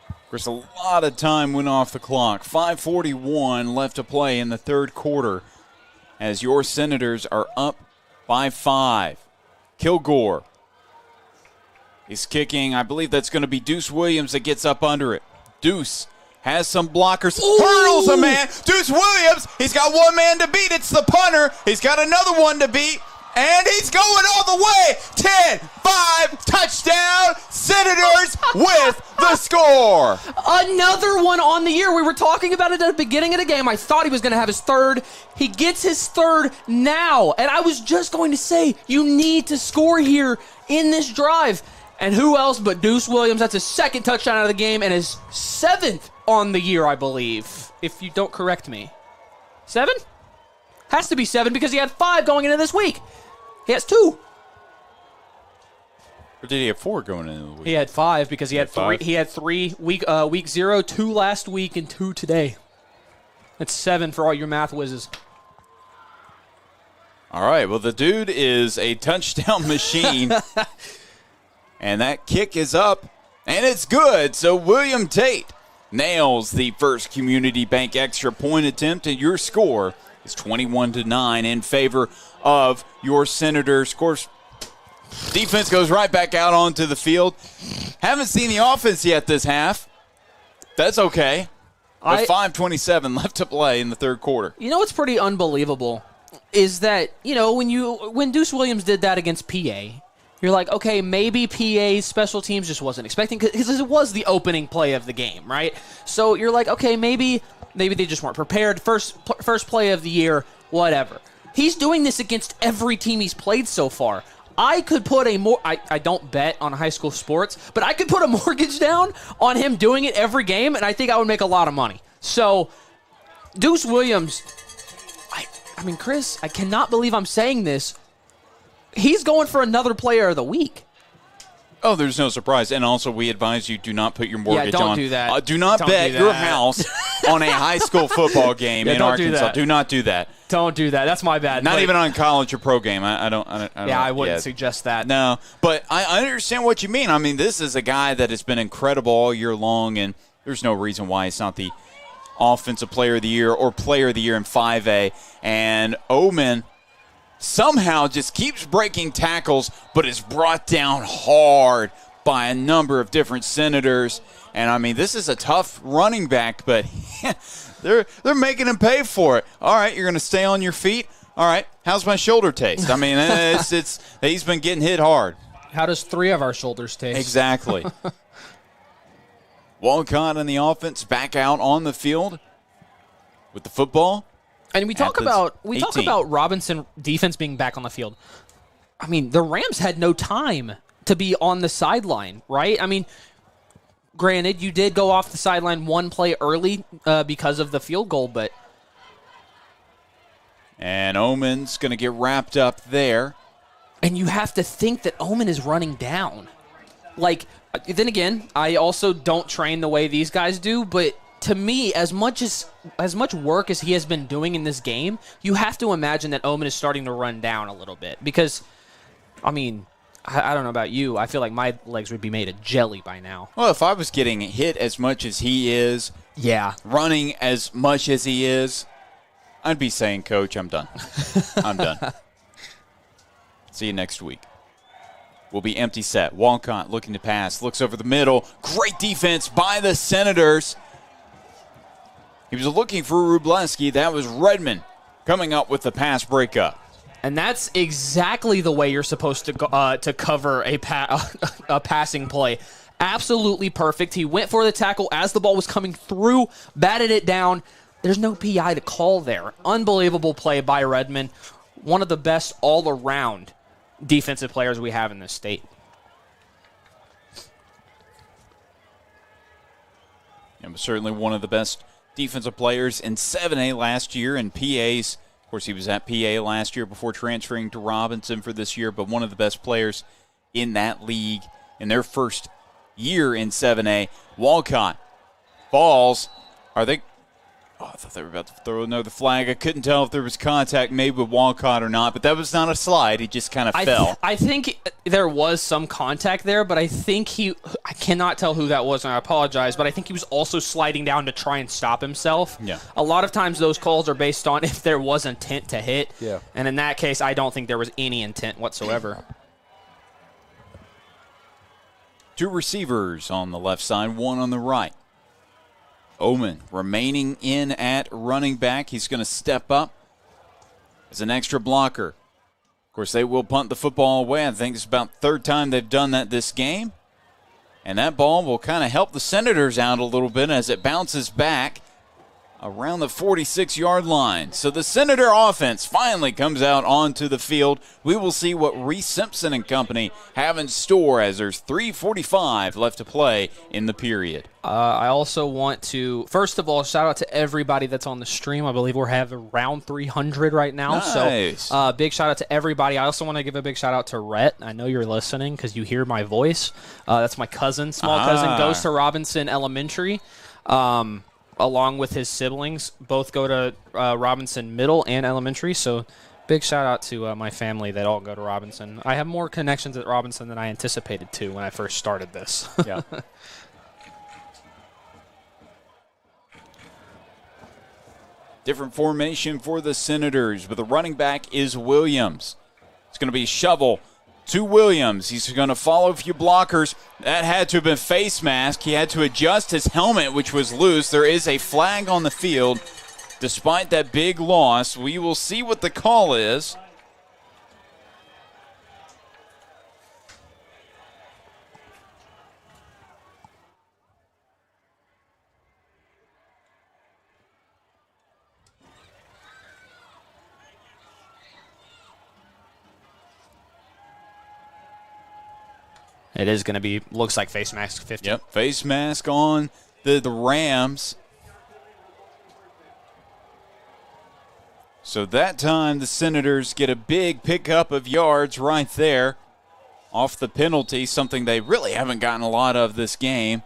Speaker 3: Of course, a lot of time went off the clock. 5:41 left to play in the third quarter as your Senators are up by 5. Kilgore is kicking. I believe that's going to be Deuce Williams that gets up under it. Deuce has some blockers. Hurdles a man. Deuce Williams, he's got one man to beat. It's the punter. He's got another one to beat. And he's going all the way. 10-5, touchdown. Senators with the score.
Speaker 4: Another one on the year. We were talking about it at the beginning of the game. I thought he was going to have his third. He gets his third now. And I was just going to say, you need to score here in this drive. And who else but Deuce Williams? That's his second touchdown out of the game and his 7th on the year, I believe, if you don't correct me. 7? Has to be 7 because he had 5 going into this week. He has 2.
Speaker 3: Or did he have 4 going into the week?
Speaker 4: He had 5 because he had 3. He had 3 week 0, 2 last week, and 2 today. That's 7 for all your math whizzes.
Speaker 3: All right. Well, the dude is a touchdown machine. And that kick is up, and it's good. So William Tate nails the First Community Bank extra point attempt, and your score is 21-9 in favor of your Senators. Of course, defense goes right back out onto the field. Haven't seen the offense yet this half. That's okay. But 5:27 left to play in the third quarter.
Speaker 4: You know what's pretty unbelievable is that, when Deuce Williams did that against PA, you're like, okay, maybe PA's special teams just wasn't expecting, because it was the opening play of the game, right? So you're like, okay, maybe they just weren't prepared. First play of the year, whatever. He's doing this against every team he's played so far. I could put I don't bet on high school sports, but I could put a mortgage down on him doing it every game, and I think I would make a lot of money. So, Deuce Williams, I mean, Chris, I cannot believe I'm saying this. He's going for another player of the week.
Speaker 3: Oh, there's no surprise. And also, we advise you do not put your mortgage on.
Speaker 4: Don't do that.
Speaker 3: Do not bet your house on a high school football game in Arkansas. Do not do that.
Speaker 4: Don't do that. That's my bad.
Speaker 3: Not even on college or pro game. I
Speaker 4: wouldn't suggest that.
Speaker 3: No, but I understand what you mean. I mean, this is a guy that has been incredible all year long, and there's no reason why he's not the Offensive Player of the Year or Player of the Year in 5A. And Omen somehow just keeps breaking tackles, but is brought down hard by a number of different Senators. And, I mean, this is a tough running back, but they're making him pay for it. All right, you're going to stay on your feet? All right, how's my shoulder taste? I mean, he's been getting hit hard.
Speaker 4: How does 3 of our shoulders taste?
Speaker 3: Exactly. Walcott and the offense back out on the field with the football.
Speaker 4: And we talk about Robinson defense being back on the field. I mean, the Rams had no time to be on the sideline, right? I mean, granted, you did go off the sideline one play early because of the field goal, but...
Speaker 3: And Omen's going to get wrapped up there.
Speaker 4: And you have to think that Omen is running down. Like, then again, I also don't train the way these guys do, but to me, as much work as he has been doing in this game, you have to imagine that Omen is starting to run down a little bit. Because, I mean, I don't know about you, I feel like my legs would be made of jelly by now.
Speaker 3: Well, if I was getting hit as much as he is, running as much as he is, I'd be saying, Coach, I'm done. I'm done. See you next week. Will be empty set. Walcott looking to pass. Looks over the middle. Great defense by the Senators. He was looking for Rubleski. That was Redmond coming up with the pass breakup.
Speaker 4: And that's exactly the way you're supposed to cover a passing play. Absolutely perfect. He went for the tackle as the ball was coming through, batted it down. There's no PI to call there. Unbelievable play by Redmond. One of the best all-around defensive players we have in this state.
Speaker 3: And was certainly one of the best defensive players in 7A last year, and PA's, of course, he was at PA last year before transferring to Robinson for this year, but one of the best players in that league in their first year in 7A. Walcott falls. Are they? Oh, I thought they were about to throw another flag. I couldn't tell if there was contact made with Walcott or not, but that was not a slide. He just kind of fell.
Speaker 4: I think there was some contact there, but I think I cannot tell who that was, and I apologize, but I think he was also sliding down to try and stop himself.
Speaker 3: Yeah.
Speaker 4: A lot of times those calls are based on if there was intent to hit.
Speaker 8: Yeah.
Speaker 4: And in that case, I don't think there was any intent whatsoever.
Speaker 3: 2 receivers on the left side, 1 on the right. Omen remaining in at running back. He's going to step up as an extra blocker. Of course, they will punt the football away. I think it's about the 3rd time they've done that this game. And that ball will kind of help the Senators out a little bit as it bounces back around the 46-yard line. So the Senator offense finally comes out onto the field. We will see what Reese Simpson and company have in store as there's 3:45 left to play in the period.
Speaker 4: I also want to, first of all, shout out to everybody that's on the stream. I believe we're having around 300 right now.
Speaker 3: Nice.
Speaker 4: So big shout out to everybody. I also want to give a big shout out to Rhett. I know you're listening because you hear my voice. That's my cousin, small cousin, goes to Robinson Elementary. Along with his siblings, both go to Robinson Middle and Elementary. So big shout out to my family that all go to Robinson. I have more connections at Robinson than I anticipated to when I first started this.
Speaker 3: Yeah. Different formation for the Senators, but the running back is Williams. It's going to be shovel to Williams. He's going to follow a few blockers. That had to have been face mask. He had to adjust his helmet, which was loose. There is a flag on the field. Despite that big loss, we will see what the call is.
Speaker 4: It is going to be, looks like face mask 50.
Speaker 3: Yep, face mask on the Rams. So that time the Senators get a big pickup of yards right there off the penalty, something they really haven't gotten a lot of this game.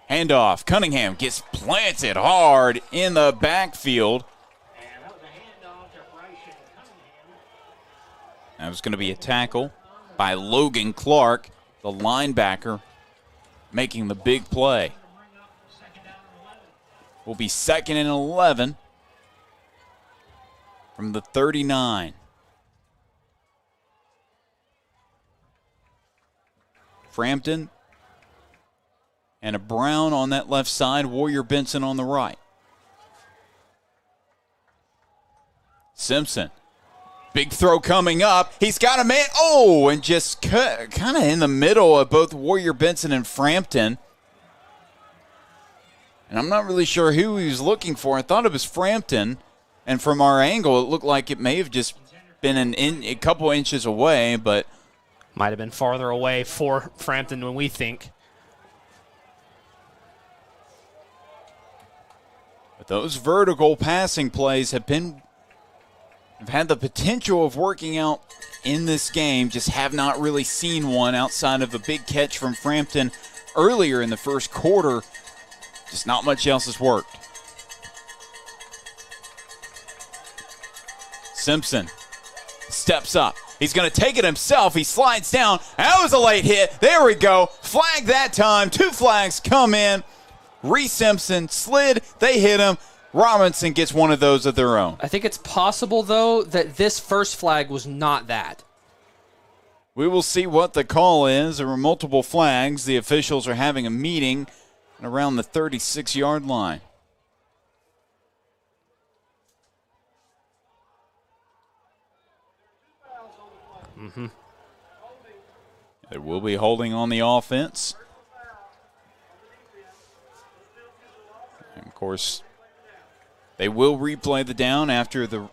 Speaker 3: Handoff. Cunningham gets planted hard in the backfield. That was going to be a tackle by Logan Clark, the linebacker, making the big play. Will be 2nd and 11 from the 39. Frampton and a Brown on that left side, Warrior Benson on the right. Simpson. Big throw coming up. He's got a man. Oh, and just kind of in the middle of both Warrior Benson and Frampton. And I'm not really sure who he was looking for. I thought it was Frampton. And from our angle, it looked like it may have just been a couple inches away, but
Speaker 4: might have been farther away for Frampton than we think.
Speaker 3: But those vertical passing plays have had the potential of working out in this game, just have not really seen one outside of a big catch from Frampton earlier in the first quarter. Just not much else has worked. Simpson steps up. He's going to take it himself. He slides down. That was a late hit. There we go. Flag that time. 2 flags come in. Reese Simpson slid. They hit him. Robinson gets one of those of their own.
Speaker 4: I think it's possible, though, that this first flag was not that.
Speaker 3: We will see what the call is. There were multiple flags. The officials are having a meeting around the 36-yard line. They will be holding on the offense. And of course, they will replay the down after the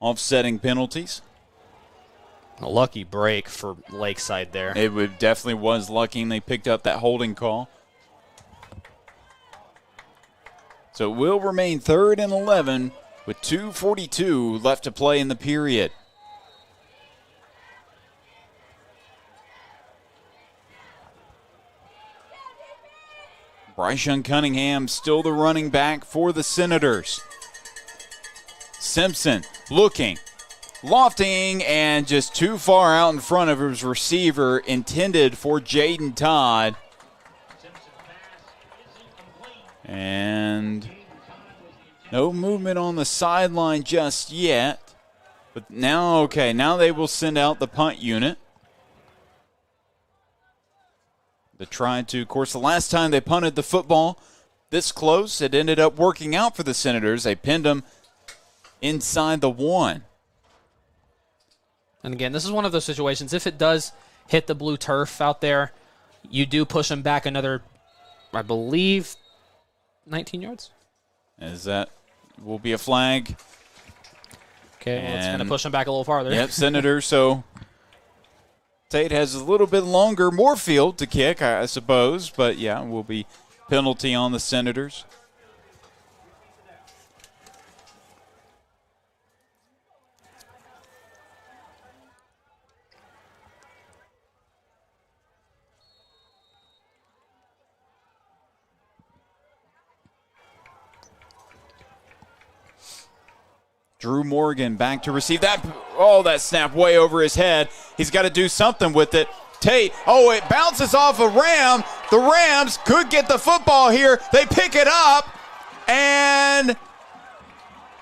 Speaker 3: offsetting penalties.
Speaker 4: A lucky break for Lakeside there.
Speaker 3: It definitely was lucky, and they picked up that holding call. So it will remain 3rd and 11 with 2:42 left to play in the period. Bryson Cunningham still the running back for the Senators. Simpson looking, lofting, and just too far out in front of his receiver intended for Jaden Todd. And no movement on the sideline just yet. But now, okay, now they will send out the punt unit. They tried to, of course, the last time they punted the football this close, it ended up working out for the Senators. They pinned them inside the 1.
Speaker 4: And again, this is one of those situations. If it does hit the blue turf out there, you do push them back another, I believe, 19 yards.
Speaker 3: As that will be a flag.
Speaker 4: Okay, well, it's going to push them back a little farther.
Speaker 3: Yep, Senators, so Tate has a little bit longer, more field to kick, I suppose. But, yeah, will be penalty on the Senators. Drew Morgan back to receive that. Oh, that snap way over his head. He's got to do something with it. Tate. Oh, it bounces off a Ram. The Rams could get the football here. They pick it up, and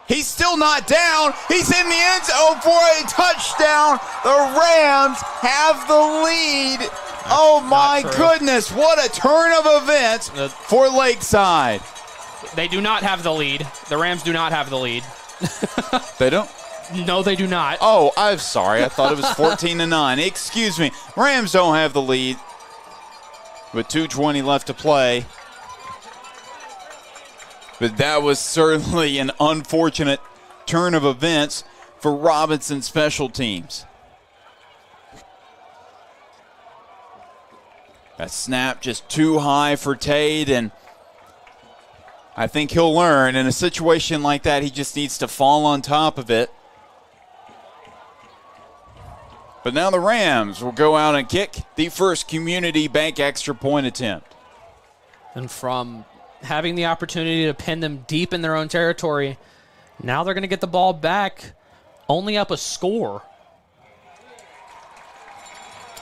Speaker 3: he's still not down. He's in the end zone for a touchdown. The Rams have the lead. Oh, my goodness. What a turn of events for Lakeside.
Speaker 4: They do not have the lead. The Rams do not have the lead.
Speaker 3: They don't?
Speaker 4: No, they do not.
Speaker 3: Oh, I'm sorry. I thought it was 14-9. Excuse me. Rams don't have the lead with 2:20 left to play. But that was certainly an unfortunate turn of events for Robinson special teams. That snap just too high for Tate, and I think he'll learn. In a situation like that, he just needs to fall on top of it. But now the Rams will go out and kick the first Community Bank extra point attempt.
Speaker 4: And from having the opportunity to pin them deep in their own territory, now they're going to get the ball back, only up a score.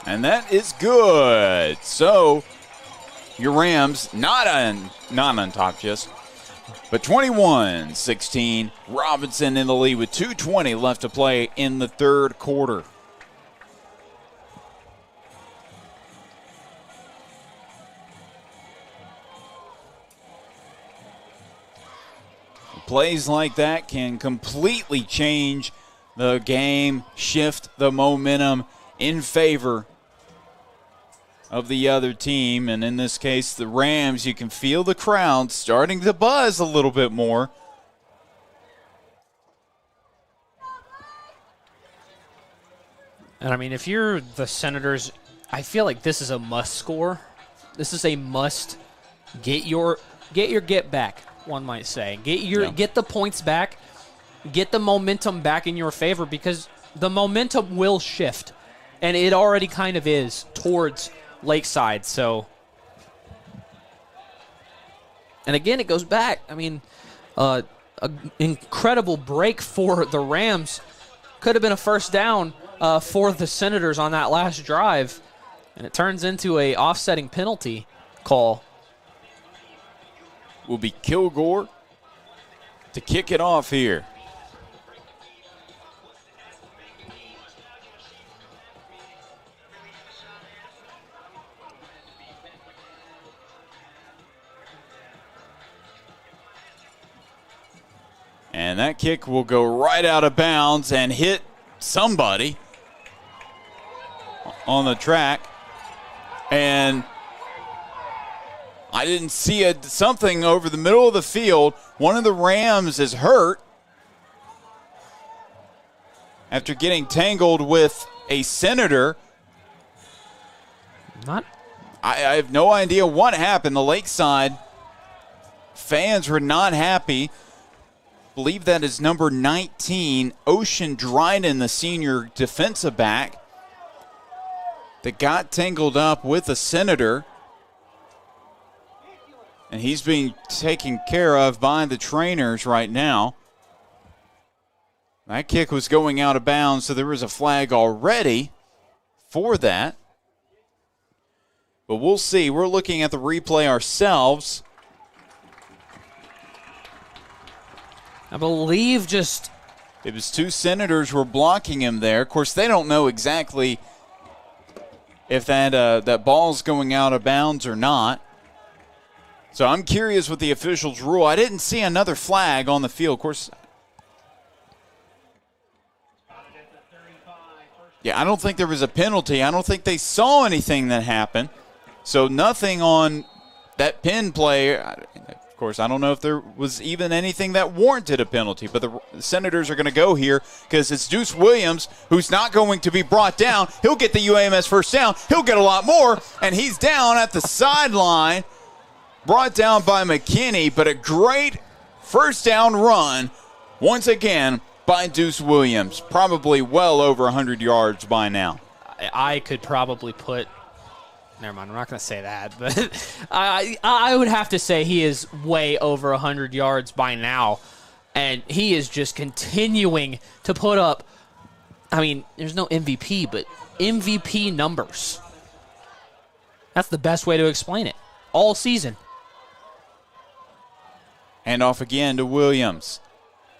Speaker 3: And that is good. So your Rams not on top just, but 21-16. Robinson in the lead with 2:20 left to play in the third quarter. Plays like that can completely change the game, shift the momentum in favor of the other team. And in this case, the Rams, you can feel the crowd starting to buzz a little bit more.
Speaker 4: And I mean, if you're the Senators, I feel like this is a must score. This is a must get your get back, one might say. Get the points back, get the momentum back in your favor, because the momentum will shift, and it already kind of is towards Lakeside. So, and again, it goes back. I mean, an incredible break for the Rams. Could have been a first down for the Senators on that last drive, and it turns into a offsetting penalty call.
Speaker 3: Will be Kilgore to kick it off here. And that kick will go right out of bounds and hit somebody on the track. And I didn't see something over the middle of the field. One of the Rams is hurt after getting tangled with a Senator. I have no idea what happened. The Lakeside fans were not happy. I believe that is number 19, Ocean Dryden, the senior defensive back, that got tangled up with a Senator. And he's being taken care of by the trainers right now. That kick was going out of bounds, so there was a flag already for that. But we'll see. We're looking at the replay ourselves.
Speaker 4: I believe
Speaker 3: it was two Senators were blocking him there. Of course, they don't know exactly if that ball's going out of bounds or not. So I'm curious what the officials rule. I didn't see another flag on the field. Of course, I don't think there was a penalty. I don't think they saw anything that happened. So nothing on that pin play. Of course, I don't know if there was even anything that warranted a penalty, but the Senators are going to go here because it's Deuce Williams who's not going to be brought down. He'll get the UAMS first down. He'll get a lot more, and he's down at the sideline. Brought down by McKinney, but a great first down run once again by Deuce Williams. Probably well over 100 yards by now.
Speaker 4: I could probably put – never mind, I'm not going to say that. But I would have to say he is way over 100 yards by now. And he is just continuing to put up – I mean, there's no MVP, but MVP numbers That's the best way to explain it. All season.
Speaker 3: Hand off again to Williams.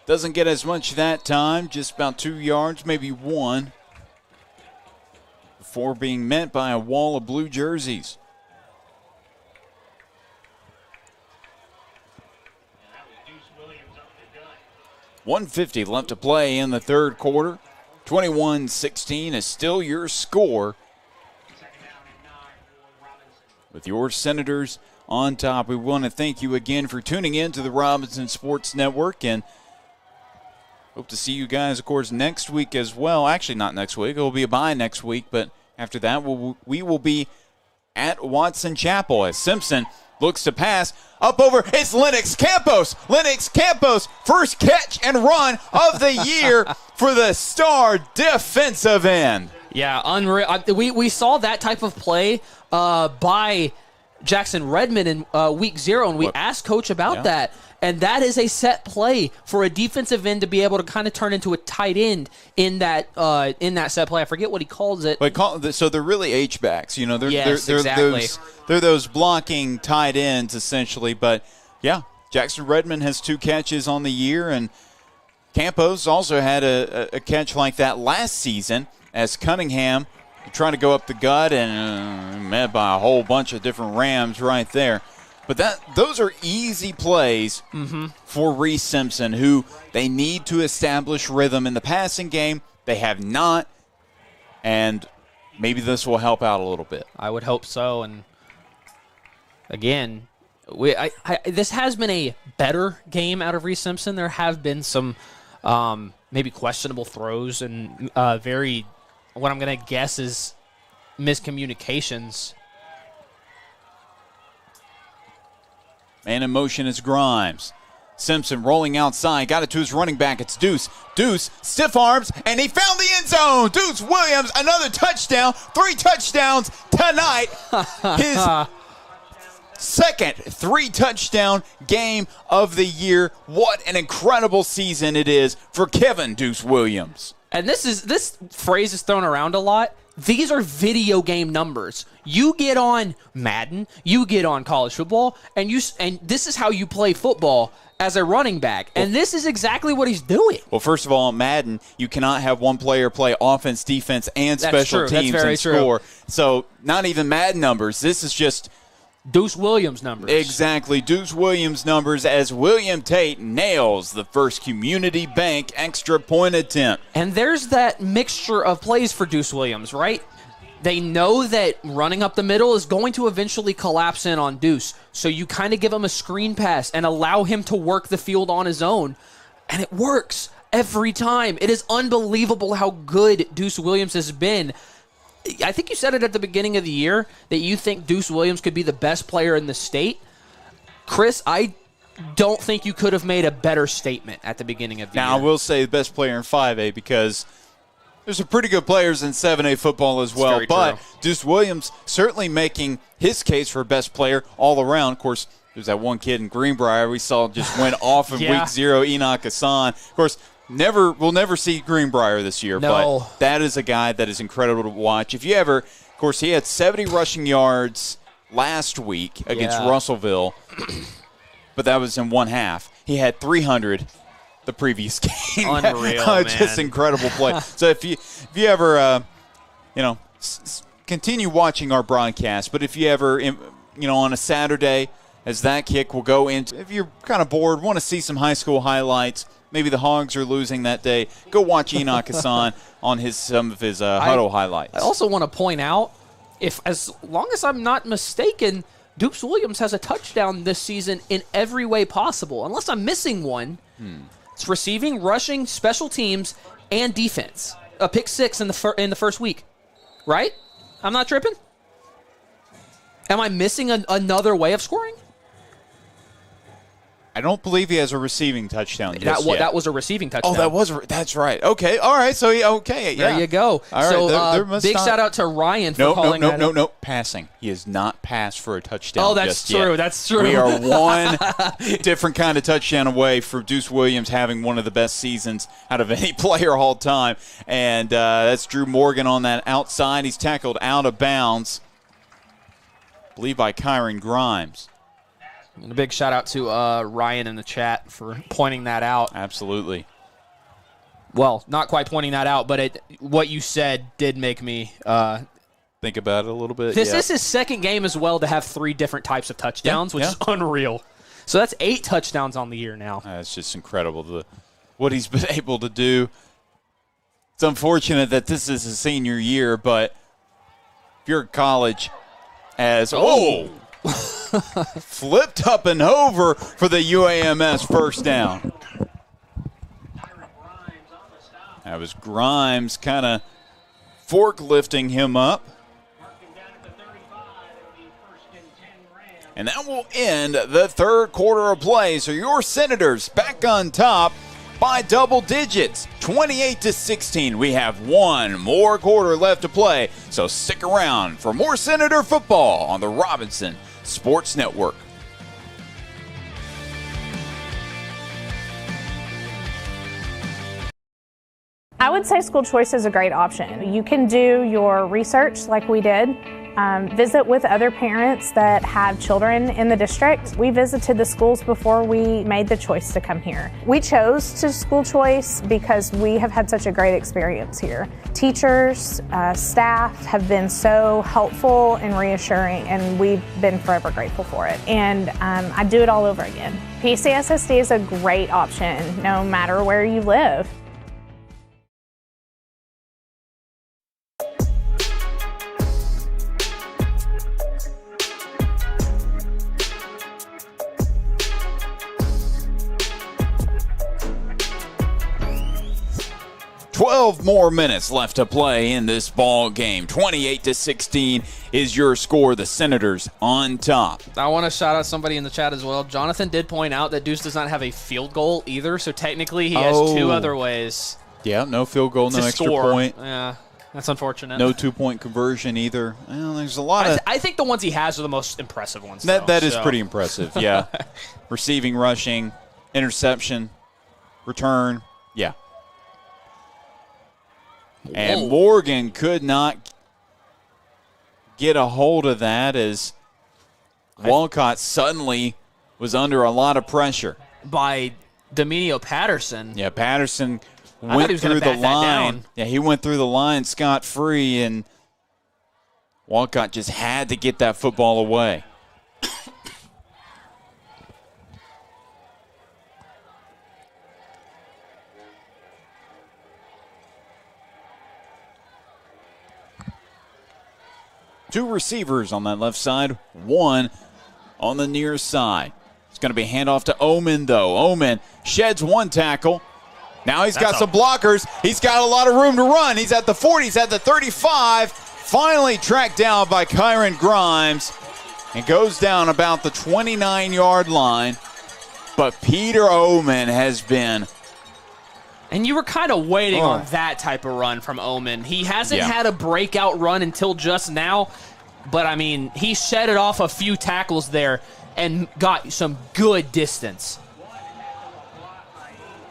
Speaker 3: Doesn't get as much that time, just about 2 yards, maybe 1, before being met by a wall of blue jerseys. 150 left to play in the third quarter. 21-16 is still your score. With your Senators on top, we want to thank you again for tuning in to the Robinson Sports Network, and hope to see you guys, of course, next week as well. Actually, not next week. It will be a bye next week, but after that, we will be at Watson Chapel as Simpson looks to pass. Up over, it's Lennox Campos. Lennox Campos, first catch and run of the year for the star defensive end.
Speaker 4: Yeah, unreal. We saw that type of play by Jackson Redmond in week 0, and we asked Coach about that. And that is a set play for a defensive end to be able to kind of turn into a tight end in that set play. I forget what he calls it.
Speaker 3: So they're really H-backs. You know, they're
Speaker 4: exactly.
Speaker 3: They're those blocking tight ends, essentially. But, yeah, Jackson Redmond has 2 catches on the year, and Campos also had a catch like that last season as Cunningham trying to go up the gut and met by a whole bunch of different Rams right there. But those are easy plays for Reese Simpson, who they need to establish rhythm in the passing game. They have not, and maybe this will help out a little bit.
Speaker 4: I would hope so. And again, this has been a better game out of Reese Simpson. There have been some maybe questionable throws and what I'm going to guess is miscommunications.
Speaker 3: Man in motion is Grimes. Simpson rolling outside, got it to his running back. It's Deuce. Deuce, stiff arms, and he found the end zone. Deuce Williams, another touchdown. 3 touchdowns tonight. His second 3-touchdown game of the year. What an incredible season it is for Kevin Deuce Williams.
Speaker 4: And this phrase is thrown around a lot. These are video game numbers. You get on Madden, you get on college football, and this is how you play football as a running back. And this is exactly what he's doing.
Speaker 3: Well, first of all, Madden, you cannot have one player play offense, defense, and special teams and score. So not even Madden numbers. This is just
Speaker 4: Deuce Williams numbers.
Speaker 3: Exactly, Deuce Williams numbers as William Tate nails the first Community Bank extra point attempt.
Speaker 4: And there's that mixture of plays for Deuce Williams, right? They know that running up the middle is going to eventually collapse in on Deuce, so you kind of give him a screen pass and allow him to work the field on his own, and it works every time. It is unbelievable how good Deuce Williams has been. I think you said it at the beginning of the year that you think Deuce Williams could be the best player in the state. Chris, I don't think you could have made a better statement at the beginning of the year.
Speaker 3: Now, I will say the best player in 5A because there's some pretty good players in 7A football as well. But Deuce Williams certainly making his case for best player all around. Of course, there's that one kid in Greenbrier we saw just went off in week 0, Enoch Hassan. Of course, we'll never see Greenbrier this year, but that is a guy that is incredible to watch. If you ever, of course, he had 70 rushing yards last week against Russellville, but that was in one half. He had 300 the previous game.
Speaker 4: Unreal, man.
Speaker 3: Just incredible play. So if you ever, continue watching our broadcast, but if you ever, on a Saturday, as that kick will go into, if you're kind of bored, want to see some high school highlights, maybe the Hogs are losing that day, go watch Enoch Hassan on some of his huddle highlights.
Speaker 4: I also want to point out, as long as I'm not mistaken, Deuce Williams has a touchdown this season in every way possible. Unless I'm missing one, it's receiving, rushing, special teams, and defense. A pick 6 in the first week, right? I'm not tripping? Am I missing another way of scoring?
Speaker 3: I don't believe he has a receiving touchdown just yet.
Speaker 4: That was a receiving touchdown.
Speaker 3: Oh, that's right. Okay, all right. So, yeah.
Speaker 4: There you go.
Speaker 3: All right.
Speaker 4: So, big shout out to Ryan for calling that.
Speaker 3: No. Passing. He has not passed for a touchdown.
Speaker 4: Oh, that's true.
Speaker 3: Yet.
Speaker 4: That's true.
Speaker 3: We are one different kind of touchdown away from Deuce Williams having one of the best seasons out of any player all time. And that's Drew Morgan on that outside. He's tackled out of bounds. believe by Kyron Grimes.
Speaker 4: And a big shout out to Ryan in the chat for pointing that out.
Speaker 3: Absolutely.
Speaker 4: Well, not quite pointing that out, but what you said did make me
Speaker 3: think about it a little bit.
Speaker 4: This is his second game as well to have 3 different types of touchdowns, which is unreal. So that's 8 touchdowns on the year now.
Speaker 3: It's just incredible what he's been able to do. It's unfortunate that this is his senior year, but if you're at college, flipped up and over for the UAMS first down. That was Grimes kind of forklifting him up. And that will end the third quarter of play. So your Senators back on top by double digits, 28-16. We have one more quarter left to play. So stick around for more Senator football on the Robinson Sports Network.
Speaker 11: I would say school choice is a great option. You can do your research like we did, visit with other parents that have children in the district. We visited the schools before we made the choice to come here. We chose to school choice because we have had such a great experience here. Teachers, staff have been so helpful and reassuring, and we've been forever grateful for it. And I'd do it all over again. PCSSD is a great option no matter where you live.
Speaker 3: Twelve more minutes left to play in this ball game. 28-16 is your score. The Senators on top.
Speaker 4: I want to shout out somebody in the chat as well. Jonathan did point out that Deuce does not have a field goal either, so technically he has 2 other ways.
Speaker 3: Yeah, no field goal, no extra point.
Speaker 4: Yeah, that's unfortunate.
Speaker 3: No 2-point conversion either. Well, there's a lot of...
Speaker 4: I think the ones he has are the most impressive ones.
Speaker 3: That is pretty impressive, yeah. Receiving, rushing, interception, return, yeah. And Morgan could not get a hold of that as Walcott suddenly was under a lot of pressure.
Speaker 4: By Dominio Patterson.
Speaker 3: Yeah, Patterson went through the line. Yeah, he went through the line scot-free, and Walcott just had to get that football away. Two receivers on that left side, one on the near side. It's going to be handoff to Omen, though. Omen sheds one tackle. Now he's got some blockers. He's got a lot of room to run. He's at the 40. He's at the 35. Finally tracked down by Kyron Grimes and goes down about the 29-yard line. But Peter Omen has been...
Speaker 4: And you were kind of waiting on that type of run from Omen. He hasn't had a breakout run until just now, but, I mean, he shedded off a few tackles there and got some good distance.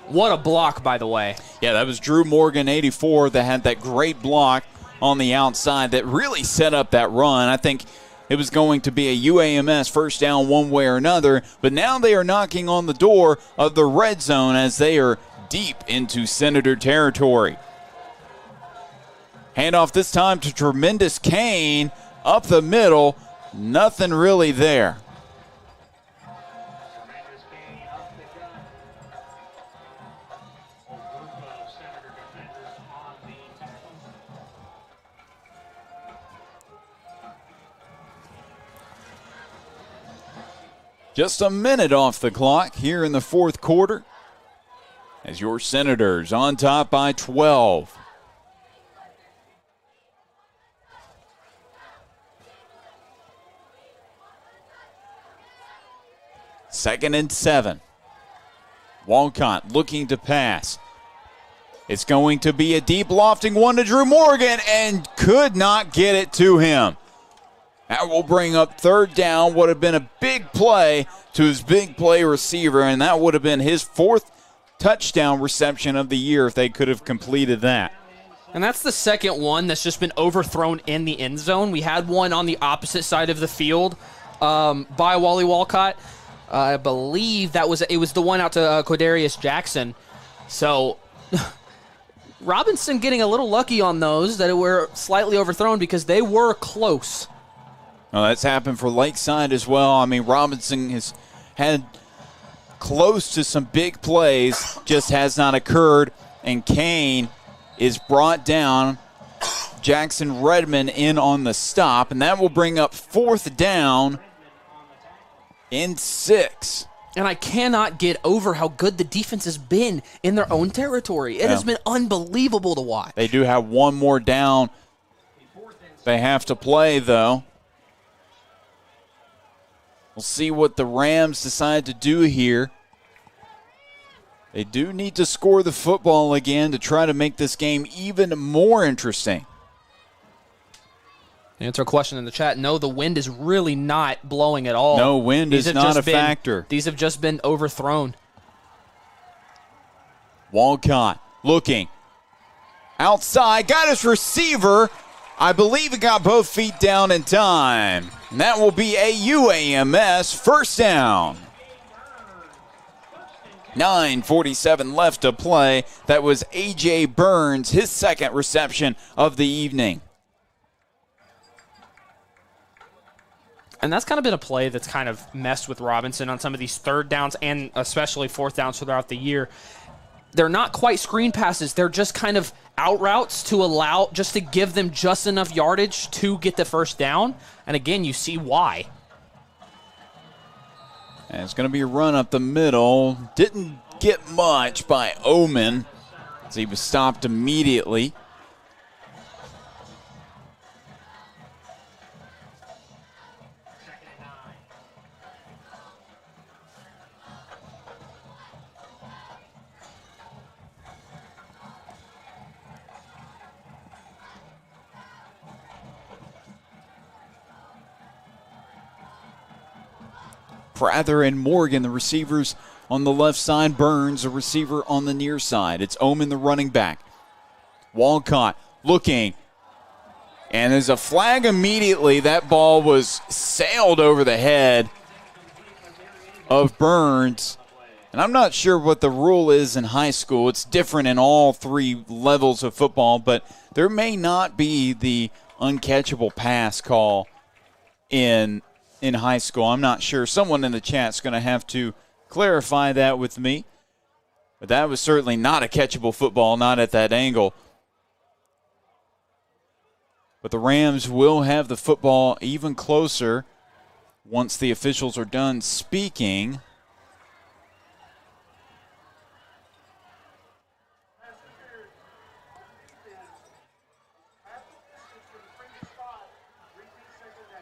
Speaker 4: What a block, by the way.
Speaker 3: Yeah, that was Drew Morgan, 84, that had that great block on the outside that really set up that run. I think it was going to be a UAMS first down one way or another, but now they are knocking on the door of the red zone as they are deep into Senator territory. Handoff this time to Tremendous Kane up the middle. Nothing really there. Just a minute off the clock here in the fourth quarter, as your Senators on top by 12. Second and 7. Walcott looking to pass. It's going to be a deep lofting one to Drew Morgan and could not get it to him. That will bring up third down. Would have been a big play to his big play receiver, and that would have been his fourth touchdown reception of the year if they could have completed that.
Speaker 4: And that's the second one that's just been overthrown in the end zone. We had one on the opposite side of the field by Wally Walcott. I believe it was the one out to Quadarius Jackson. So Robinson getting a little lucky on those that were slightly overthrown because they were close.
Speaker 3: Well, that's happened for Lakeside as well. I mean, Robinson has had close to some big plays, just has not occurred. And Kane is brought down. Jackson Redmond in on the stop, and that will bring up 4th down and 6.
Speaker 4: And I cannot get over how good the defense has been in their own territory. It has been unbelievable to watch.
Speaker 3: They do have one more down they have to play, though. We'll see what the Rams decide to do here. They do need to score the football again to try to make this game even more interesting.
Speaker 4: Answer a question in the chat. No, the wind is really not blowing at all.
Speaker 3: No, wind is not a factor.
Speaker 4: These have just been overthrown.
Speaker 3: Walcott looking. Outside, got his receiver. I believe he got both feet down in time. And that will be a UAMS first down. 9:47 left to play. That was A.J. Burns, his second reception of the evening.
Speaker 4: And that's kind of been a play that's kind of messed with Robinson on some of these 3rd downs and especially 4th downs throughout the year. They're not quite screen passes. They're just kind of out routes to give them just enough yardage to get the first down. And again, you see why.
Speaker 3: And it's going to be a run up the middle. Didn't get much by Omen as he was stopped immediately. Prather and Morgan, the receivers on the left side. Burns, a receiver on the near side. It's Omen, the running back. Walcott looking. And there's a flag immediately. That ball was sailed over the head of Burns. And I'm not sure what the rule is in high school. It's different in all 3 levels of football, but there may not be the uncatchable pass call in high school. I'm not sure. Someone in the chat's going to have to clarify that with me. But that was certainly not a catchable football, not at that angle. But the Rams will have the football even closer once the officials are done speaking.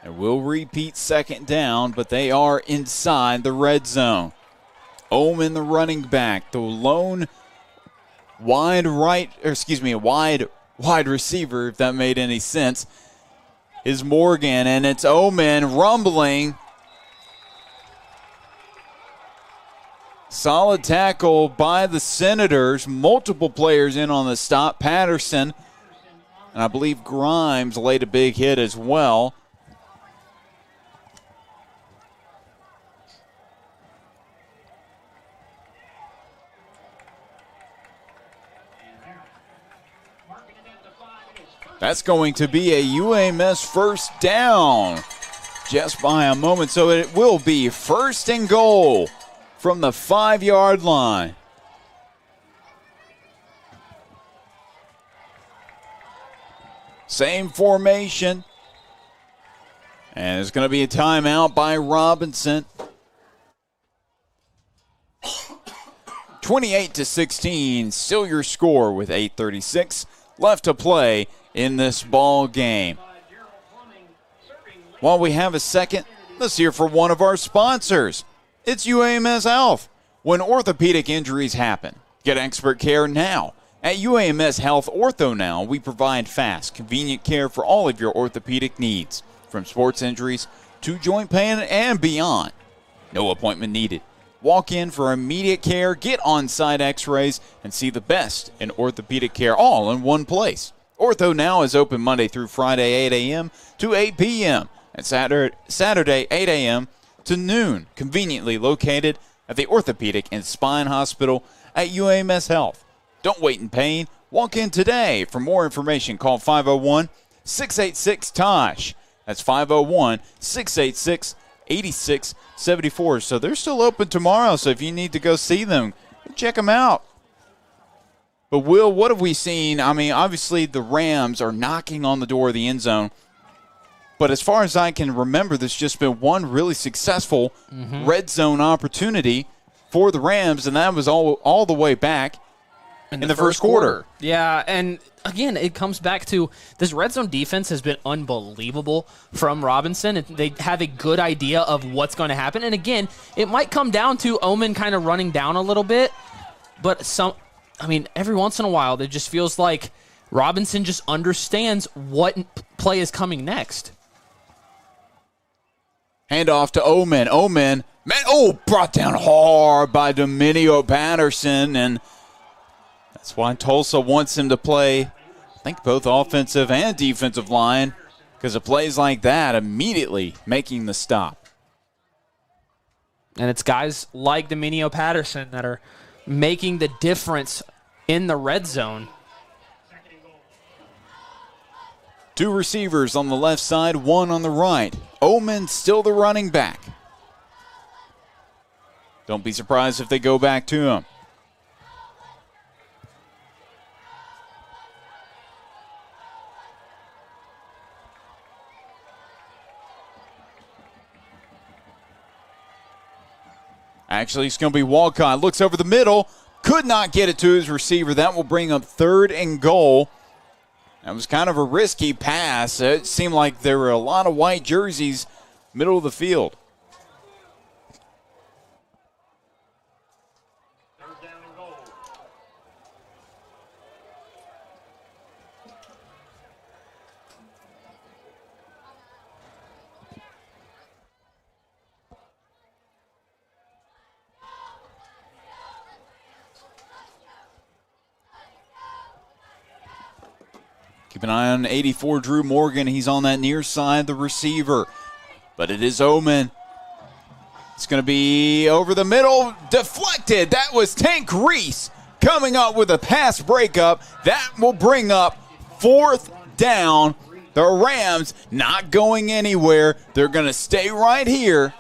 Speaker 3: And we'll repeat 2nd down, but they are inside the red zone. Omen, the running back, the lone wide receiver, if that made any sense, is Morgan, and it's Omen rumbling. Solid tackle by the Senators. Multiple players in on the stop. Patterson, and I believe Grimes laid a big hit as well. That's going to be a UAMS first down just by a moment. So it will be 1st and goal from the 5-yard line. Same formation. And there's going to be a timeout by Robinson. 28-16, still your score with 8:36 left to play in this ball game. While we have a second, let's hear from one of our sponsors. It's UAMS Health. When orthopedic injuries happen, get expert care now. At UAMS Health Ortho Now, we provide fast, convenient care for all of your orthopedic needs, from sports injuries to joint pain and beyond. No appointment needed. Walk in for immediate care, get on-site x-rays, and see the best in orthopedic care all in one place. Ortho Now is open Monday through Friday, 8 a.m. to 8 p.m. and Saturday, 8 a.m. to noon, conveniently located at the Orthopedic and Spine Hospital at UAMS Health. Don't wait in pain. Walk in today. For more information, call 501-686-TOSH. That's 501-686-8674. So they're still open tomorrow, so if you need to go see them, check them out. But, Will, what have we seen? I mean, obviously the Rams are knocking on the door of the end zone. But as far as I can remember, there's just been one really successful red zone opportunity for the Rams, and that was all the way back in the first quarter.
Speaker 4: Yeah, and again, it comes back to this red zone defense has been unbelievable from Robinson. And they have a good idea of what's going to happen. And again, it might come down to Omen kind of running down a little bit, but every once in a while, it just feels like Robinson just understands what play is coming next.
Speaker 3: Handoff to Omen. Omen, brought down hard by Dominio Patterson, and that's why Tulsa wants him to play, I think, both offensive and defensive line, because of plays like that, immediately making the stop.
Speaker 4: And it's guys like Dominio Patterson that are making the difference in the red zone.
Speaker 3: Two receivers on the left side, one on the right. Omen still the running back. Don't be surprised if they go back to him. Actually, it's going to be Walcott. Looks over the middle. Could not get it to his receiver. That will bring up 3rd and goal. That was kind of a risky pass. It seemed like there were a lot of white jerseys middle of the field. Keep an eye on 84, Drew Morgan. He's on that near side, the receiver. But it is Omen. It's going to be over the middle, deflected. That was Tank Reese coming up with a pass breakup. That will bring up 4th down. The Rams not going anywhere. They're going to stay right here,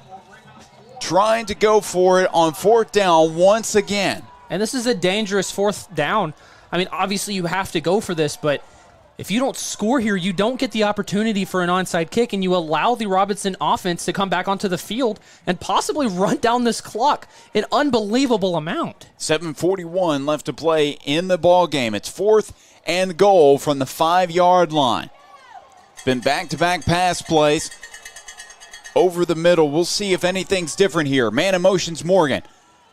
Speaker 3: trying to go for it on 4th down once again.
Speaker 4: And this is a dangerous 4th down. I mean, obviously you have to go for this, but if you don't score here, you don't get the opportunity for an onside kick, and you allow the Robinson offense to come back onto the field and possibly run down this clock an unbelievable amount.
Speaker 3: 7:41 left to play in the ball game. It's 4th and goal from the 5-yard line. Been back-to-back pass plays over the middle. We'll see if anything's different here. Man in motion's Morgan.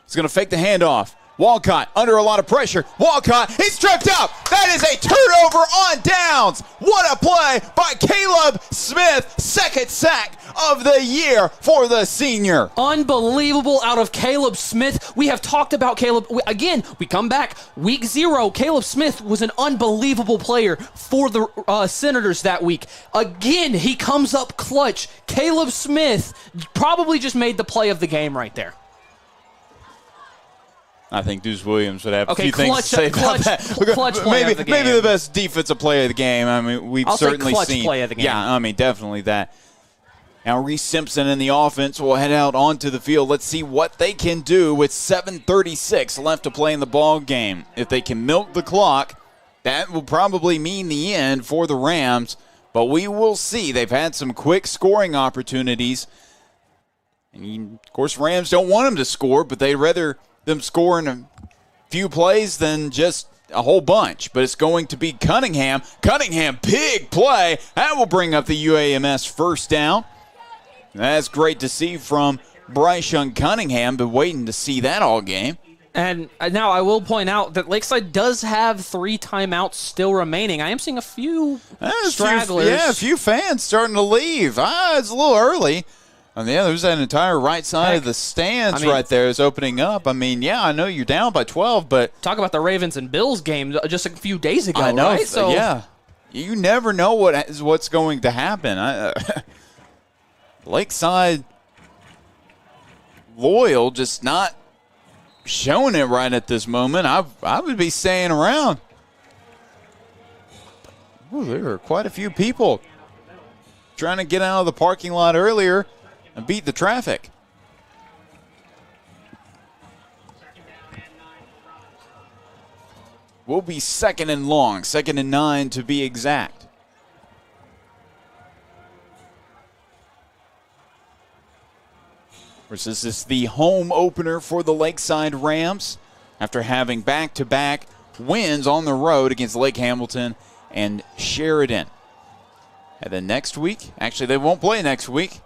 Speaker 3: He's going to fake the handoff. Walcott under a lot of pressure. Walcott, he's tripped up. That is a turnover on downs. What a play by Caleb Smith. 2nd sack of the year for the senior.
Speaker 4: Unbelievable out of Caleb Smith. We have talked about Caleb. Again, we come back week 0. Caleb Smith was an unbelievable player for the Senators that week. Again, he comes up clutch. Caleb Smith probably just made the play of the game right there.
Speaker 3: I think Deuce Williams would have a few things to say about that. Maybe the best defensive play of the game. I mean, we've certainly seen.
Speaker 4: Play of the game.
Speaker 3: Yeah, I mean, definitely that. Now, Reese Simpson and the offense will head out onto the field. Let's see what they can do with 7:36 left to play in the ball game. If they can milk the clock, that will probably mean the end for the Rams. But we will see. They've had some quick scoring opportunities. And, of course, Rams don't want them to score, but they'd rather them scoring a few plays than just a whole bunch. But it's going to be Cunningham. Cunningham, big play. That will bring up the UAMS 1st down. That's great to see from Bryce Young Cunningham. Been waiting to see that all game.
Speaker 4: And now I will point out that Lakeside does have 3 timeouts still remaining. I am seeing a few stragglers.
Speaker 3: A few fans starting to leave. It's a little early. And there's that entire right side of the stands right there is opening up. I mean, I know you're down by 12, but
Speaker 4: talk about the Ravens and Bills game just a few days ago,
Speaker 3: I know,
Speaker 4: right? So,
Speaker 3: yeah. you never know what's going to happen. Lakeside loyal, just not showing it right at this moment. I would be staying around. Ooh, there are quite a few people trying to get out of the parking lot earlier and beat the traffic. Will be 2nd and long, 2nd and 9 to be exact. This is the home opener for the Lakeside Rams after having back-to-back wins on the road against Lake Hamilton and Sheridan. And then next week, actually they won't play next week,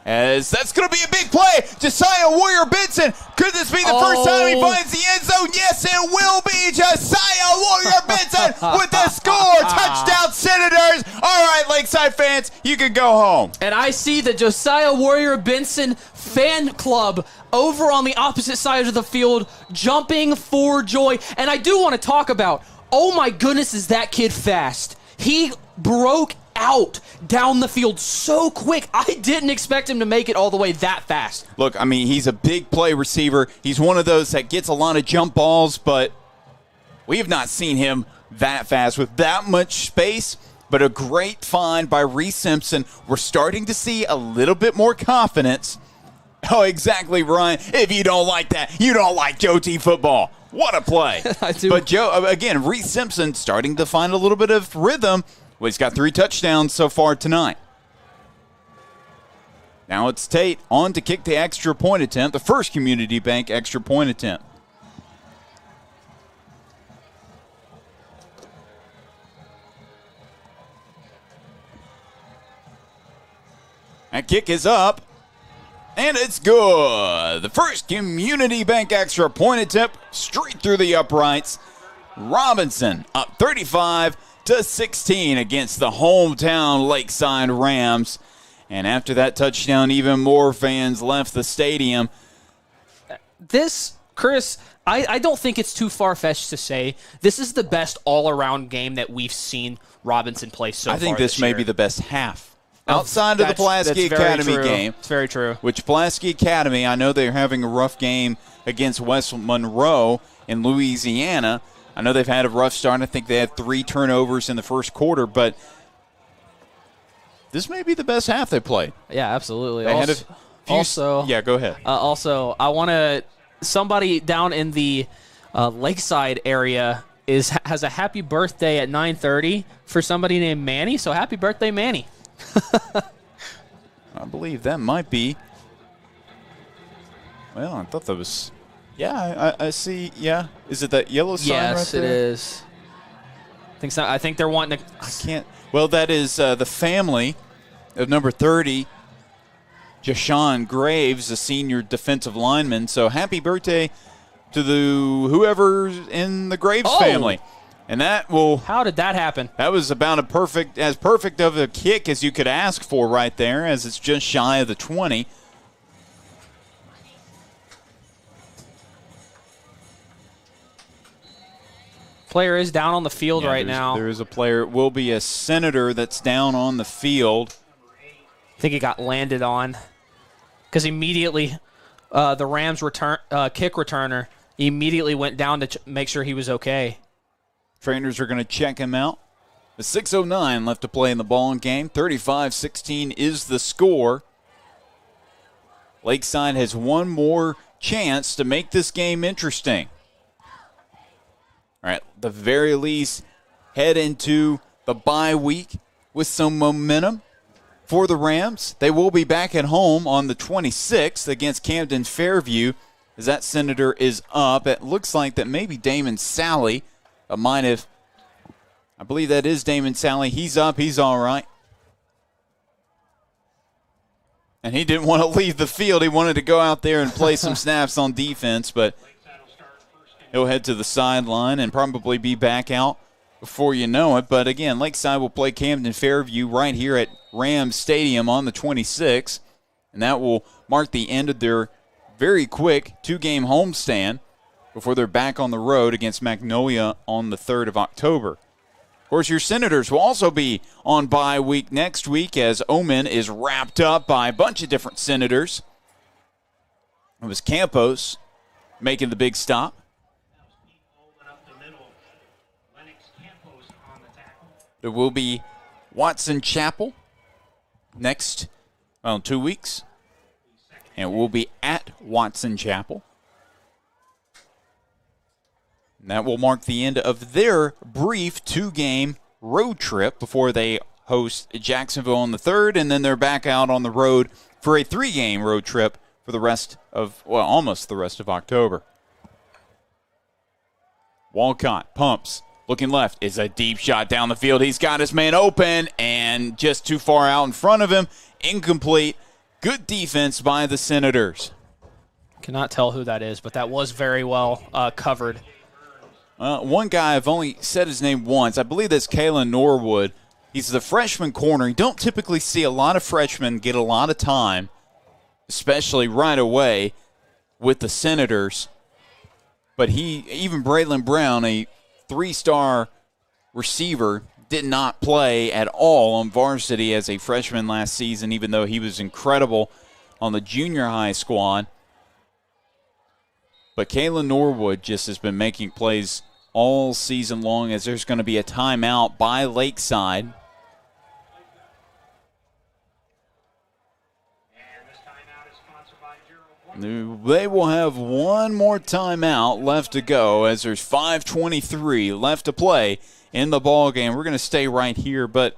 Speaker 3: as that's going to be a big play. Josiah Warrior Benson. Could this be the first time he finds the end zone? Yes, it will be. Josiah Warrior Benson with the score. Touchdown, Senators. All right, Lakeside fans, you can go home.
Speaker 4: And I see the Josiah Warrior Benson fan club over on the opposite side of the field jumping for joy. And I do want to talk about, oh my goodness, is that kid fast. He broke out down the field so quick. I didn't expect him to make it all the way that fast.
Speaker 3: Look, I mean, he's a big play receiver. He's one of those that gets a lot of jump balls, but we have not seen him that fast with that much space. But a great find by Reese Simpson. We're starting to see a little bit more confidence. Oh, exactly, Ryan. If you don't like that, you don't like Joe T football. What a play.
Speaker 4: I do.
Speaker 3: But Joe, again, Reese Simpson starting to find a little bit of rhythm. Well, he's got 3 touchdowns so far tonight. Now it's Tate on to kick the extra point attempt, the first Community Bank extra point attempt. That kick is up, and it's good. The first Community Bank extra point attempt straight through the uprights. Robinson up 35-16 against the hometown Lakeside Rams. And after that touchdown, even more fans left the stadium.
Speaker 4: This, Chris, I don't think it's too far-fetched to say this is the best all-around game that we've seen Robinson play so far.
Speaker 3: I think this may be the best half. Outside of the Pulaski Academy game.
Speaker 4: It's very true.
Speaker 3: Which Pulaski Academy, I know they're having a rough game against West Monroe in Louisiana. I know they've had a rough start. I think they had 3 turnovers in the first quarter, but this may be the best half they played.
Speaker 4: Yeah, absolutely.
Speaker 3: Yeah, go ahead.
Speaker 4: Also, I want to somebody down in the Lakeside area has a happy birthday at 9:30 for somebody named Manny. So happy birthday, Manny.
Speaker 3: I believe that might be. Well, I thought that was. Yeah, I see. Yeah, is it that yellow sign right there?
Speaker 4: Yes, it is. I think so. I think they're wanting to.
Speaker 3: I can't. Well, that is the family of number 30, Jashawn Graves, a senior defensive lineman. So happy birthday to whoever's in the Graves family. And that will.
Speaker 4: How did that happen?
Speaker 3: That was about as perfect of a kick as you could ask for right there, as it's just shy of the 20.
Speaker 4: Player is down on the field right now.
Speaker 3: There is a player. It will be a Senator that's down on the field.
Speaker 4: I think he got landed on because immediately the Rams kick returner immediately went down to make sure he was okay.
Speaker 3: Trainers are going to check him out. The 6:09 left to play in the ball game. 35-16 is the score. Lakeside has one more chance to make this game interesting. All right, at the very least, head into the bye week with some momentum for the Rams. They will be back at home on the 26th against Camden Fairview, as that Senator is up. It looks like that maybe Damon Sally might have. I believe that is Damon Sally. He's up. He's all right. And he didn't want to leave the field. He wanted to go out there and play some snaps on defense, but he'll head to the sideline and probably be back out before you know it. But again, Lakeside will play Camden Fairview right here at Rams Stadium on the 26th, and that will mark the end of their very quick 2-game homestand before they're back on the road against Magnolia on the 3rd of October. Of course, your Senators will also be on bye week next week as Omen is wrapped up by a bunch of different Senators. It was Campos making the big stop. There will be Watson Chapel next, 2 weeks. And we'll be at Watson Chapel. And that will mark the end of their brief 2-game road trip before they host Jacksonville on the 3rd, and then they're back out on the road for a 3-game road trip for the rest of, almost the rest of October. Walcott pumps, looking left, is a deep shot down the field. He's got his man open and just too far out in front of him. Incomplete. Good defense by the Senators.
Speaker 4: Cannot tell who that is, but that was very well covered.
Speaker 3: One guy, I've only said his name once. I believe that's Kalen Norwood. He's the freshman corner. You don't typically see a lot of freshmen get a lot of time, especially right away with the Senators. But even Braylon Brown, a 3-star receiver, did not play at all on varsity as a freshman last season, even though he was incredible on the junior high squad. But Kalen Norwood just has been making plays all season long, as there's going to be a timeout by Lakeside. They will have one more timeout left to go, as there's 5:23 left to play in the ball game. We're going to stay right here, but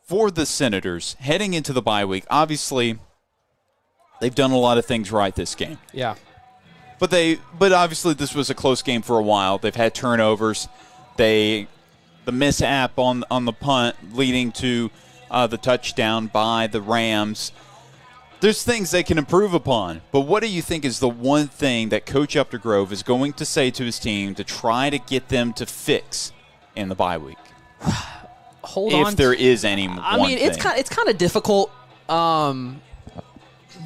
Speaker 3: for the Senators heading into the bye week, obviously they've done a lot of things right this game.
Speaker 4: Yeah.
Speaker 3: But obviously this was a close game for a while. They've had turnovers. The mishap on the punt leading to the touchdown by the Rams. There's things they can improve upon. But what do you think is the one thing that Coach Upgrove is going to say to his team to try to get them to fix in the bye week?
Speaker 4: Hold on.
Speaker 3: If there is any one thing.
Speaker 4: It's kind of difficult.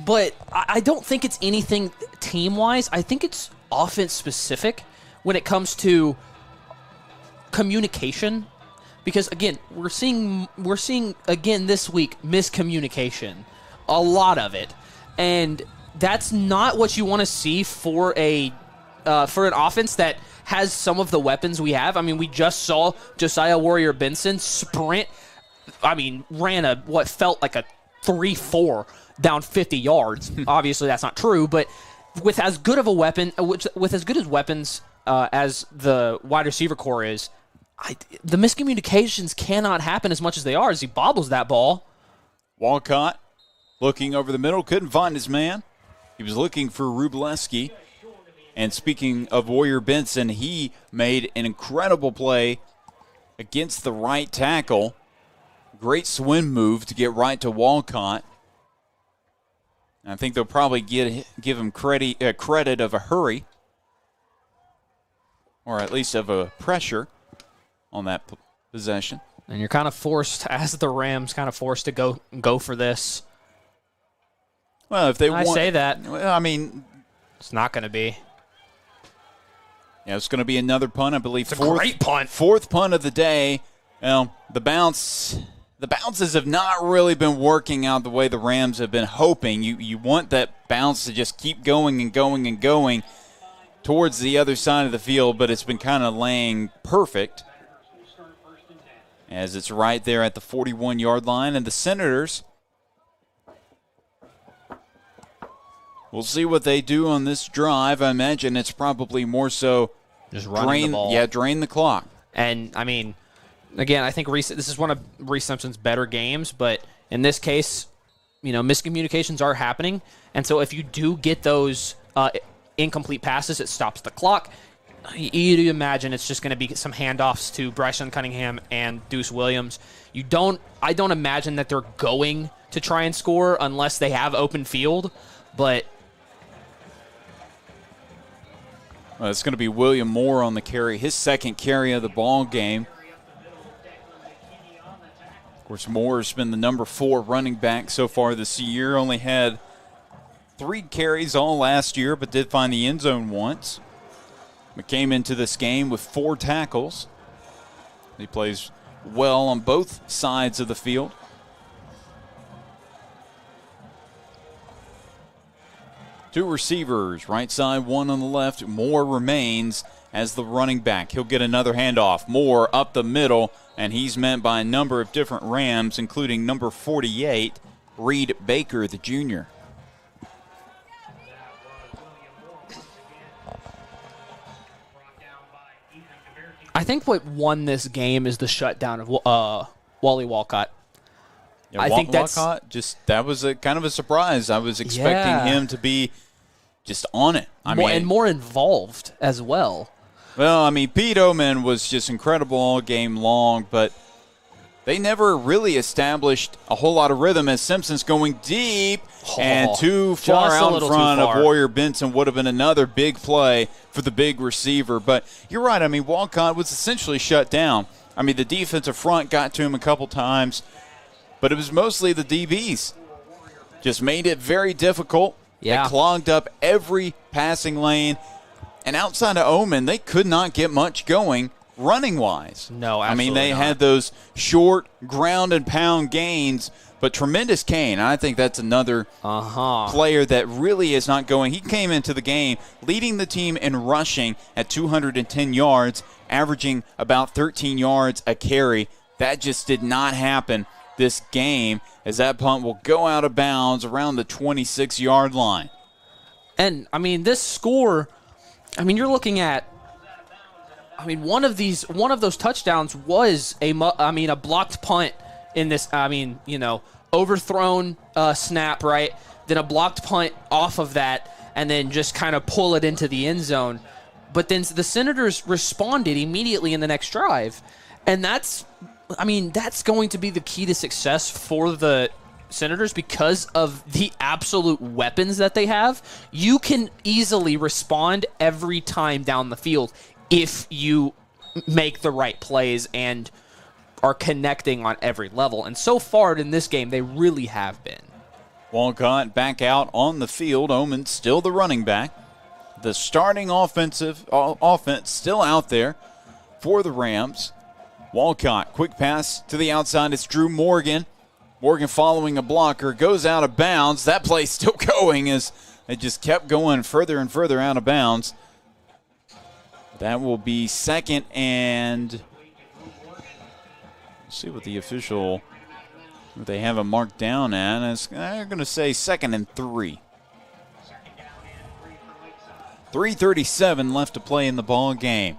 Speaker 4: But I don't think it's anything team-wise. I think it's offense-specific when it comes to communication. Because, again, we're seeing again this week miscommunication. A lot of it. And that's not what you want to see for an offense that has some of the weapons we have. I mean, we just saw Josiah Warrior Benson sprint. I mean, ran what felt like a 3-4 down 50 yards. Obviously, that's not true, but with as good of a weapon, with as good as weapons as the wide receiver core is, the miscommunications cannot happen as much as they are as he bobbles that ball.
Speaker 3: Walcott looking over the middle, couldn't find his man. He was looking for Rubleski. And speaking of Warrior Benson, he made an incredible play against the right tackle. Great swim move to get right to Walcott. I think they'll probably give him credit of a hurry, or at least of a pressure on that possession.
Speaker 4: And you're kind of forced, as the Rams, to go for this.
Speaker 3: Well, if they want,
Speaker 4: I say that.
Speaker 3: Well, I mean,
Speaker 4: it's not going to be.
Speaker 3: Yeah, it's going to be another punt, I believe.
Speaker 4: It's a great punt.
Speaker 3: Fourth punt of the day. The bounces have not really been working out the way the Rams have been hoping. You want that bounce to just keep going and going and going towards the other side of the field, but it's been kind of laying perfect, as it's right there at the 41-yard line. And the Senators, we'll see what they do on this drive. I imagine it's probably more so
Speaker 4: just running the ball.
Speaker 3: Yeah, drain the clock.
Speaker 4: And, I mean, again, I think this is one of Reese Simpson's better games, but in this case, miscommunications are happening. And so if you do get those incomplete passes, it stops the clock. You'd imagine it's just going to be some handoffs to Bryson Cunningham and Deuce Williams. I don't imagine that they're going to try and score unless they have open field, but
Speaker 3: it's going to be William Moore on the carry, his second carry of the ball game. Of course, Moore's been the number 4 running back so far this year. Only had 3 carries all last year, but did find the end zone once. came into this game with 4 tackles. He plays well on both sides of the field. Two receivers, right side, one on the left. Moore remains as the running back. He'll get another handoff. Moore up the middle, and he's met by a number of different Rams, including number 48, Reed Baker, the junior.
Speaker 4: I think what won this game is the shutdown of Wally Walcott.
Speaker 3: Yeah,
Speaker 4: I think
Speaker 3: Walcott, that was a kind of a surprise. I was expecting him to be just on it.
Speaker 4: And more involved as well.
Speaker 3: Well, Pete Oman was just incredible all game long, but they never really established a whole lot of rhythm as Simpson's going deep and too far out in front of Warrior Benson would have been another big play for the big receiver. But you're right. Walcott was essentially shut down. The defensive front got to him a couple times, but it was mostly the DBs. Just made it very difficult.
Speaker 4: Yeah.
Speaker 3: They clogged up every passing lane. And outside of Oman, they could not get much going running-wise.
Speaker 4: No, absolutely
Speaker 3: they
Speaker 4: not.
Speaker 3: had those short ground-and-pound gains, but tremendous Kane. I think that's another player that really is not going. He came into the game leading the team in rushing at 210 yards, averaging about 13 yards a carry. That just did not happen this game, as that punt will go out of bounds around the 26-yard line.
Speaker 4: And, this score, you're looking at, one of those touchdowns was a blocked punt in this, overthrown snap, right? Then a blocked punt off of that, and then just kind of pull it into the end zone. But then the Senators responded immediately in the next drive. And that's going to be the key to success for the Senators because of the absolute weapons that they have. You can easily respond every time down the field if you make the right plays and are connecting on every level. And so far in this game, they really have been.
Speaker 3: Walcott back out on the field. Oman still the running back. The starting offense still out there for the Rams. Walcott, quick pass to the outside. It's Drew Morgan. Morgan following a blocker, goes out of bounds. That play's still going as it just kept going further and further out of bounds. That will be second and... Let's see what the official... what they have it marked down at. I'm going to say 2nd and 3. 3:37 left to play in the ball game.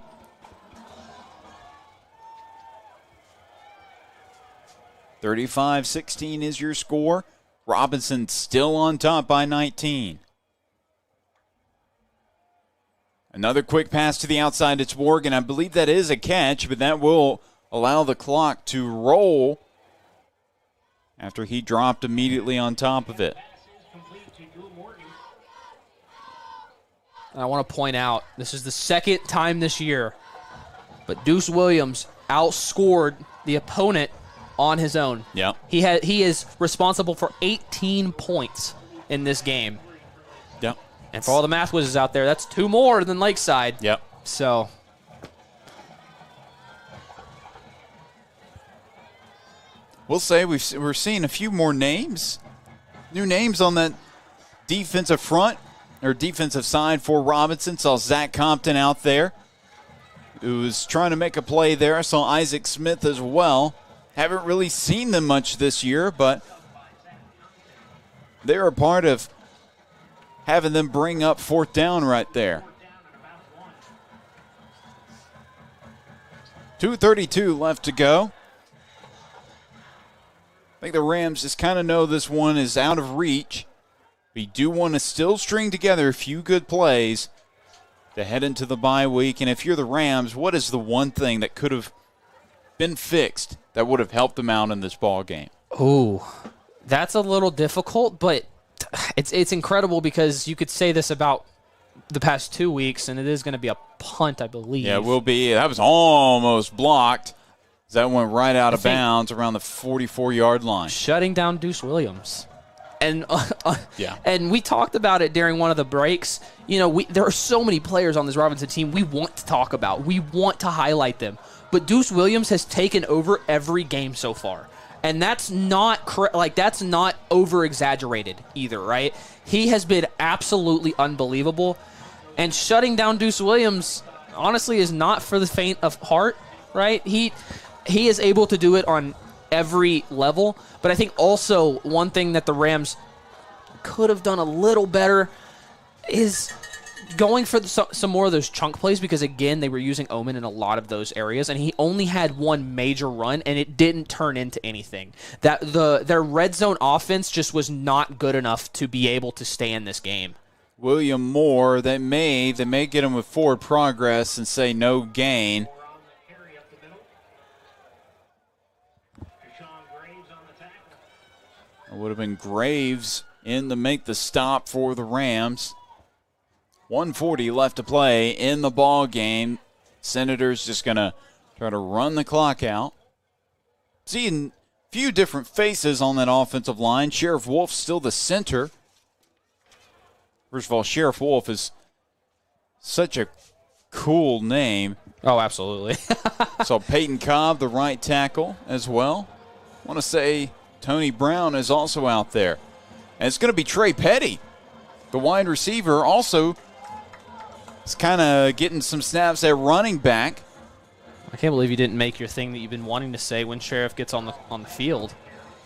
Speaker 3: (35-16) is your score. Robinson still on top by 19. Another quick pass to the outside. It's Morgan. I believe that is a catch, but that will allow the clock to roll after he dropped immediately on top of it.
Speaker 4: And I want to point out, this is the second time this year, but Deuce Williams outscored the opponent on his own.
Speaker 3: Yeah.
Speaker 4: He is responsible for 18 points in this game.
Speaker 3: Yep.
Speaker 4: And for all the math wizards out there, that's 2 more than Lakeside.
Speaker 3: Yep.
Speaker 4: So
Speaker 3: we'll say we're seeing a few more names, new names on that defensive front or defensive side for Robinson. Saw Zach Compton out there who was trying to make a play there. I saw Isaac Smith as well. Haven't really seen them much this year, but they're a part of having them bring up 4th down right there. 2:32 left to go. I think the Rams just kind of know this one is out of reach. We do want to still string together a few good plays to head into the bye week. And if you're the Rams, what is the one thing that could have been fixed that would have helped them out in this ball game?
Speaker 4: Ooh, that's a little difficult, but it's incredible because you could say this about the past 2 weeks, and it is going to be a punt, I believe.
Speaker 3: Yeah, it will be. That was almost blocked. That went right out of bounds around the 44-yard line.
Speaker 4: Shutting down Deuce Williams. And
Speaker 1: Yeah.
Speaker 4: and we talked about it during one of the breaks. You know, there are so many players on this Robinson team we want to talk about. We want to highlight them. But Deuce Williams has taken over every game so far. And that's not that's not over-exaggerated either, right? He has been absolutely unbelievable. And shutting down Deuce Williams, honestly, is not for the faint of heart, right? He is able to do it on every level. But I think also one thing that the Rams could have done a little better is going for some more of those chunk plays, because, again, they were using Omen in a lot of those areas, and he only had one major run, and it didn't turn into anything. Their red zone offense just was not good enough to be able to stay in this game.
Speaker 3: William Moore, they may get him with forward progress and say no gain. It would have been Graves in to make the stop for the Rams. 1:40 left to play in the ball game. Senators just going to try to run the clock out. Seeing a few different faces on that offensive line. Sheriff Wolf still the center. First of all, Sheriff Wolf is such a cool name.
Speaker 4: Oh, absolutely.
Speaker 3: So Peyton Cobb, the right tackle, as well. I want to say Tony Brown is also out there. And it's going to be Trey Petty, the wide receiver, also is kind of getting some snaps at running back.
Speaker 4: I can't believe you didn't make your thing that you've been wanting to say when Sheriff gets on the field.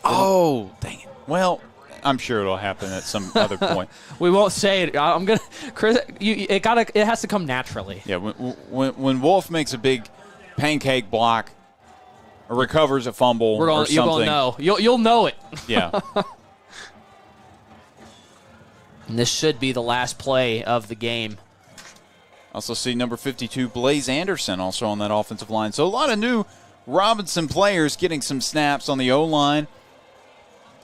Speaker 3: Oh, dang it. Well, I'm sure it'll happen at some other point.
Speaker 4: We won't say it. I'm gonna, Chris. It has to come naturally.
Speaker 3: Yeah, when Wolf makes a big pancake block or recovers a fumble or something,
Speaker 4: you're gonna know. You'll know it.
Speaker 3: Yeah.
Speaker 4: And this should be the last play of the game.
Speaker 3: Also see number 52, Blaze Anderson, also on that offensive line. So a lot of new Robinson players getting some snaps on the O-line.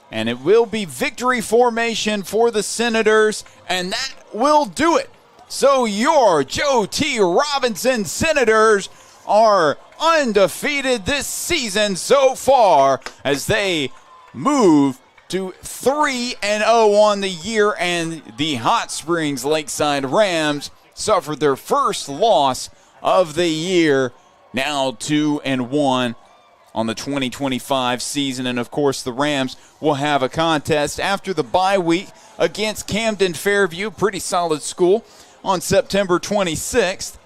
Speaker 3: And it will be victory formation for the Senators, and that will do it. So your Joe T. Robinson Senators are undefeated this season so far as they move to 3-0 on the year, and the Hot Springs Lakeside Rams suffered their first loss of the year, now 2-1 on the 2025 season. And of course the Rams will have a contest after the bye week against Camden Fairview, pretty solid school, on September 26th.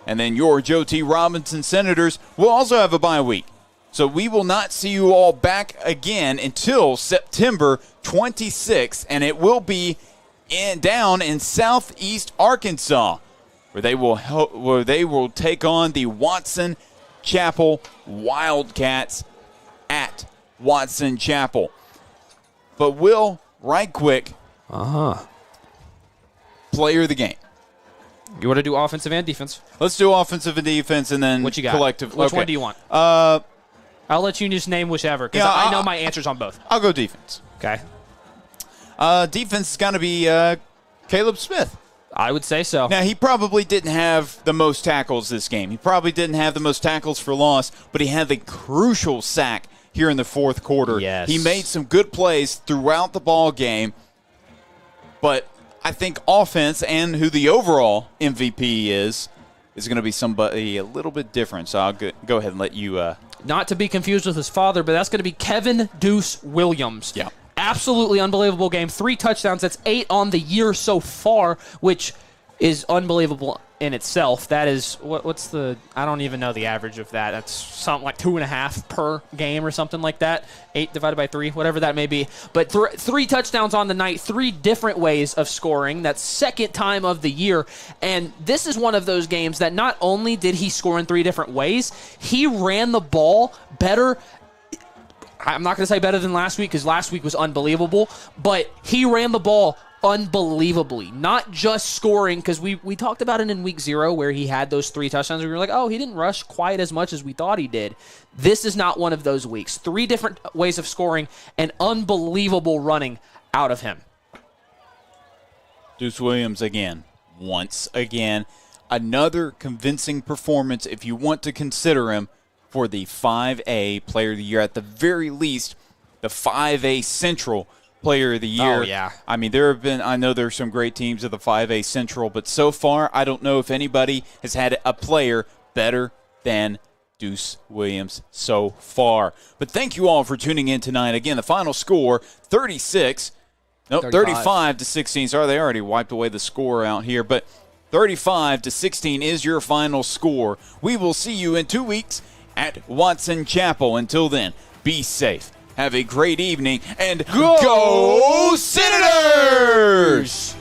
Speaker 3: And then your Joe T. Robinson Senators will also have a bye week. So we will not see you all back again until September 26th, and it will be down in southeast Arkansas, where they will take on the Watson Chapel Wildcats at Watson Chapel. But Will, right quick, player of the game.
Speaker 4: You want to do offensive and defense?
Speaker 3: Let's do offensive and defense, and then
Speaker 4: what you got?
Speaker 3: Collective.
Speaker 4: Which
Speaker 3: okay.
Speaker 4: one do you want? I'll let you just name whichever, because
Speaker 3: Yeah,
Speaker 4: I know my answers on both.
Speaker 3: I'll go defense.
Speaker 4: Okay.
Speaker 3: Defense is going to be Caleb Smith.
Speaker 4: I would say so.
Speaker 3: Now, he probably didn't have the most tackles this game. He probably didn't have the most tackles for loss, but he had the crucial sack here in the fourth quarter.
Speaker 4: Yes.
Speaker 3: He made some good plays throughout the ball game, but I think offense and who the overall MVP is going to be somebody a little bit different. So I'll go ahead and let you
Speaker 4: not to be confused with his father, but that's going to be Kevin Deuce Williams.
Speaker 3: Yeah.
Speaker 4: Absolutely unbelievable game. 3 touchdowns. That's 8 on the year so far, which is unbelievable in itself. That is, what's the, I don't even know the average of that. That's something like 2.5 per game or something like that. 8 divided by 3, whatever that may be. But 3 touchdowns on the night, 3 different ways of scoring. That's second time of the year. And this is one of those games that not only did he score in 3 different ways, he ran the ball better. I'm not going to say better than last week, because last week was unbelievable, but he ran the ball unbelievably, not just scoring, because we talked about it in week 0 where he had those 3 touchdowns. We were like, oh, he didn't rush quite as much as we thought he did. This is not one of those weeks. 3 different ways of scoring and unbelievable running out of him.
Speaker 3: Deuce Williams again, once again. Another convincing performance if you want to consider him for the 5A Player of the Year. At the very least, the 5A Central Player of the Year.
Speaker 4: Oh, yeah.
Speaker 3: I mean, I know there's some great teams of the 5A Central, but so far, I don't know if anybody has had a player better than Deuce Williams so far. But thank you all for tuning in tonight. Again, the final score, 35 to 16. Sorry, they already wiped away the score out here, but 35 to 16 is your final score. We will see you in 2 weeks at Watson Chapel. Until then, be safe. Have a great evening, and go Senators!